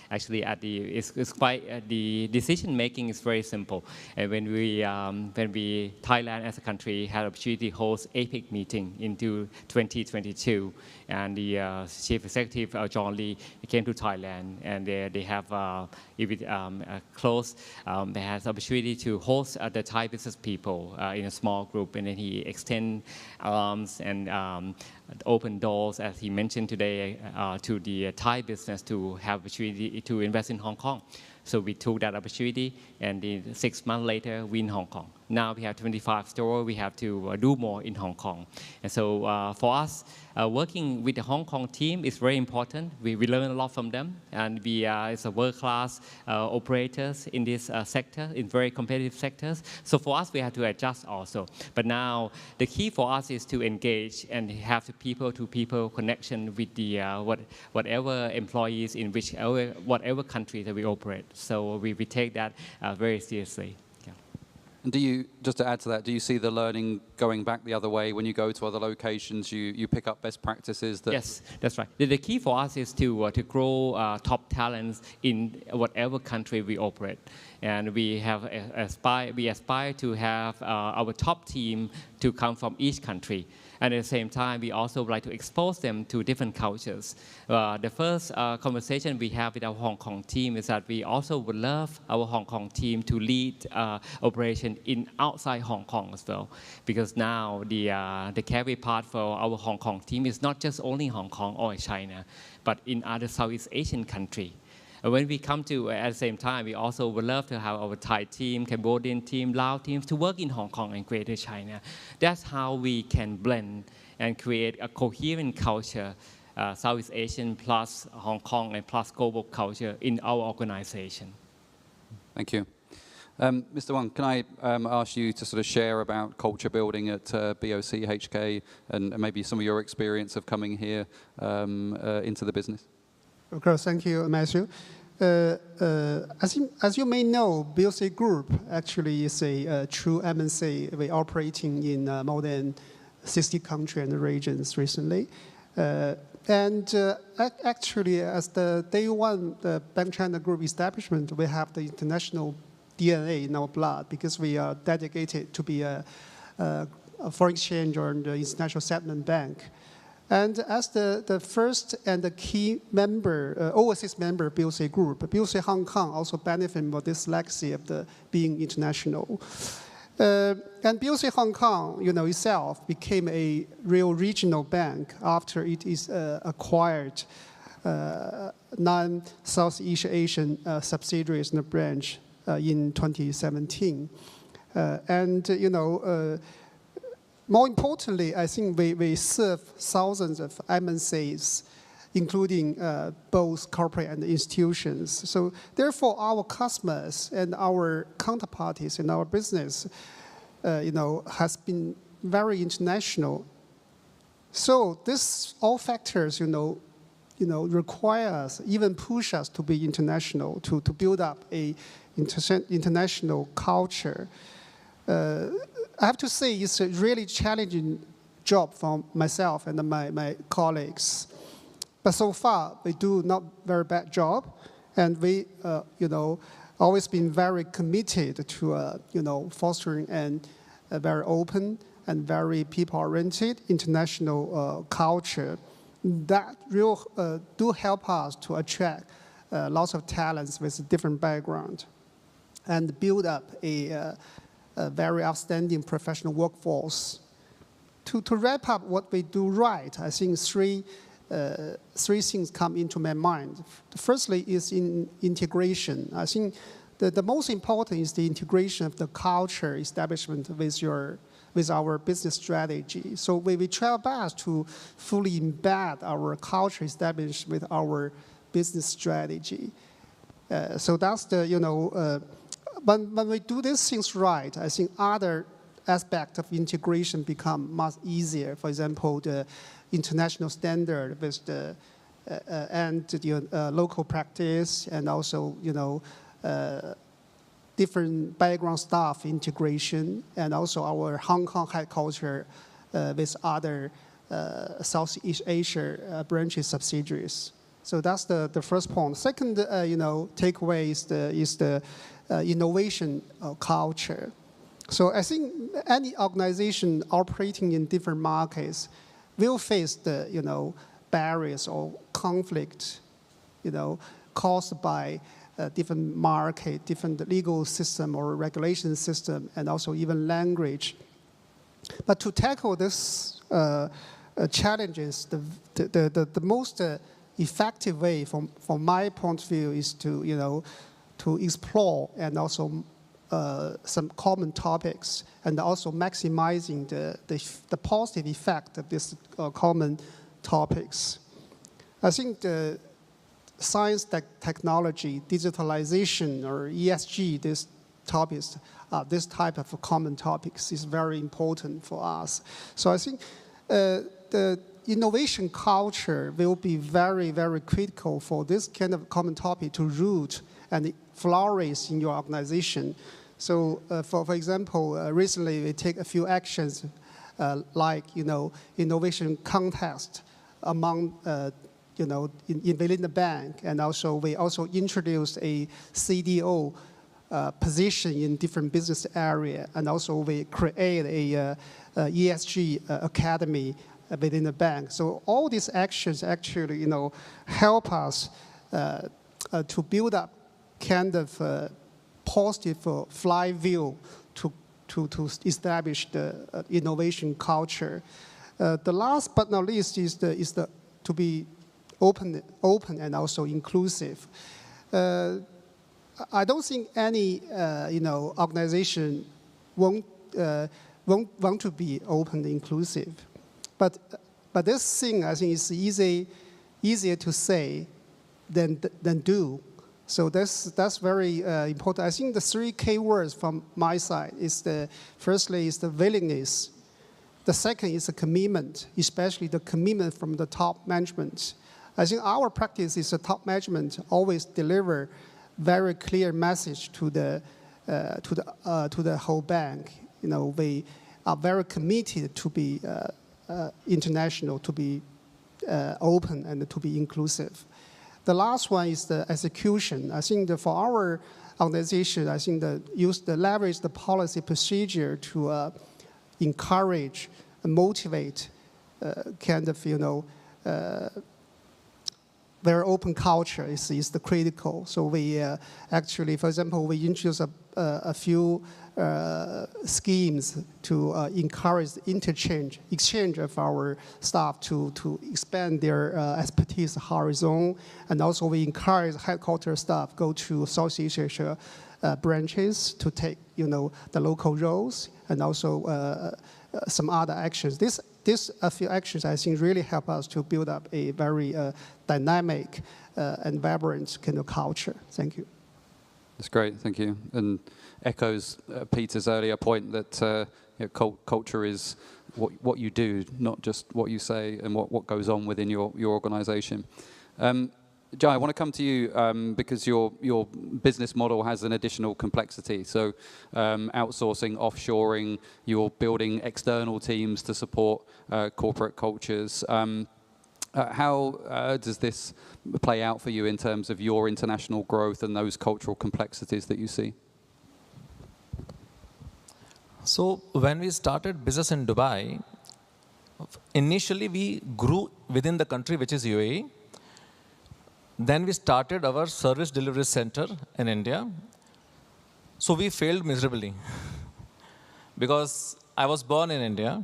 actually it's quite the decision making is very simple. And when we Thailand as a country had opportunity to host APEC meeting into 2022, and the chief executive John Lee came to Thailand, and they have close. They had the opportunity to host the Thai business people in a small group, and then he extend arms and open doors, as he mentioned today, to the Thai business to have opportunity to invest in Hong Kong. So we took that opportunity, and 6 months later, we in Hong Kong. Now we have 25 stores. We have to do more in Hong Kong. And so for us, working with the Hong Kong team is very important. We learn a lot from them, and we are world-class operators in this sector, in very competitive sectors. So for us, we have to adjust also. But now the key for us is to engage and have the people-to-people connection with the whatever employees in whatever country that we operate. So we take that very seriously.
And do you, just to add to that, do you see the learning going back the other way when you go to other locations? You pick up best practices?
Yes, that's right. The key for us is to grow top talents in whatever country we operate, and we aspire to have our top team to come from each country. And at the same time, we also would like to expose them to different cultures. The first conversation we have with our Hong Kong team is that we also would love our Hong Kong team to lead operation in outside Hong Kong as well. Because now the carry part for our Hong Kong team is not just only Hong Kong or China, but in other Southeast Asian countries. When we come to, at the same time, we also would love to have our Thai team, Cambodian team, Lao teams to work in Hong Kong and Greater China. That's how we can blend and create a coherent culture, Southeast Asian plus Hong Kong and plus global culture in our organization.
Thank you. Mr. Wang, can I ask you to sort of share about culture building at BOC HK and maybe some of your experience of coming here into the business?
Of course, thank you, Matthew. As you may know, BOC Group actually is a true MNC. We're operating in more than 60 countries and regions recently. Actually, as the day one, the Bank China Group establishment, we have the international DNA in our blood because we are dedicated to be a foreign exchange or the international settlement bank. And as the first and the key member, overseas member of BOC Group, BOC Hong Kong also benefit from this legacy of being international. And BOC Hong Kong, itself became a real regional bank after it is acquired non-Southeast Asian subsidiaries in the branch in 2017. More importantly, I think we serve thousands of MNCs, including both corporate and institutions. So therefore, our customers and our counterparties in our business, has been very international. So this all factors, require us, even push us to be international, to build up a international culture. I have to say it's a really challenging job for myself and my colleagues. But so far, we do not very bad job. And we, always been very committed to, fostering a very open and very people-oriented international culture. That do help us to attract lots of talents with different background and build up a very outstanding professional workforce. To wrap up what we do right, I think three things come into my mind. Firstly is in integration. I think the most important is the integration of the culture establishment with our business strategy. So we try our best to fully embed our culture established with our business strategy. So that's when we do these things right, I think other aspects of integration become much easier. For example, the international standard with the local practice and also different background staff integration, and also our Hong Kong headquarters with other Southeast Asia branches subsidiaries. So that's the first point. Second, takeaway is the innovation culture. So I think any organization operating in different markets will face the barriers or conflict, caused by different market, different legal system or regulation system, and also even language. But to tackle this challenges, the most effective way, from my point of view, is to to explore and also some common topics, and also maximizing the positive effect of these common topics. I think the science, technology, digitalization, or ESG, these topics, this type of common topics is very important for us. So I think the innovation culture will be very, very critical for this kind of common topic to root and flourish in your organization. So for example, recently we take a few actions like, innovation contest among within the bank, and also we also introduced a CDO position in different business area, and also we create a ESG academy within the bank. So all these actions actually, help us to build up kind of positive flywheel to establish the innovation culture. The last but not least is to be open and also inclusive. I don't think any organization won't want to be open and inclusive, but this thing I think is easier to say than do. So that's very important. I think the 3 key words from my side is firstly is the willingness. The second is the commitment, especially the commitment from the top management. I think our practice is the top management always deliver very clear message to the whole bank. We are very committed to be international, to be open, and to be inclusive. The last one is the execution. I think for our organization, I think leverage the policy procedure to encourage and motivate kind of very open culture is the critical. So we actually, for example, we introduced a few schemes to encourage exchange of our staff to expand their expertise horizon, and also we encourage headquarters staff go to Southeast Asia branches to take the local roles, and also some other actions. These a few actions I think really help us to build up a very dynamic and vibrant kind of culture. Thank you.
That's great, thank you. And echoes Peter's earlier point that culture is what you do, not just what you say and what goes on within your organization. Jai, I want to come to you because your business model has an additional complexity. So outsourcing, offshoring, you're building external teams to support corporate cultures. How does this play out for you in terms of your international growth and those cultural complexities that you see?
So when we started business in Dubai, initially we grew within the country, which is UAE. Then we started our service delivery center in India. So we failed miserably because I was born in India.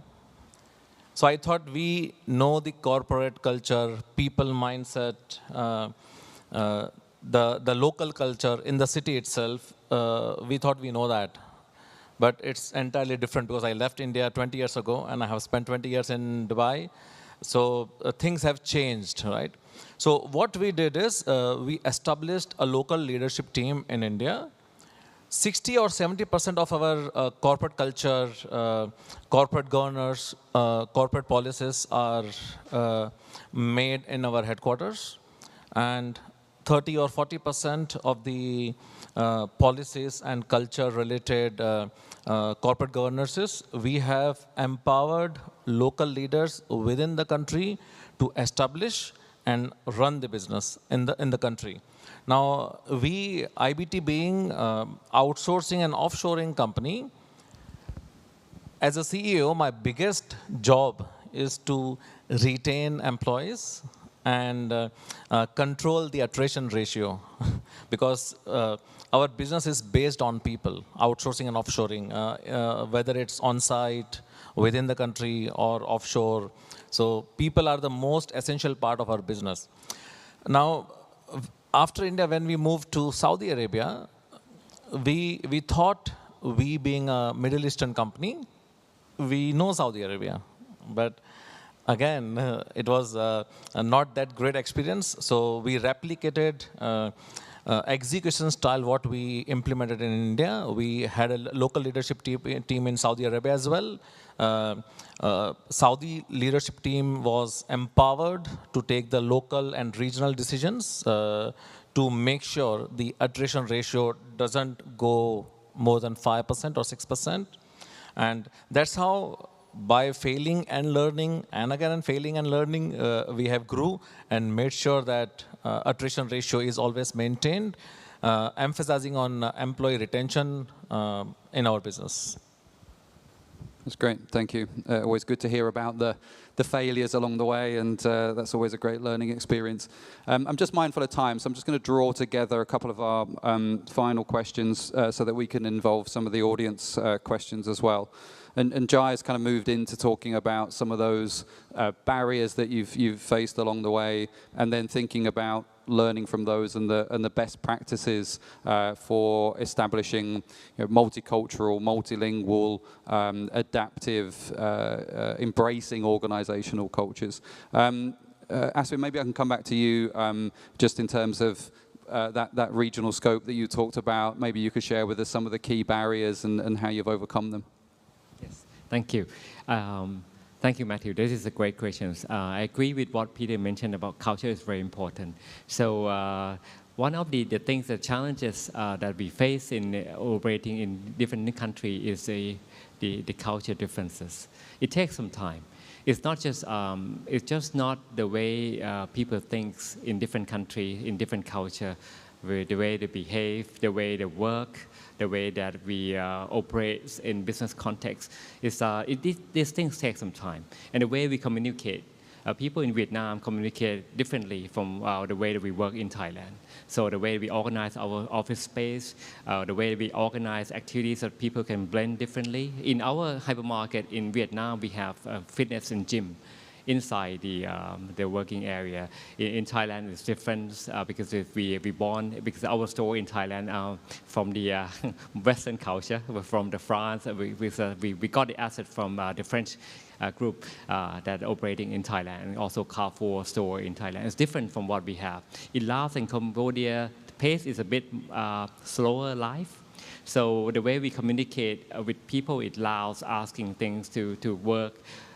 So I thought we know the corporate culture, people mindset, the local culture in the city itself. We thought we know that. But it's entirely different because I left India 20 years ago and I have spent 20 years in Dubai. So things have changed, right? So what we did is we established a local leadership team in India. 60 or 70% of our corporate culture, corporate governance, corporate policies are made in our headquarters. And 30 or 40% of the policies and culture-related corporate governances, we have empowered local leaders within the country to establish and run the business in the country. Now, IBT being outsourcing and offshoring company, as a CEO, my biggest job is to retain employees and control the attrition ratio because our business is based on people, outsourcing and offshoring, whether it's on-site, within the country, or offshore. So people are the most essential part of our business. Now, after India, when we moved to Saudi Arabia, we thought, we being a Middle Eastern company, we know Saudi Arabia. But again, it was not that great experience. So we replicated execution style what we implemented in India. We had a local leadership team in Saudi Arabia as well. Saudi leadership team was empowered to take the local and regional decisions to make sure the attrition ratio doesn't go more than 5% or 6%. And that's how, by failing and learning, and again failing and learning, we have grew and made sure that attrition ratio is always maintained, emphasizing on employee retention in our business.
That's great, thank you. Always good to hear about the failures along the way, and that's always a great learning experience. I'm just mindful of time, so I'm just going to draw together a couple of our final questions so that we can involve some of the audience questions as well. And Jai has kind of moved into talking about some of those barriers that you've faced along the way, and then thinking about learning from those and the best practices for establishing multicultural, multilingual, adaptive, embracing organizational cultures. Aswin, maybe I can come back to you just in terms of that regional scope that you talked about. Maybe you could share with us some of the key barriers and how you've overcome them.
Yes, thank you. Thank you, Matthew. This is a great question. I agree with what Peter mentioned about culture is very important. So one of the things, the challenges that we face in operating in different countries is the culture differences. It takes some time. It's not just it's just not the way people think in different countries, in different culture, the way they behave, the way they work, the way that we operate in business context. These things take some time. And the way we communicate, people in Vietnam communicate differently from the way that we work in Thailand. So the way we organize our office space, the way we organize activities that people can blend differently. In our hypermarket in Vietnam, we have fitness and gym inside the working area. In Thailand, it's different because because our store in Thailand from the Western culture, from the France. We got the asset from the French group that operating in Thailand, and also Carrefour store in Thailand. It's different from what we have. In Laos and Cambodia, the pace is a bit slower life. So the way we communicate with people in Laos, asking things to work,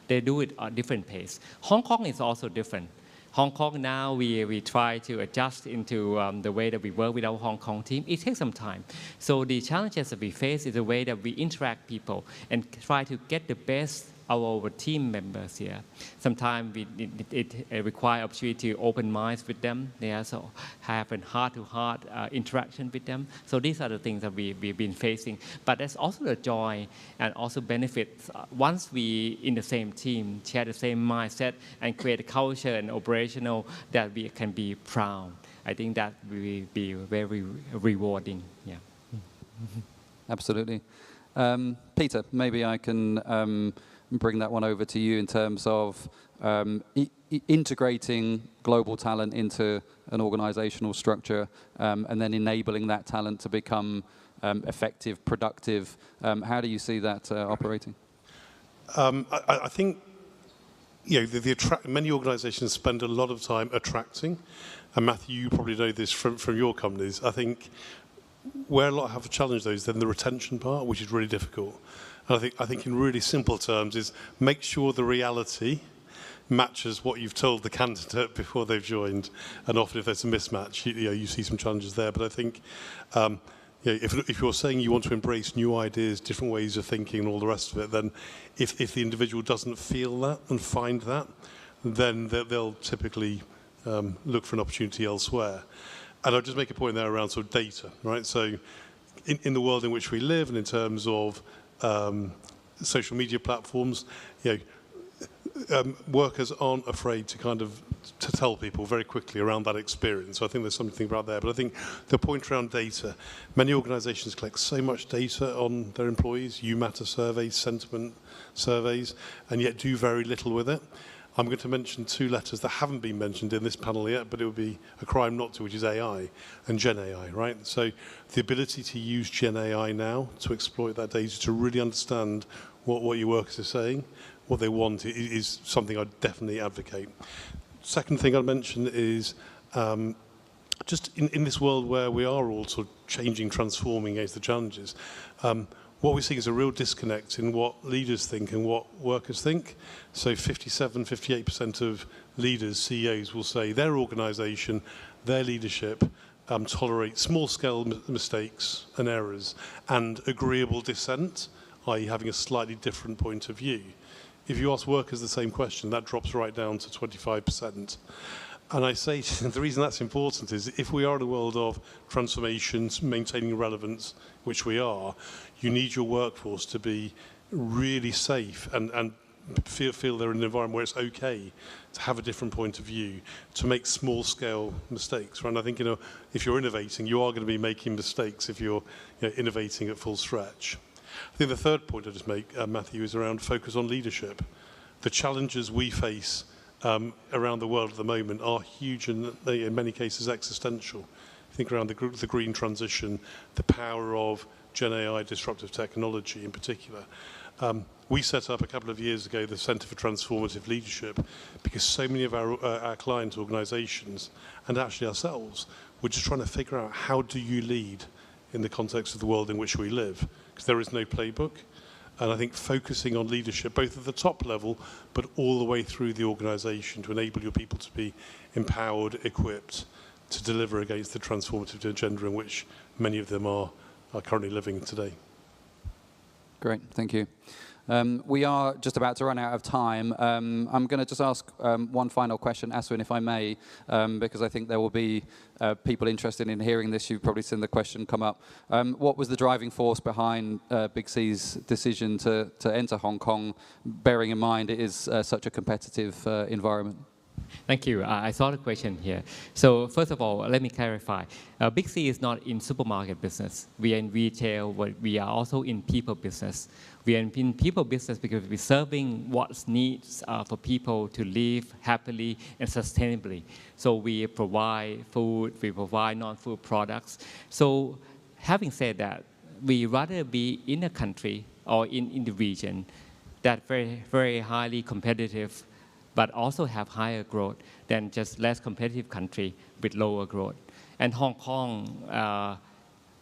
they do it at different pace. Hong Kong is also different. Hong Kong now, we try to adjust into the way that we work with our Hong Kong team. It takes some time. So the challenges that we face is the way that we interact people and try to get the best our team members here. Sometimes it requires opportunity to open minds with them. They also have a heart-to-heart interaction with them. So these are the things that we've been facing. But there's also the joy and also benefits. Once we in the same team share the same mindset and create a culture and operational that we can be proud. I think that will be very rewarding. Yeah.
Absolutely. Peter, maybe I can bring that one over to you in terms of integrating global talent into an organizational structure and then enabling that talent to become effective, productive. How do you see that operating?
I think many organizations spend a lot of time attracting, and Matthew, you probably know this from your companies. I think where a lot have a challenge though is then the retention part, which is really difficult. And I think in really simple terms is make sure the reality matches what you've told the candidate before they've joined. And often if there's a mismatch, you see some challenges there. But I think if you're saying you want to embrace new ideas, different ways of thinking and all the rest of it, then if the individual doesn't feel that and find that, then they'll typically look for an opportunity elsewhere. And I'll just make a point there around sort of data, right? So in the world in which we live and in terms of social media platforms, workers aren't afraid to to tell people very quickly around that experience. So I think there's something about there. But I think the point around data, many organizations collect so much data on their employees, matter surveys, sentiment surveys, and yet do very little with it. I'm going to mention two letters that haven't been mentioned in this panel yet, but it would be a crime not to, which is AI and Gen AI, right? So the ability to use Gen AI now to exploit that data, to really understand what your workers are saying, what they want, is something I definitely advocate. Second thing I'd mention is just in this world where we are all sort of changing, transforming against the challenges, what we're seeing is a real disconnect in what leaders think and what workers think. So 58% of leaders, CEOs, will say their organization, their leadership tolerate small-scale mistakes and errors and agreeable dissent, i.e. having a slightly different point of view. If you ask workers the same question, that drops right down to 25%. And I say the reason that's important is if we are in a world of transformations, maintaining relevance, which we are, you need your workforce to be really safe and feel they're in an environment where it's okay to have a different point of view, to make small-scale mistakes. Right? And I think if you're innovating, you are going to be making mistakes if you're innovating at full stretch. I think the third point I'll just make, Matthew, is around focus on leadership. The challenges we face around the world at the moment are huge and in many cases existential. Think around the green transition, the power of Gen AI, disruptive technology in particular. We set up a couple of years ago the Centre for Transformative Leadership because so many of our client organizations and actually ourselves were just trying to figure out how do you lead in the context of the world in which we live, because there is no playbook. And I think focusing on leadership, both at the top level, but all the way through the organization to enable your people to be empowered, equipped to deliver against the transformative agenda in which many of them are currently living today.
Great, thank you. We are just about to run out of time. I'm going to just ask one final question, Aswin, if I may, because I think there will be people interested in hearing this. You've probably seen the question come up. What was the driving force behind Big C's decision to enter Hong Kong, bearing in mind it is such a competitive environment?
Thank you. I saw the question here. So first of all, let me clarify. Big C is not in supermarket business. We are in retail, but we are also in people business. We are in people business because we're serving what's needs for people to live happily and sustainably. So we provide food, we provide non-food products. So having said that, we rather be in a country or in the region that very, very highly competitive, but also have higher growth than just less competitive country with lower growth. And Hong Kong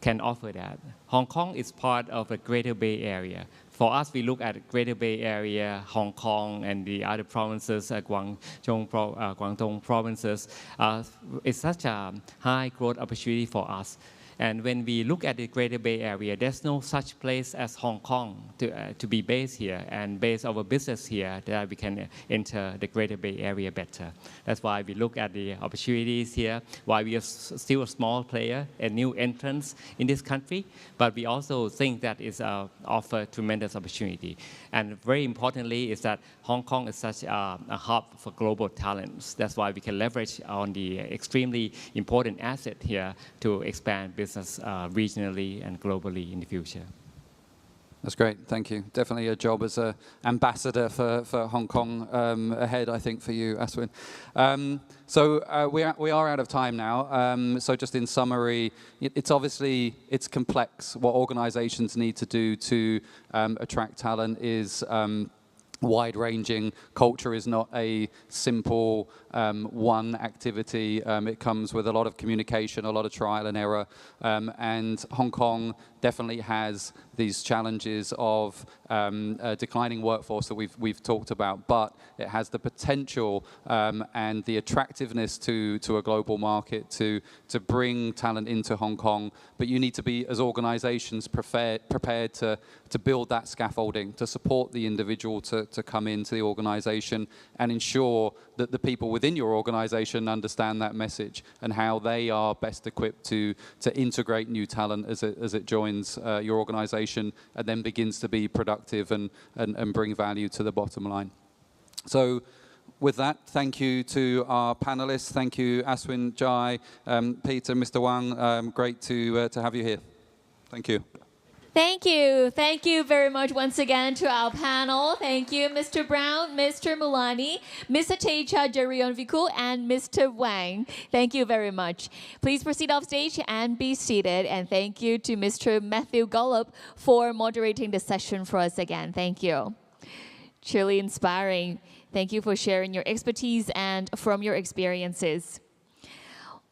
can offer that. Hong Kong is part of the Greater Bay Area. For us, we look at Greater Bay Area, Hong Kong, and the other provinces, Guangdong provinces. It's such a high growth opportunity for us. And when we look at the Greater Bay Area, there's no such place as Hong Kong to be based here and base our business here that we can enter the Greater Bay Area better. That's why we look at the opportunities here, why we are still a small player, a new entrant in this country, but we also think that it's offer tremendous opportunity. And very importantly is that Hong Kong is such a hub for global talents. That's why we can leverage on the extremely important asset here to expand business regionally and globally in the future.
That's great, thank you. Definitely a job as an ambassador for Hong Kong ahead, I think, for you, Aswin. So we are out of time now. So just in summary, it's complex. What organizations need to do to attract talent is wide-ranging. Culture is not a simple one activity. It comes with a lot of communication, a lot of trial and error. And Hong Kong definitely has these challenges of a declining workforce that we've talked about, but it has the potential and the attractiveness to a global market to bring talent into Hong Kong. But you need to be, as organizations, prepared to build that scaffolding, to support the individual to come into the organization and ensure that the people within your organization understand that message and how they are best equipped to integrate new talent as it joins your organization and then begins to be productive and bring value to the bottom line. So with that, thank you to our panelists. Thank you, Aswin, Jai, Peter, Mr. Wang. Great to have you here. Thank you.
Thank you. Thank you very much once again to our panel. Thank you, Mr. Brown, Mr. Mulani, Mr. Techa Jarionviku, and Mr. Wang. Thank you very much. Please proceed off stage and be seated. And thank you to Mr. Matthew Golub for moderating the session for us again. Thank you. Truly inspiring. Thank you for sharing your expertise and from your experiences.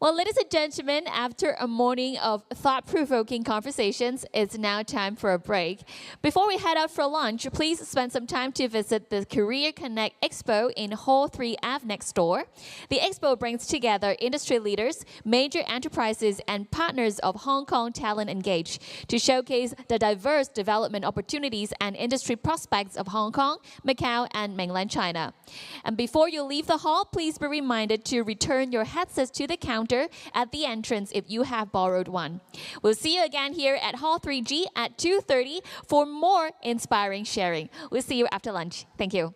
Well, ladies and gentlemen, after a morning of thought-provoking conversations, it's now time for a break. Before we head out for lunch, please spend some time to visit the Career Connect Expo in Hall 3F next door. The expo brings together industry leaders, major enterprises, and partners of Hong Kong Talent Engage to showcase the diverse development opportunities and industry prospects of Hong Kong, Macau, and mainland China. And before you leave the hall, please be reminded to return your headsets to the counter at the entrance if you have borrowed one. We'll see you again here at Hall 3G at 2:30 for more inspiring sharing. We'll see you after lunch. Thank you.